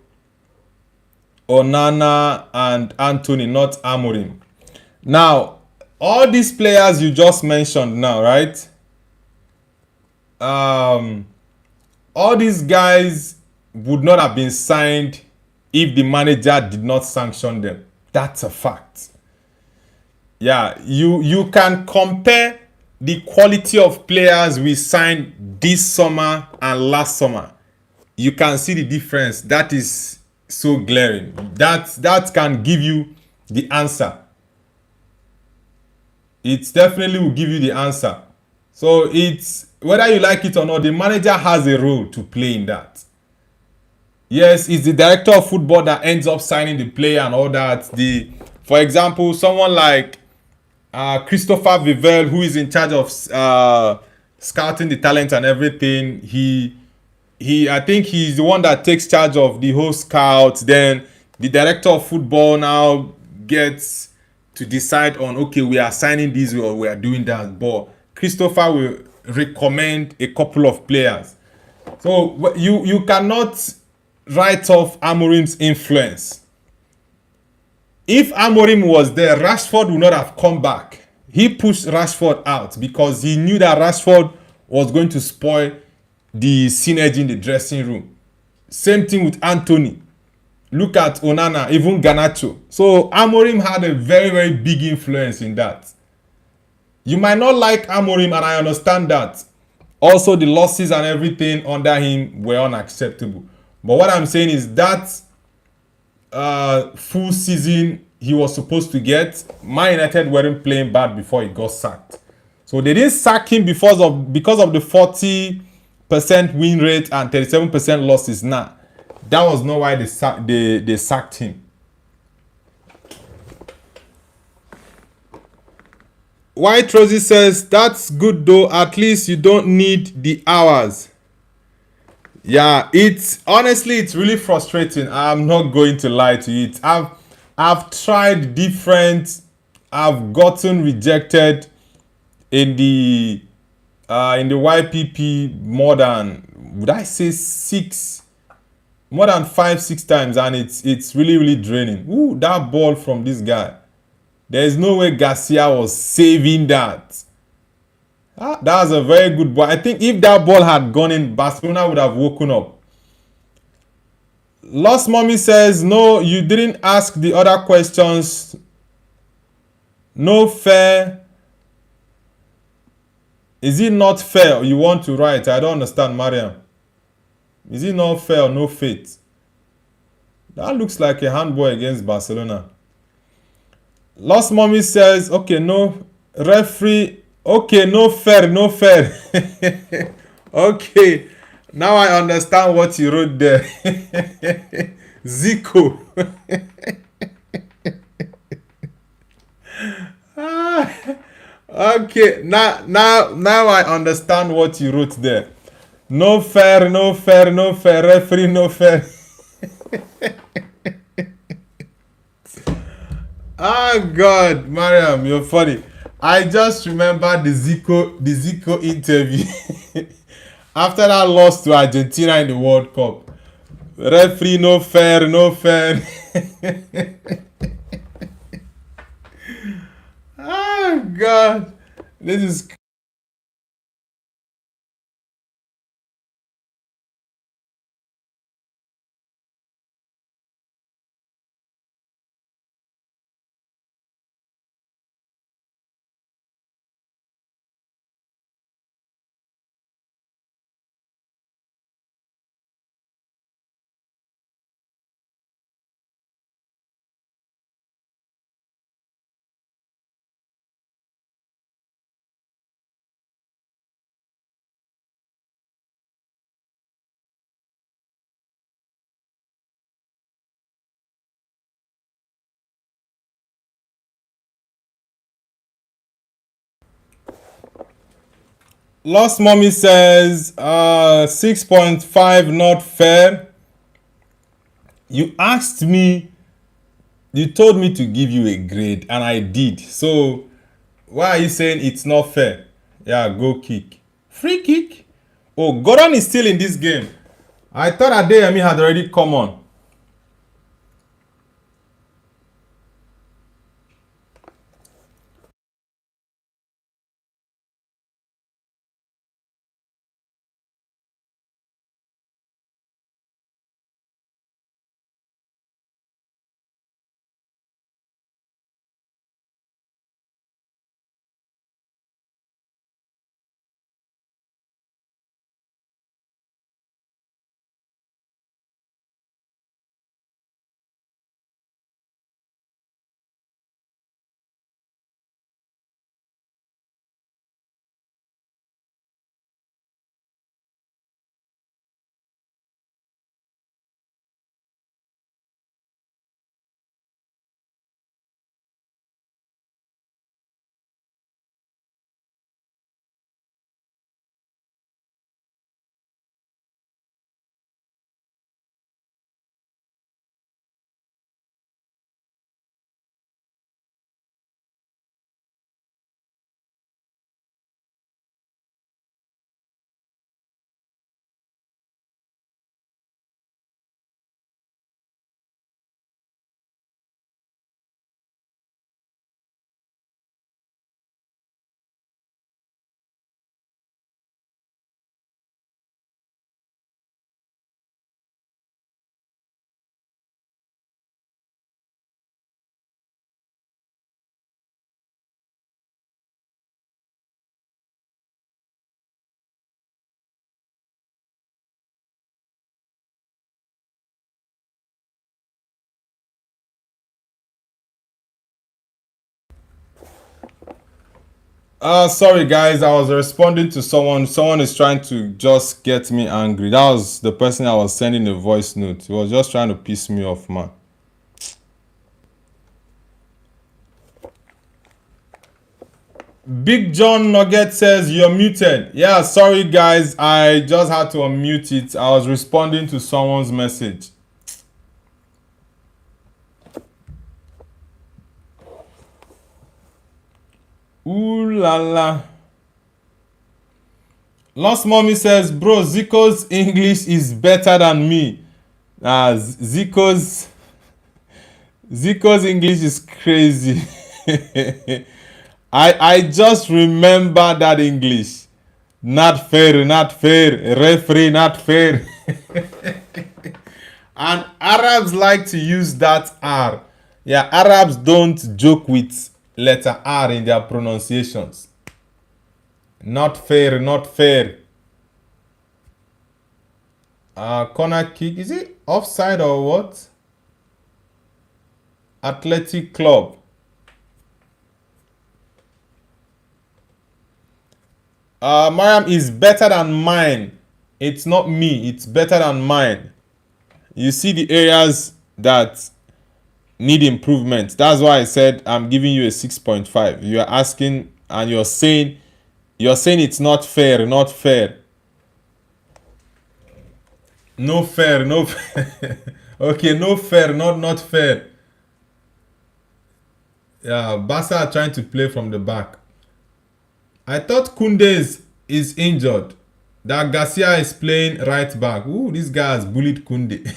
Speaker 1: Onana, and Anthony, not Amorim. Now, all these players you just mentioned now, right? All these guys would not have been signed if the manager did not sanction them. That's a fact. Yeah, you can compare the quality of players we signed this summer and last summer. You can see the difference. That is so glaring. That can give you the answer. it definitely will give you the answer. So it's whether you like it or not, the manager has a role to play in that. Yes, it's the director of football that ends up signing the player and all that. For example, someone like Christopher Vivel, who is in charge of scouting the talent and everything, I think he's the one that takes charge of the whole scouts. Then the director of football now gets to decide on, okay, we are signing this or we are doing that. But Christopher will recommend a couple of players. So you cannot write off Amorim's influence. If Amorim was there, Rashford would not have come back. He pushed Rashford out because he knew that Rashford was going to spoil the synergy in the dressing room. Same thing with Anthony. Look at Onana, even Garnacho. So Amorim had a very, very big influence in that. You might not like Amorim, and I understand that. Also, the losses and everything under him were unacceptable. But what I'm saying is that full season he was supposed to get, Man United weren't playing bad before he got sacked. So they didn't sack him because of the 40% win rate and 37% losses. Nah, that was not why they sacked him. White Rosie says, that's good though, at least you don't need the hours. Yeah, it's honestly, it's really frustrating. I'm not going to lie to you. I've tried different, I've gotten rejected in the YPP more than, would I say more than 5-6 times, and it's really, really draining. Ooh, that ball from this guy. There's no way Garcia was saving that. That was a very good ball. I think if that ball had gone in, Barcelona would have woken up. Lost Mommy says, no, you didn't ask the other questions. No fair. Is it not fair you want to write? I don't understand, Mariam. Is it not fair or no faith? That looks like a handball against Barcelona. Lost Mommy says, okay, no referee. Okay, no fair, no fair. Okay, now I understand what you wrote there. Zico. Okay, now I understand what you wrote there. No fair, no fair, no fair, referee, no fair. Oh God, Mariam, you're funny. I just remember the Zico interview after that loss to Argentina in the World Cup. Referee, no fair, no fair. Oh God, this is. Lost Mommy says 6.5 not fair. You asked me, you told me to give you a grade, and I did. So why are you saying it's not fair? Yeah, go kick. Free kick? Oh, Gordon is still in this game. I thought Adeyemi had already come on. Sorry guys, I was responding to someone. Someone is trying to just get me angry. That was the person I was sending a voice note. He was just trying to piss me off, man. Big John Nugget says you're muted. Yeah, sorry guys, I just had to unmute it. I was responding to someone's message. Ooh la la. Lost Mommy says, bro, Zico's English is better than me. Zico's English is crazy. I just remember that English. Not fair, not fair. Referee, not fair. And Arabs like to use that R. Yeah, Arabs don't joke with letter R in their pronunciations. Not fair, not fair. Corner kick. Is it offside or what? Athletic Club. Mariam is better than mine. It's not me. It's better than mine. You see the areas that need improvement. That's why I said I'm giving you a 6.5. You are asking and you're saying it's not fair, not fair. No fair, no fair. Okay, no fair, not fair. Yeah, Barca are trying to play from the back. I thought Koundé is injured. That Garcia is playing right back. Ooh, this guy has bullied Koundé.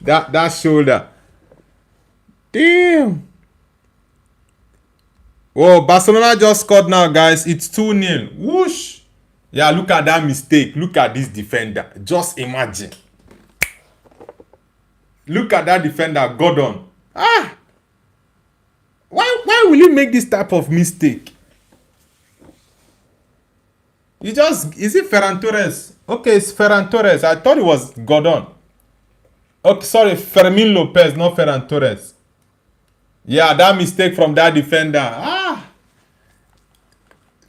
Speaker 1: that shoulder. Damn. Oh, Barcelona just scored now, guys. It's 2-0. Whoosh. Yeah, look at that mistake. Look at this defender. Just imagine. Look at that defender, Gordon. Why will you make this type of mistake? Is it Ferran Torres? Okay, it's Ferran Torres. I thought it was Gordon. Okay, sorry, Fermin Lopez, not Ferran Torres. Yeah, that mistake from that defender.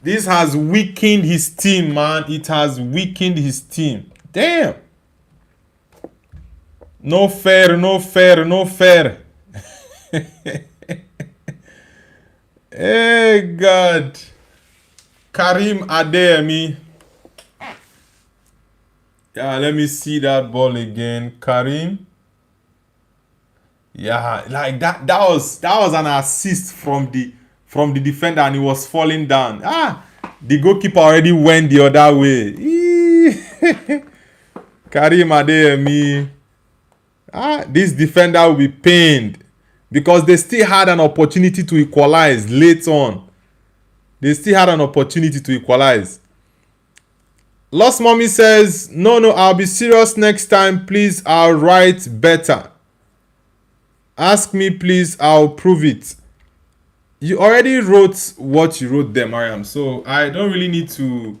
Speaker 1: This has weakened his team, man. It has weakened his team. Damn. No fair, no fair, no fair. Hey, God. Karim Adeyemi. Yeah, let me see that ball again. Karim. Yeah, like that was an assist from the defender and he was falling down. The goalkeeper already went the other way. Karim Adeyemi. This defender will be pained because they still had an opportunity to equalize late on. They still had an opportunity to equalize. Lost Mommy says, no, I'll be serious next time. Please, I'll write better. Ask me, please, I'll prove it. You already wrote what you wrote there, Mariam. So I don't really need to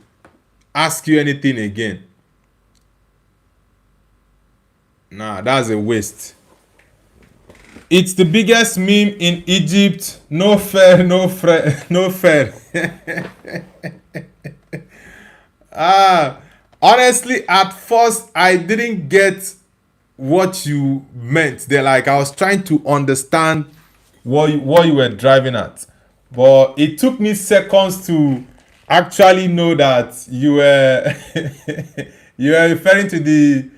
Speaker 1: ask you anything again. Nah, that's a waste. It's the biggest meme in Egypt. No fair, no fair, no fair. Honestly, at first, I didn't get what you meant. They're like, I was trying to understand what you were driving at. But it took me seconds to actually know that you were you were referring to the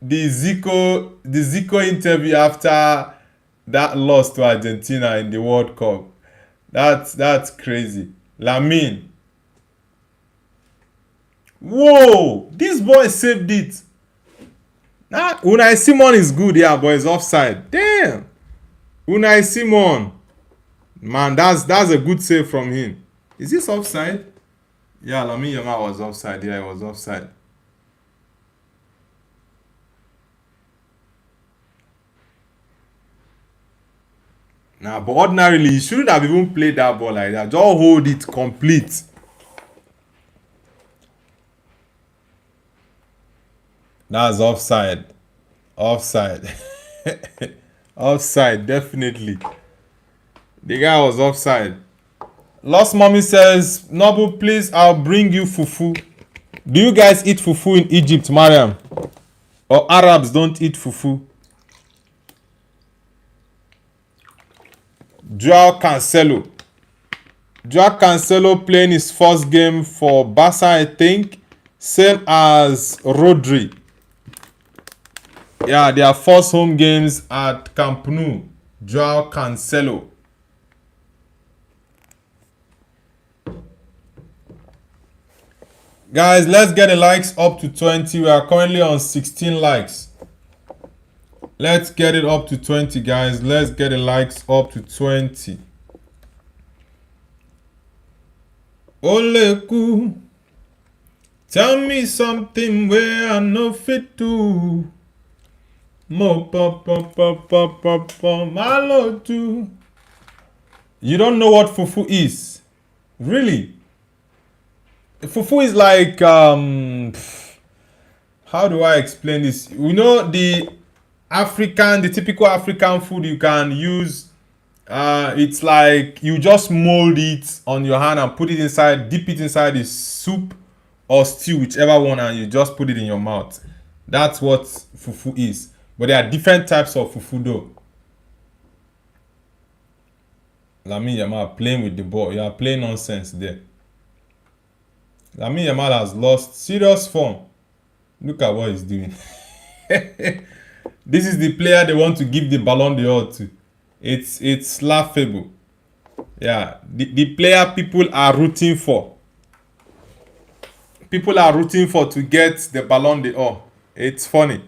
Speaker 1: Zico interview after that loss to Argentina in the World Cup. That's crazy. Lamine. Whoa! This boy saved it. Unai Simon is good, yeah, but it's offside. Damn. Unai Simon. Man, that's a good save from him. Is this offside? Yeah, Lamine Yamal was offside. Yeah, it was offside. Nah, but ordinarily, he shouldn't have even played that ball like that. Just hold it complete. That's offside. Offside. Offside, definitely. The guy was offside. Lost Mommy says, Noble, please, I'll bring you fufu. Do you guys eat fufu in Egypt, Mariam? Or Arabs don't eat fufu? Joao Cancelo. Joao Cancelo playing his first game for Barca, I think. Same as Rodri. Yeah, their first home games at Camp Nou. Joao Cancelo. Guys, let's get the likes up to 20. We are currently on 16 likes. Let's get it up to 20, guys. Let's get the likes up to 20. Oleku, tell me something where I no fit to. Mo pop pop pop pop pop pop malo too. You don't know what fufu is? Really? Fufu is like how do I explain this? You know the typical African food you can use. It's like you just mold it on your hand and put it inside, dip it inside the soup or stew, whichever one, and you just put it in your mouth. That's what fufu is. But there are different types of fufu though. Lamine Yamal playing with the ball. You are playing nonsense there. Lamine Yamal has lost serious form. Look at what he's doing. This is the player they want to give the Ballon d'Or to. It's laughable. Yeah, the player people are rooting for. People are rooting for to get the Ballon d'Or. It's funny.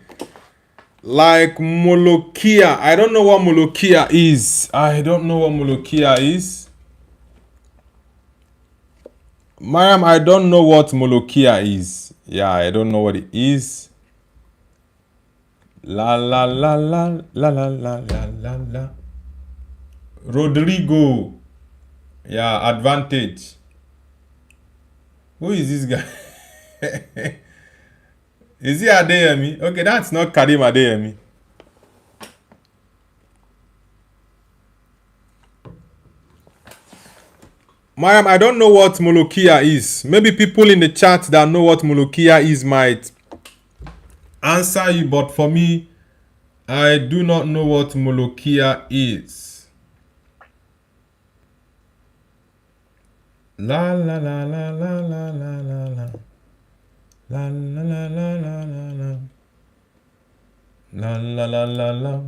Speaker 1: Like Molokia. I don't know what Molokia is. Mariam, I don't know what Molokia is. Yeah, I don't know what it is. La la la la la la la la la la. Rodrigo. Yeah, advantage. Who is this guy? Is he Adeyemi? Okay, that's not Karim Adeyemi. Mariam, I don't know what Molokia is. Maybe people in the chat that know what Molokia is might answer you, but for me, I do not know what Molokia is. La la la la la la la la la. La la la la la la la. La la la la la.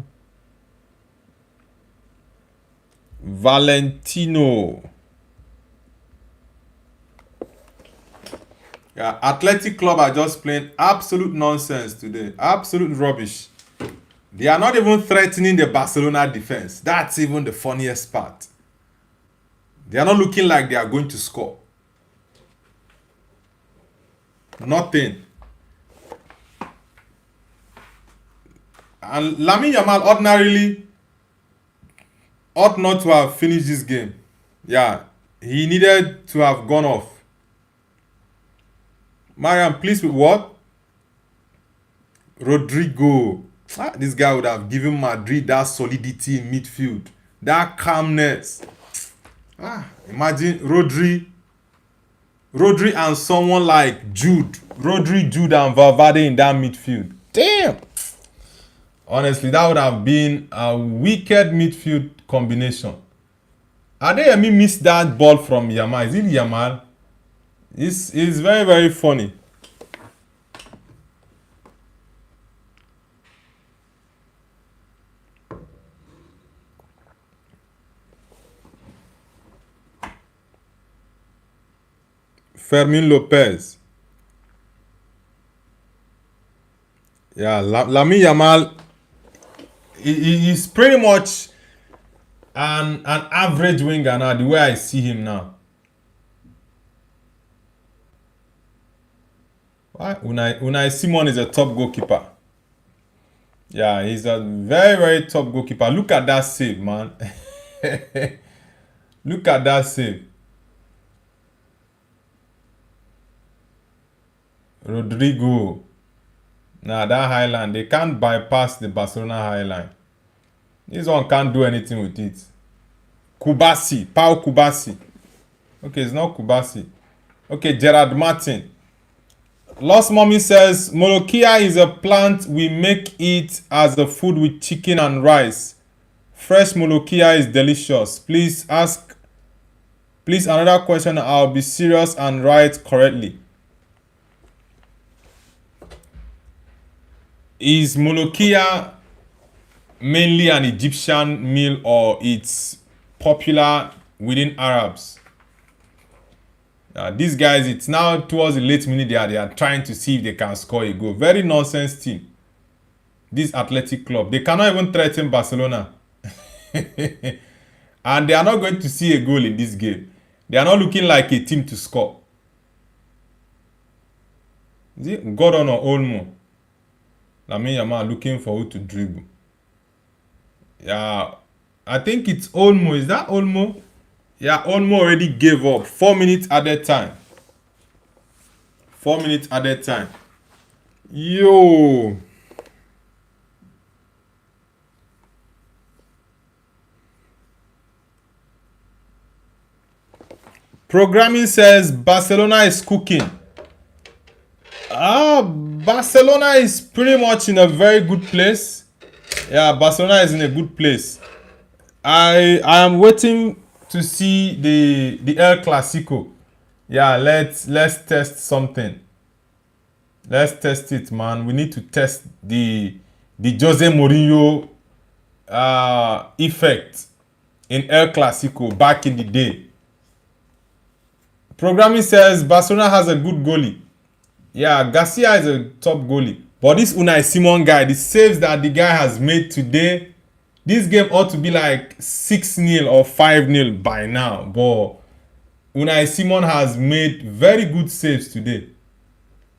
Speaker 1: Valentino. Yeah, Athletic Club are just playing absolute nonsense today. Absolute rubbish. They are not even threatening the Barcelona defense. That's even the funniest part. They are not looking like they are going to score. Nothing. And Lamine Yamal ordinarily ought not to have finished this game. Yeah, he needed to have gone off. Mariam, please with what? Rodrigo. This guy would have given Madrid that solidity in midfield. That calmness. Imagine Rodri and someone like Jude. Rodri, Jude, and Valverde in that midfield. Damn. Honestly, that would have been a wicked midfield combination. Adeyemi missed that ball from Yamal. Is it Yamal? It's very, very funny. Fermin Lopez. Yeah, Lamine Yamal is pretty much an average winger now, the way I see him now. Why? Unai Simon is a top goalkeeper. Yeah, he's a very, very top goalkeeper. Look at that save, man. Look at that save. Rodrigo. Nah, that high line, they can't bypass the Barcelona high line. This one can't do anything with it. Kubasi, Pau Kubasi. Okay, it's not Kubasi. Okay, Gerard Martin. Lost Mommy says, Molokia is a plant. We make it as a food with chicken and rice. Fresh Molokia is delicious. Please another question. I'll be serious and write correctly. Is Molokia mainly an Egyptian meal or it's popular within Arabs? These guys, it's now towards the late minute they are trying to see if they can score a goal. Very nonsense team. This athletic club. They cannot even threaten Barcelona. And they are not going to see a goal in this game. They are not looking like a team to score. Is it Gordon or Olmo? Lamine Yamal looking for who to dribble. Yeah, I think it's Olmo. Is that Olmo? Yeah, Olmo already gave up. 4 minutes added time. 4 minutes added time. Yo. Programming says Barcelona is cooking. Barcelona is pretty much in a very good place. Yeah, Barcelona is in a good place. I am waiting to see the El Clasico. Yeah, let's test something. Let's test it, man. We need to test the Jose Mourinho effect in El Clasico back in the day. Programming says Barcelona has a good goalie. Yeah, Garcia is a top goalie. But this Unai Simon guy, the saves that the guy has made today, this game ought to be like 6-0 or 5-0 by now. But Unai Simon has made very good saves today.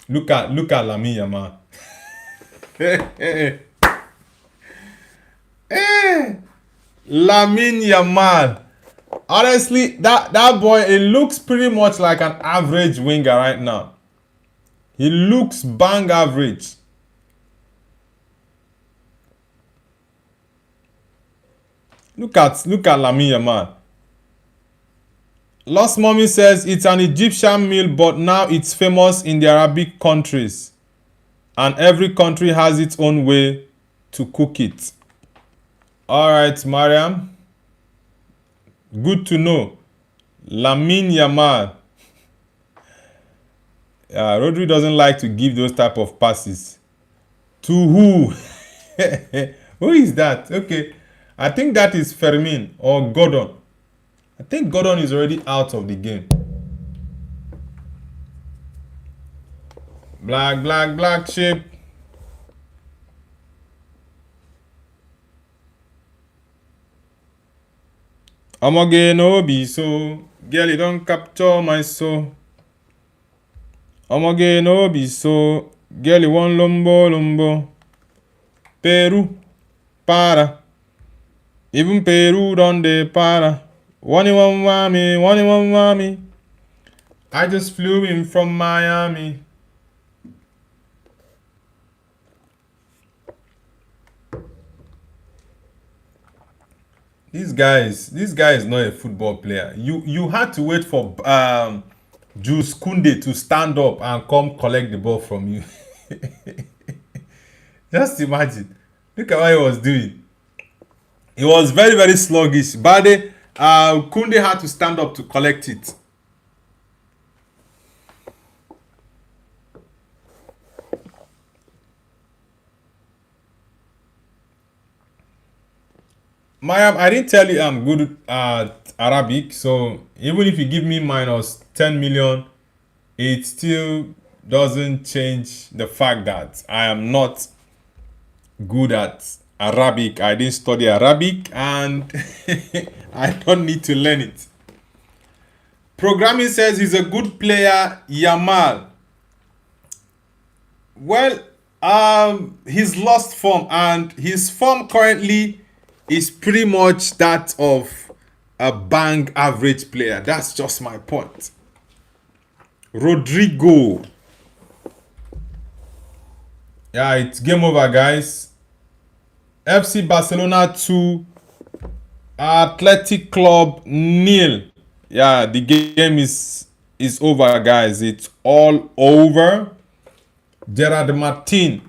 Speaker 1: Look at Lamine Yamal. Lamine Yamal. Honestly, that boy, it looks pretty much like an average winger right now. He looks bang average. Look at Lamine Yamal. Lost Mommy says it's an Egyptian meal, but now it's famous in the Arabic countries. And every country has its own way to cook it. Alright, Mariam. Good to know. Lamine Yamal. Rodri doesn't like to give those type of passes. To who? Who is that? Okay. I think that is Fermin or Gordon. I think Gordon is already out of the game. Black sheep. Omoge no be so. Girl, you don't capture my soul. Omoge no be so. Girl, you want lumbo. Peru, para. Even Peru don't they para. One wami. I just flew in from Miami. This guy is not a football player. You had to wait for Jules Koundé to stand up and come collect the ball from you. Just imagine. Look at what he was doing. He was very, very sluggish. Bade, Koundé had to stand up to collect it. Mayam, I didn't tell you I'm good at Arabic, so even if you give me minus 10 million, it still doesn't change the fact that I am not good at Arabic. I didn't study Arabic and I don't need to learn it. Programming says he's a good player, Yamal. Well, he's lost form and his form currently is pretty much that of a bang average player. That's just my point. Rodrigo. Yeah, it's game over, guys. FC Barcelona 2, Athletic Club 0. Yeah, the game is over, guys. It's all over. Gerard Martin.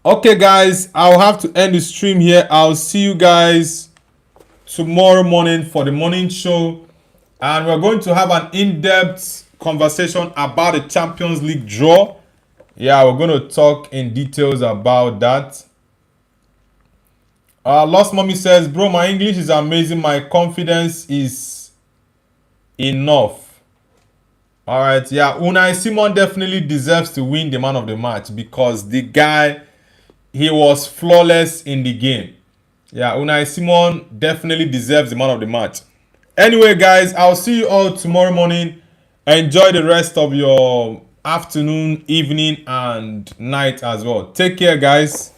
Speaker 1: Okay, guys, I'll have to end the stream here. I'll see you guys tomorrow morning for the morning show, and we're going to have an in-depth conversation about the Champions League draw. Yeah, we're going to talk in details about that. Lost Mommy says, bro, my English is amazing. My confidence is enough. All right, yeah, Unai Simon definitely deserves to win the man of the match because the guy, he was flawless in the game. Yeah, Unai Simon definitely deserves the man of the match. Anyway, guys, I'll see you all tomorrow morning. Enjoy the rest of your afternoon, evening, and night as well. Take care, guys.